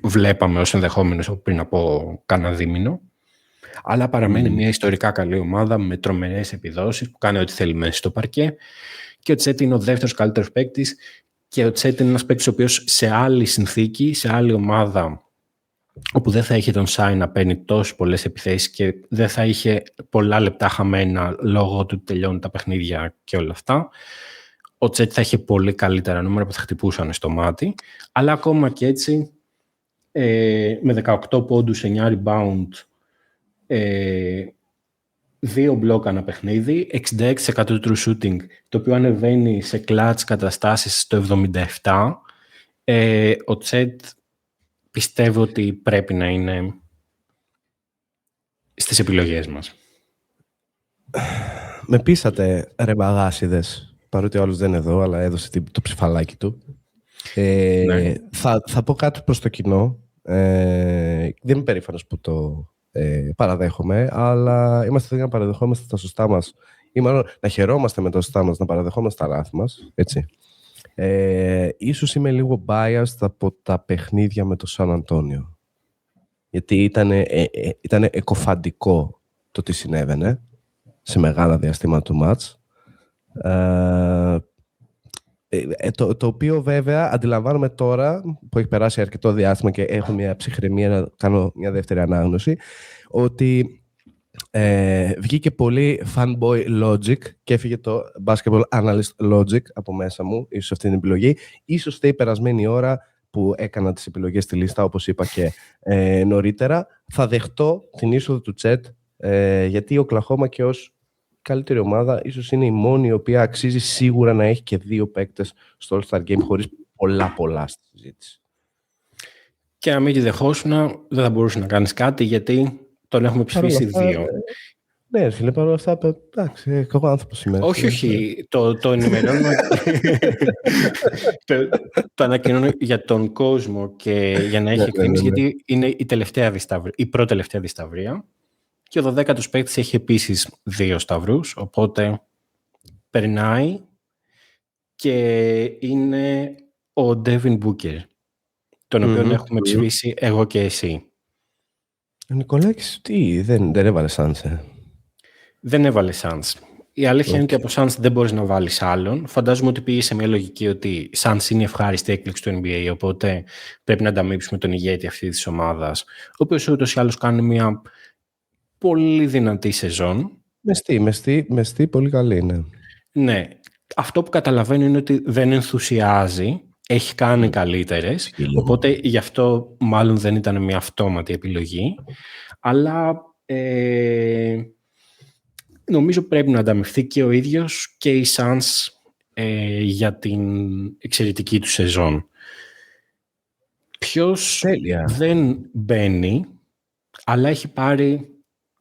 βλέπαμε ως ενδεχόμενος πριν από κάνα δίμηνο. Αλλά παραμένει μια ιστορικά καλή ομάδα με τρομερές επιδόσεις που κάνει ό,τι θέλει μέσα στο παρκέ. Και ο Τσέτ είναι ο δεύτερος καλύτερος παίκτης. Και ο Τσέτ είναι ένας παίκτης ο οποίος σε άλλη συνθήκη, σε άλλη ομάδα, όπου δεν θα είχε τον Σάι να παίρνει τόσες πολλές επιθέσεις και δεν θα είχε πολλά λεπτά χαμένα λόγω του ότι τελειώνουν τα παιχνίδια και όλα αυτά, ο Τσέτ θα είχε πολύ καλύτερα νούμερα που θα χτυπούσαν στο μάτι. Αλλά ακόμα και έτσι, με 18 πόντους, 9 rebound, 2 μπλοκ ανά παιχνίδι, 66% true shooting, το οποίο ανεβαίνει σε clutch καταστάσεις στο 77. Ο Τσέτ πιστεύω ότι πρέπει να είναι στις επιλογές μας. Με πείσατε, ρε μπαγάσιδες, παρότι ο άλλος δεν είναι εδώ, αλλά έδωσε το ψηφαλάκι του. Ναι. Θα πω κάτι προς το κοινό. Δεν είμαι περήφανος που το παραδέχομαι, αλλά είμαστε εδώ για να παραδεχόμαστε τα σωστά μας, ή μάλλον να χαιρόμαστε με τα σωστά μας, να παραδεχόμαστε τα λάθη μας, έτσι. Ίσως είμαι λίγο biased από τα παιχνίδια με το Σαν Αντώνιο, γιατί ήταν εκοφαντικό το τι συνέβαινε σε μεγάλα διαστήματα του μάτς, το οποίο βέβαια αντιλαμβάνομαι τώρα που έχει περάσει αρκετό διάστημα και έχω μια ψυχραιμία να κάνω μια δεύτερη ανάγνωση, ότι βγήκε πολύ fanboy logic και έφυγε το basketball analyst logic από μέσα μου, ίσως αυτή την επιλογή. Ίσως η περασμένη ώρα που έκανα τις επιλογές στη λίστα, όπως είπα και νωρίτερα, θα δεχτώ την είσοδο του Τσέτ, γιατί ο Οκλαχώμα και ως καλύτερη ομάδα ίσως είναι η μόνη η οποία αξίζει σίγουρα να έχει και 2 παίκτες στο All-Star Game χωρίς πολλά στη συζήτηση. Και να μην τη δεχόσουν, δεν θα μπορούσε να κάνεις κάτι, γιατί τον έχουμε ψηφίσει 2. Ναι, φίλε, παρόλα αυτά, εντάξει, εγώ άνθρωπος είμαι. Όχι, το ενημερώνω. Το ανακοινώνω για τον κόσμο και για να έχει εκτίμηση, γιατί είναι η πρώτη τελευταία δισταυρία. Και ο 12ος παίκτης έχει επίσης 2 σταυρούς, οπότε περνάει και είναι ο Devin Booker, τον οποίο έχουμε ψηφίσει εγώ και εσύ. Ο Νικολάκης δεν έβαλε Suns. Δεν έβαλε Suns. Η αλήθεια είναι ότι από Suns δεν μπορείς να βάλεις άλλον. Φαντάζομαι ότι πήγε σε μια λογική ότι Suns είναι η ευχάριστη έκπληξη του NBA, οπότε πρέπει να ανταμείψουμε τον ηγέτη αυτή της ομάδας, ο οποίος ούτως ή άλλως κάνει μια πολύ δυνατή σεζόν. Μεστή, πολύ καλή, ναι. Ναι. Αυτό που καταλαβαίνω είναι ότι δεν ενθουσιάζει, έχει κάνει καλύτερες, οπότε γι' αυτό μάλλον δεν ήταν μια αυτόματη επιλογή, αλλά νομίζω πρέπει να ανταμειφθεί και ο ίδιος και οι Suns για την εξαιρετική του σεζόν. Ποιος δεν μπαίνει, αλλά έχει πάρει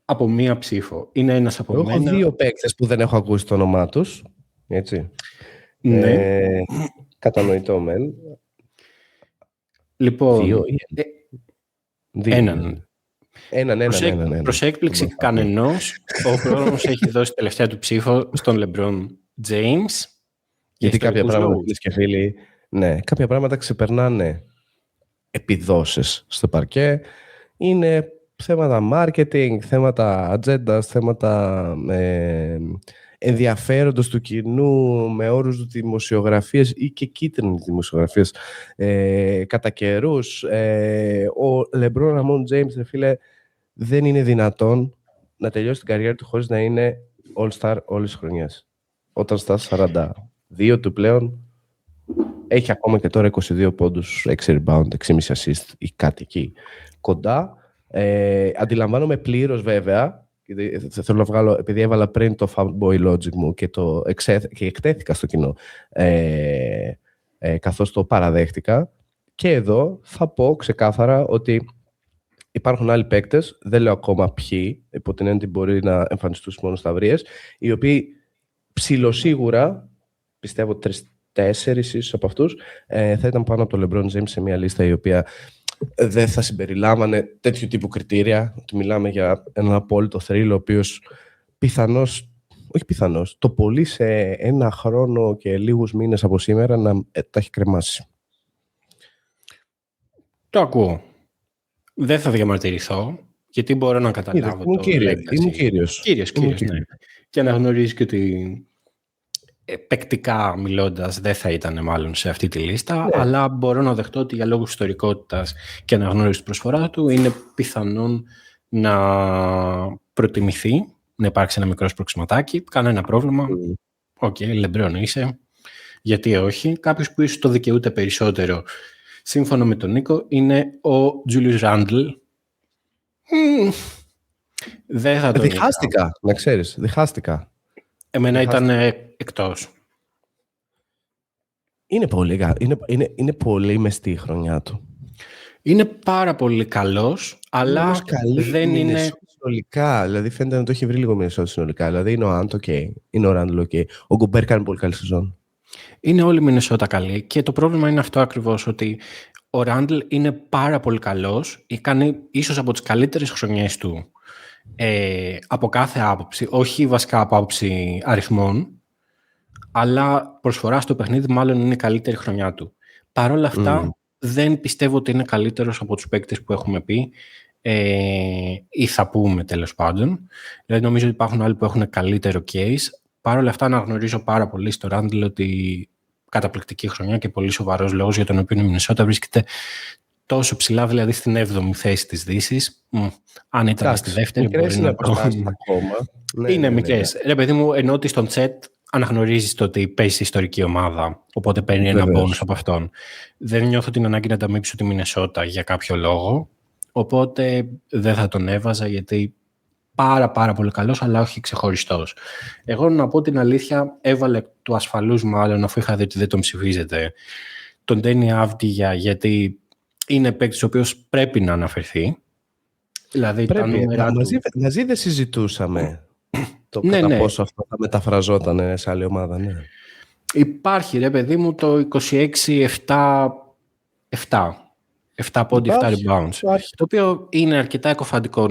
από μία ψήφο. Είναι ένας από μένα. Έχω 2 παίκτες που δεν έχω ακούσει το όνομά τους. Έτσι. Ναι. Κατανοητό μεν. Λοιπόν, 2. έναν. Προς έκπληξη κανενός, ο χρόνος έχει δώσει τελευταία του ψήφο στον LeBron James. Γιατί κάποια πράγματα, φίλες και φίλοι, ναι, κάποια πράγματα ξεπερνάνε επιδόσεις στο παρκέ. Είναι θέματα marketing, θέματα ατζέντας, θέματα ενδιαφέροντος του κοινού με όρους του δημοσιογραφίες ή και κίτρινες δημοσιογραφίες κατά καιρούς. Ο LeBron James, φίλε, δεν είναι δυνατόν να τελειώσει την καριέρα του χωρίς να είναι All-Star όλες τις χρονιές. Όταν στάσει 42 του πλέον, έχει ακόμα και τώρα 22 πόντους, 6 rebound, 6,5 assist ή κάτι εκεί κοντά. Αντιλαμβάνομαι πλήρως βέβαια, θέλω να βγάλω, επειδή έβαλα πριν το fanboy logic μου και εκτέθηκα στο κοινό καθώς το παραδέχτηκα, και εδώ θα πω ξεκάθαρα ότι υπάρχουν άλλοι παίκτες, δεν λέω ακόμα ποιοι, υπό την έννοια ότι μπορεί να εμφανιστούν μόνο σταυρίες, οι οποίοι ψιλοσίγουρα, πιστεύω 3-4 ίσως από αυτούς, θα ήταν πάνω από το LeBron James σε μια λίστα η οποία δεν θα συμπεριλάμβανε τέτοιου τύπου κριτήρια. Ότι μιλάμε για έναν απόλυτο θρύλο, ο οποίος το πολύ σε 1 χρόνο και λίγους μήνες από σήμερα να τα έχει κρεμάσει. Το ακούω. Δεν θα διαμαρτυρηθώ, γιατί μπορώ να καταλάβω το λέκταση. Είμαι κύριος. Ναι. Και αναγνωρίζει και ότι παικτικά μιλώντας δεν θα ήταν μάλλον σε αυτή τη λίστα, αλλά μπορώ να δεχτώ ότι για λόγους ιστορικότητας και αναγνώρισης της προσφοράς του είναι πιθανόν να προτιμηθεί, να υπάρξει ένα μικρό σπροξηματάκι, κανένα πρόβλημα. Οκ, LeBron είσαι, γιατί όχι. Κάποιος που ίσως το δικαιούται περισσότερο, σύμφωνα με τον Νίκο, είναι ο Julius Randle. Δεν θα τον διχάστηκα, να ξέρεις, διχάστηκα. Εμένα ήταν εκτός. Είναι πολύ μεστή η χρονιά του. Είναι πάρα πολύ καλός, αλλά δεν είναι... Συνολικά, δηλαδή φαίνεται να το έχει βρει λίγο Μινεσότα συνολικά. Δηλαδή είναι ο Άντ, είναι ο Ράντλ, ο Γκομπέρ κάνει πολύ καλή σεζόν. Είναι όλοι οι Μινεσότα καλοί και το πρόβλημα είναι αυτό ακριβώς, ότι ο Ράντλ είναι πάρα πολύ καλός, κάνει ίσως από τις καλύτερες χρονιές του από κάθε άποψη, όχι βασικά από άποψη αριθμών, αλλά προσφορά στο παιχνίδι μάλλον είναι η καλύτερη χρονιά του. Παρ' όλα αυτά δεν πιστεύω ότι είναι καλύτερος από τους παίκτες που έχουμε πει ή θα πούμε τέλος πάντων. Δηλαδή νομίζω ότι υπάρχουν άλλοι που έχουν καλύτερο case. Παρ' όλα αυτά αναγνωρίζω πάρα πολύ στο Ράντλ ότι καταπληκτική χρονιά και πολύ σοβαρός λόγος για τον οποίο η Μινεσότα βρίσκεται τόσο ψηλά, δηλαδή στην 7η θέση της Δύσης. Αν ήταν στη δεύτερη μπορεί να προστάσει ακόμα. Είναι μικρές. Ρε παιδί μου, ενώ ότι στον chat αναγνωρίζεις το ότι παίζει ιστορική ομάδα, οπότε παίρνει ένα bonus από αυτόν. Δεν νιώθω την ανάγκη να ανταμείψω τη Μινεσότα για κάποιο λόγο, οπότε δεν θα τον έβαζα γιατί πάρα πολύ καλός, αλλά όχι ξεχωριστός. Εγώ να πω την αλήθεια, έβαλε του ασφαλούς μάλλον, αφού είχα δει ότι δεν τον ψηφίζετε, τον Ντένι Άβντιγια, γιατί είναι παίκτης ο οποίος πρέπει να αναφερθεί. Δηλαδή τα νούμερα του... Μαζί δεν συζητούσαμε το κατά πόσο αυτό θα μεταφραζόταν σε άλλη ομάδα. Ναι. Υπάρχει, ρε παιδί μου, το 26-7 πόντι, 7 rebounds. Το οποίο είναι αρκετά εκοφαντικό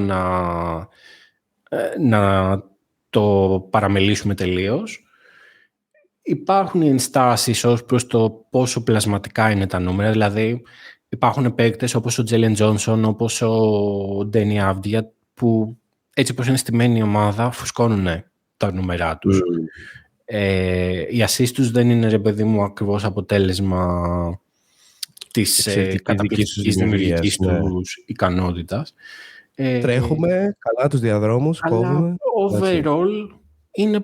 να το παραμελήσουμε τελείως. Υπάρχουν ενστάσεις ως προς το πόσο πλασματικά είναι τα νούμερα. Δηλαδή υπάρχουν παίκτες όπως ο Τζέιλεν Τζόνσον, όπως ο Ντένι Άβντιγια, που έτσι όπως είναι στημένη η ομάδα φουσκώνουν τα νούμερά τους. Οι assists τους δεν είναι, ρε παιδί μου, ακριβώς αποτέλεσμα της καταπληκτικής δημιουργικής τους ικανότητας. Τρέχουμε καλά τους διαδρόμους, κόβουμε. Overall είναι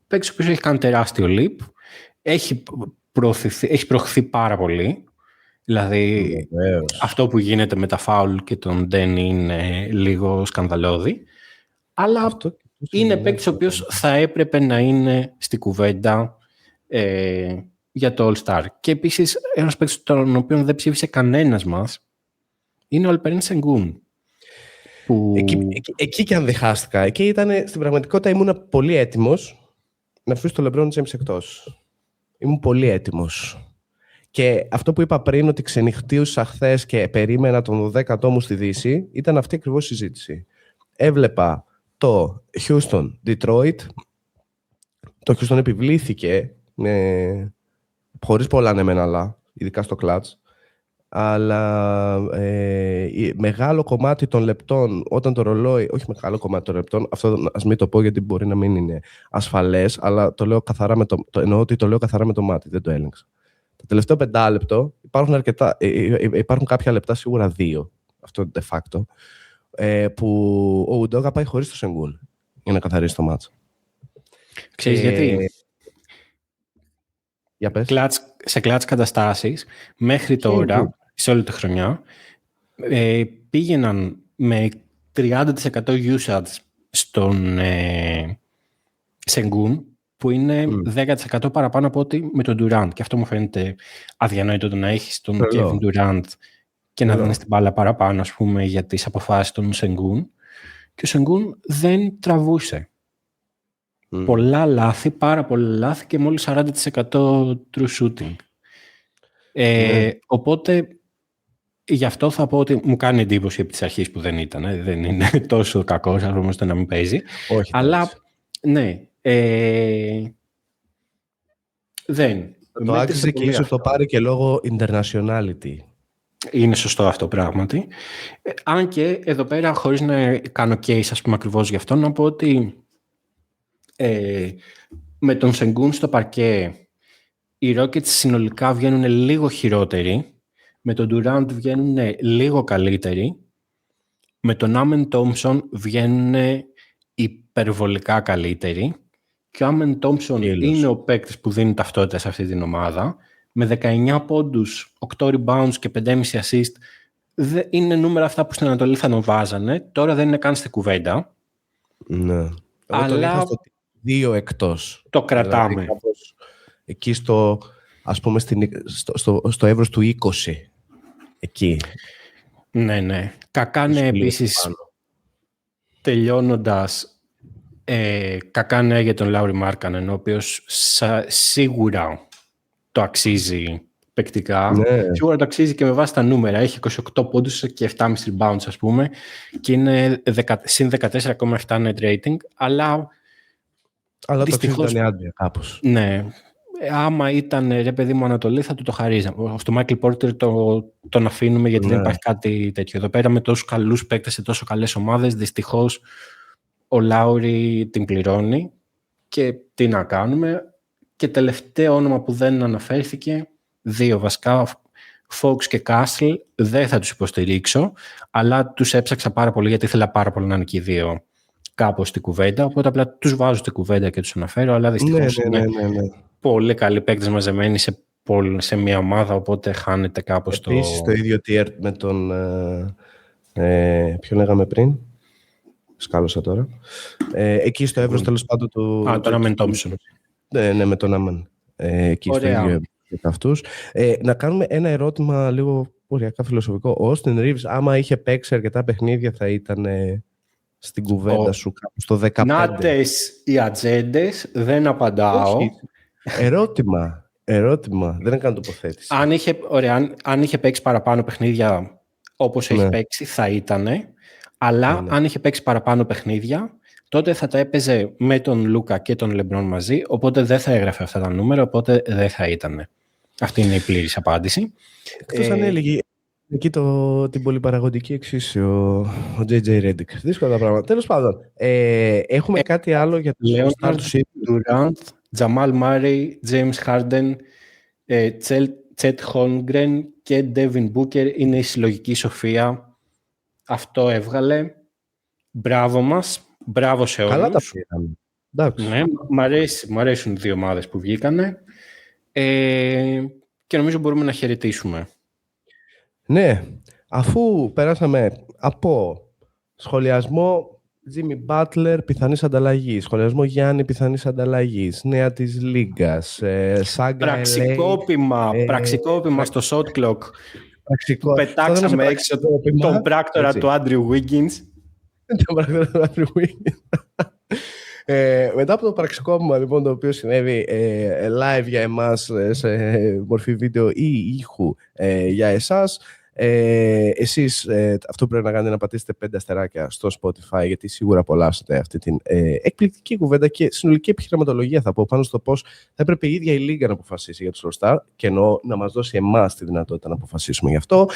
παίκτης ο οποίος έχει κάνει τεράστιο leap. Έχει προωθηθεί πάρα πολύ. Δηλαδή, αυτό που γίνεται με τα φάουλ και τον Ντεν είναι λίγο σκανδαλώδη. Αλλά είναι παίκτης ο οποίος θα έπρεπε να είναι στη κουβέντα για το All-Star. Και επίσης, ένας παίκτης τον οποίο δεν ψήφισε κανένας μας είναι ο Αλπερέν Σενγκούν. Που... Εκεί και αν διχάστηκα. Εκεί στην πραγματικότητα ήμουν πολύ έτοιμος να αφήσω το LeBron James εκτός. Ήμουν πολύ έτοιμος. Και αυτό που είπα πριν, ότι ξενυχτίουσα χθες και περίμενα τον 12ο μου στη Δύση, ήταν αυτή ακριβώς η συζήτηση. Έβλεπα το Houston Detroit. Το Houston επιβλήθηκε χωρίς πολλά ναι μεν αλλά, ειδικά στο clutch. Αλλά μεγάλο κομμάτι των λεπτών, όταν το ρολόι, όχι μεγάλο κομμάτι των λεπτών, αυτό ας μην το πω γιατί μπορεί να μην είναι ασφαλές, αλλά το λέω καθαρά εννοώ ότι το λέω καθαρά με το μάτι, δεν το έλεγξα. Το τελευταίο 5 λεπτό υπάρχουν κάποια λεπτά, σίγουρα 2, αυτό de facto, που ο Ουντόγα πάει χωρίς το Σενγκούν για να καθαρίσει το μάτσο. Ξέρεις γιατί? Για πες. Σε κλάτς καταστάσεις, μέχρι τώρα, σε όλη τη χρονιά, πήγαιναν με 30% usage στον Σενγκούν, που είναι 10% παραπάνω από ό,τι με τον Durant. Και αυτό μου φαίνεται αδιανόητο, το να έχεις τον Kevin Durant και να δίνεις την μπάλα παραπάνω, ας πούμε, για τις αποφάσεις των Σενγκούν. Και ο Σενγκούν δεν τραβούσε. Πολλά λάθη, πάρα πολλά λάθη και μόλις 40% true shooting. Οπότε, γι' αυτό θα πω ότι μου κάνει εντύπωση επί της αρχής που δεν ήταν. Δεν είναι τόσο κακός, όμως το να μην παίζει. Όχι, αλλά, ναι. Δεν. Το άξιζε και ίσως το πάρει και λόγω internationality. Είναι σωστό αυτό πράγματι. Αν και εδώ πέρα, χωρίς να κάνω case, ας πούμε, ακριβώς γι' αυτό, να πω ότι με τον Σενγκούν στο παρκέ οι Rockets συνολικά βγαίνουν λίγο χειρότεροι, με τον Durant βγαίνουν λίγο καλύτεροι, με τον Άμεν Τόμψον βγαίνουν υπερβολικά καλύτεροι και ο Άμεν Τόμψον είναι ο παίκτης που δίνει ταυτότητα σε αυτή την ομάδα, με 19 πόντους, 8 rebounds και 5,5 assist. Είναι νούμερα αυτά που στην Ανατολή θα τον βάζανε, τώρα δεν είναι καν στη κουβέντα. Ναι. Αλλά 2 εκτός. Το κρατάμε. Δηλαδή, εκεί ας πούμε στο εύρος του 20. Εκεί. Ναι, ναι. Κακάνε επίσης, τελειώνοντας, κακά νέα για τον Λάουρι Μάρκανεν, ο οποίος σίγουρα το αξίζει παικτικά. Ναι. Σίγουρα το αξίζει και με βάση τα νούμερα. Έχει 28 πόντους και 7,5 rebounds, ας πούμε, και είναι συν 14,7 net rating, αλλά δυστυχώς, το αξίζει κάπως. Ναι. Άμα ήταν, ρε παιδί μου, Ανατολή, θα το χαρίζαμε. Στο Michael Porter τον αφήνουμε, γιατί δεν υπάρχει κάτι τέτοιο. Εδώ πέρα με τόσους καλούς παίκτες σε τόσο καλές ομάδες, δυστυχώς ο Λάουρι την πληρώνει και τι να κάνουμε. Και τελευταίο όνομα που δεν αναφέρθηκε, 2 βασικά, Fox και Castle, δεν θα τους υποστηρίξω, αλλά τους έψαξα πάρα πολύ γιατί ήθελα πάρα πολύ να είναι και οι δύο κάπως στην κουβέντα, οπότε απλά τους βάζω στην κουβέντα και τους αναφέρω, αλλά δυστυχώς είναι πολύ καλοί παίκτες μαζεμένοι σε μια ομάδα, οπότε χάνεται κάπως το... Επίσης το ίδιο tier με τον... ποιο λέγαμε πριν? Σκάλωσα τώρα. Εκεί στο εύρος τέλος πάντων του... τον Άμεν Τόμψον. Ναι, με τον Άμεν. Εκεί στο ίδιο αυτούς. Να κάνουμε ένα ερώτημα λίγο οριακά φιλοσοφικό. Ο Austin Reeves, άμα είχε παίξει αρκετά παιχνίδια, θα ήταν στην κουβέντα σου κάπου στο 15. Νάτες οι ατζέντες, δεν απαντάω. Όχι. Ερώτημα. Δεν έκανα τοποθέτηση. Αν είχε παίξει παραπάνω παιχνίδια όπως έχει παίξει, θα ήτανε. Αλλά αν είχε παίξει παραπάνω παιχνίδια, τότε θα τα έπαιζε με τον Λούκα και τον Λεμπρόν μαζί, οπότε δεν θα έγραφε αυτά τα νούμερα, οπότε δεν θα ήτανε. Αυτή είναι η πλήρης απάντηση. Εκτός αν έλεγε εκεί την πολυπαραγωγική εξίσου, ο JJ Redick. Δύσκολα τα πράγματα. Τέλος πάντων, έχουμε κάτι άλλο για τους Leonard Durant, Jamal Murray, James Harden, Chet Holmgren και Devin Booker είναι η συλλογική σοφία. Αυτό έβγαλε. Μπράβο μας. Μπράβο σε όλους. Καλά τα πήραμε. Ναι, μ' αρέσουν οι δύο ομάδες που βγήκανε. Και νομίζω μπορούμε να χαιρετήσουμε. Ναι, αφού περάσαμε από σχολιασμό Jimmy Butler πιθανής ανταλλαγής, σχολιασμό Γιάννη πιθανής ανταλλαγής, νέα της Λίγκας, Σάγκα πραξικόπημα στο shot clock. Πετάξαμε έξω τον πράκτορα του Andrew Wiggins. Τον πράκτορα του Andrew Wiggins. Μετά από το πραξικόπημα λοιπόν το οποίο συνέβη live για εμάς σε μορφή βίντεο ή ήχου για εσάς, εσείς αυτό που πρέπει να κάνετε είναι να πατήσετε 5 αστεράκια στο Spotify, γιατί σίγουρα απολαύσετε αυτή την εκπληκτική κουβέντα και συνολική επιχειρηματολογία, θα πω, πάνω στο πώς θα έπρεπε η ίδια η Λίγκα να αποφασίσει για τους All-Star και εννοώ να μας δώσει εμάς τη δυνατότητα να αποφασίσουμε γι' αυτό.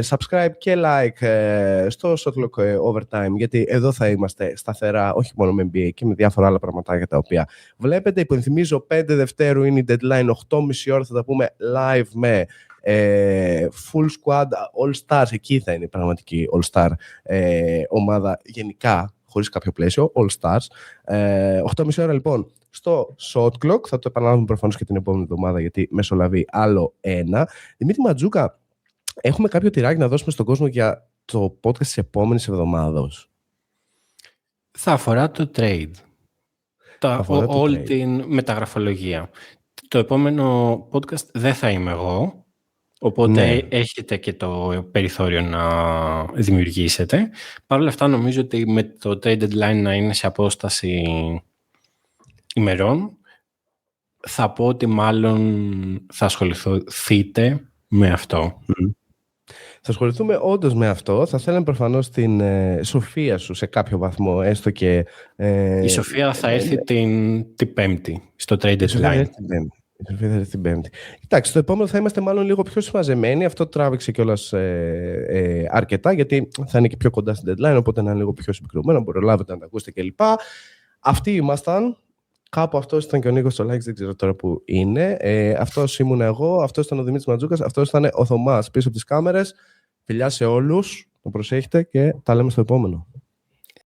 Subscribe και like στο Shotclock Overtime, γιατί εδώ θα είμαστε σταθερά, όχι μόνο με NBA και με διάφορα άλλα πραγματάκια τα οποία βλέπετε. Υπενθυμίζω 5 Δευτέρου είναι η deadline, 8.30 ώρα θα τα πούμε live με full squad, all stars, εκεί θα είναι η πραγματική all star ομάδα γενικά, χωρίς κάποιο πλαίσιο, all stars. 8.30 ώρα λοιπόν στο shot clock, θα το επαναλάβουμε προφανώς και την επόμενη εβδομάδα γιατί μεσολαβεί άλλο ένα. Δημήτρη Ματζούκα, έχουμε κάποιο τυράκι να δώσουμε στον κόσμο για το podcast της επόμενης εβδομάδος? Θα αφορά το trade. Όλη την μεταγραφολογία. Το επόμενο podcast δεν θα είμαι εγώ, οπότε έχετε και το περιθώριο να δημιουργήσετε. Παρ' όλα αυτά νομίζω ότι με το trade deadline να είναι σε απόσταση ημερών, θα πω ότι μάλλον θα ασχοληθείτε με αυτό. Θα ασχοληθούμε όντως με αυτό. Θα θέλαμε προφανώς την σοφία σου σε κάποιο βαθμό, έστω και... Η σοφία θα έρθει την Πέμπτη, στο trade deadline. Η σοφία θα έρθει την Πέμπτη. Κοιτάξτε, στο επόμενο θα είμαστε μάλλον λίγο πιο συμμαζεμένοι. Αυτό τράβηξε κιόλας αρκετά, γιατί θα είναι και πιο κοντά στην deadline, οπότε να είναι λίγο πιο συμπυκνωμένο, μπορεί να προλάβετε να τα ακούσετε κλπ. Αυτοί ήμασταν. Κάπου αυτός ήταν και ο Νίκος Στολάκης, δεν ξέρω τώρα που είναι. Αυτός ήμουν εγώ, αυτός ήταν ο Δημήτρης Ματζούκας, αυτός ήταν ο Θωμάς πίσω από τις κάμερες. Φιλιά σε όλους, το προσέχετε και τα λέμε στο επόμενο.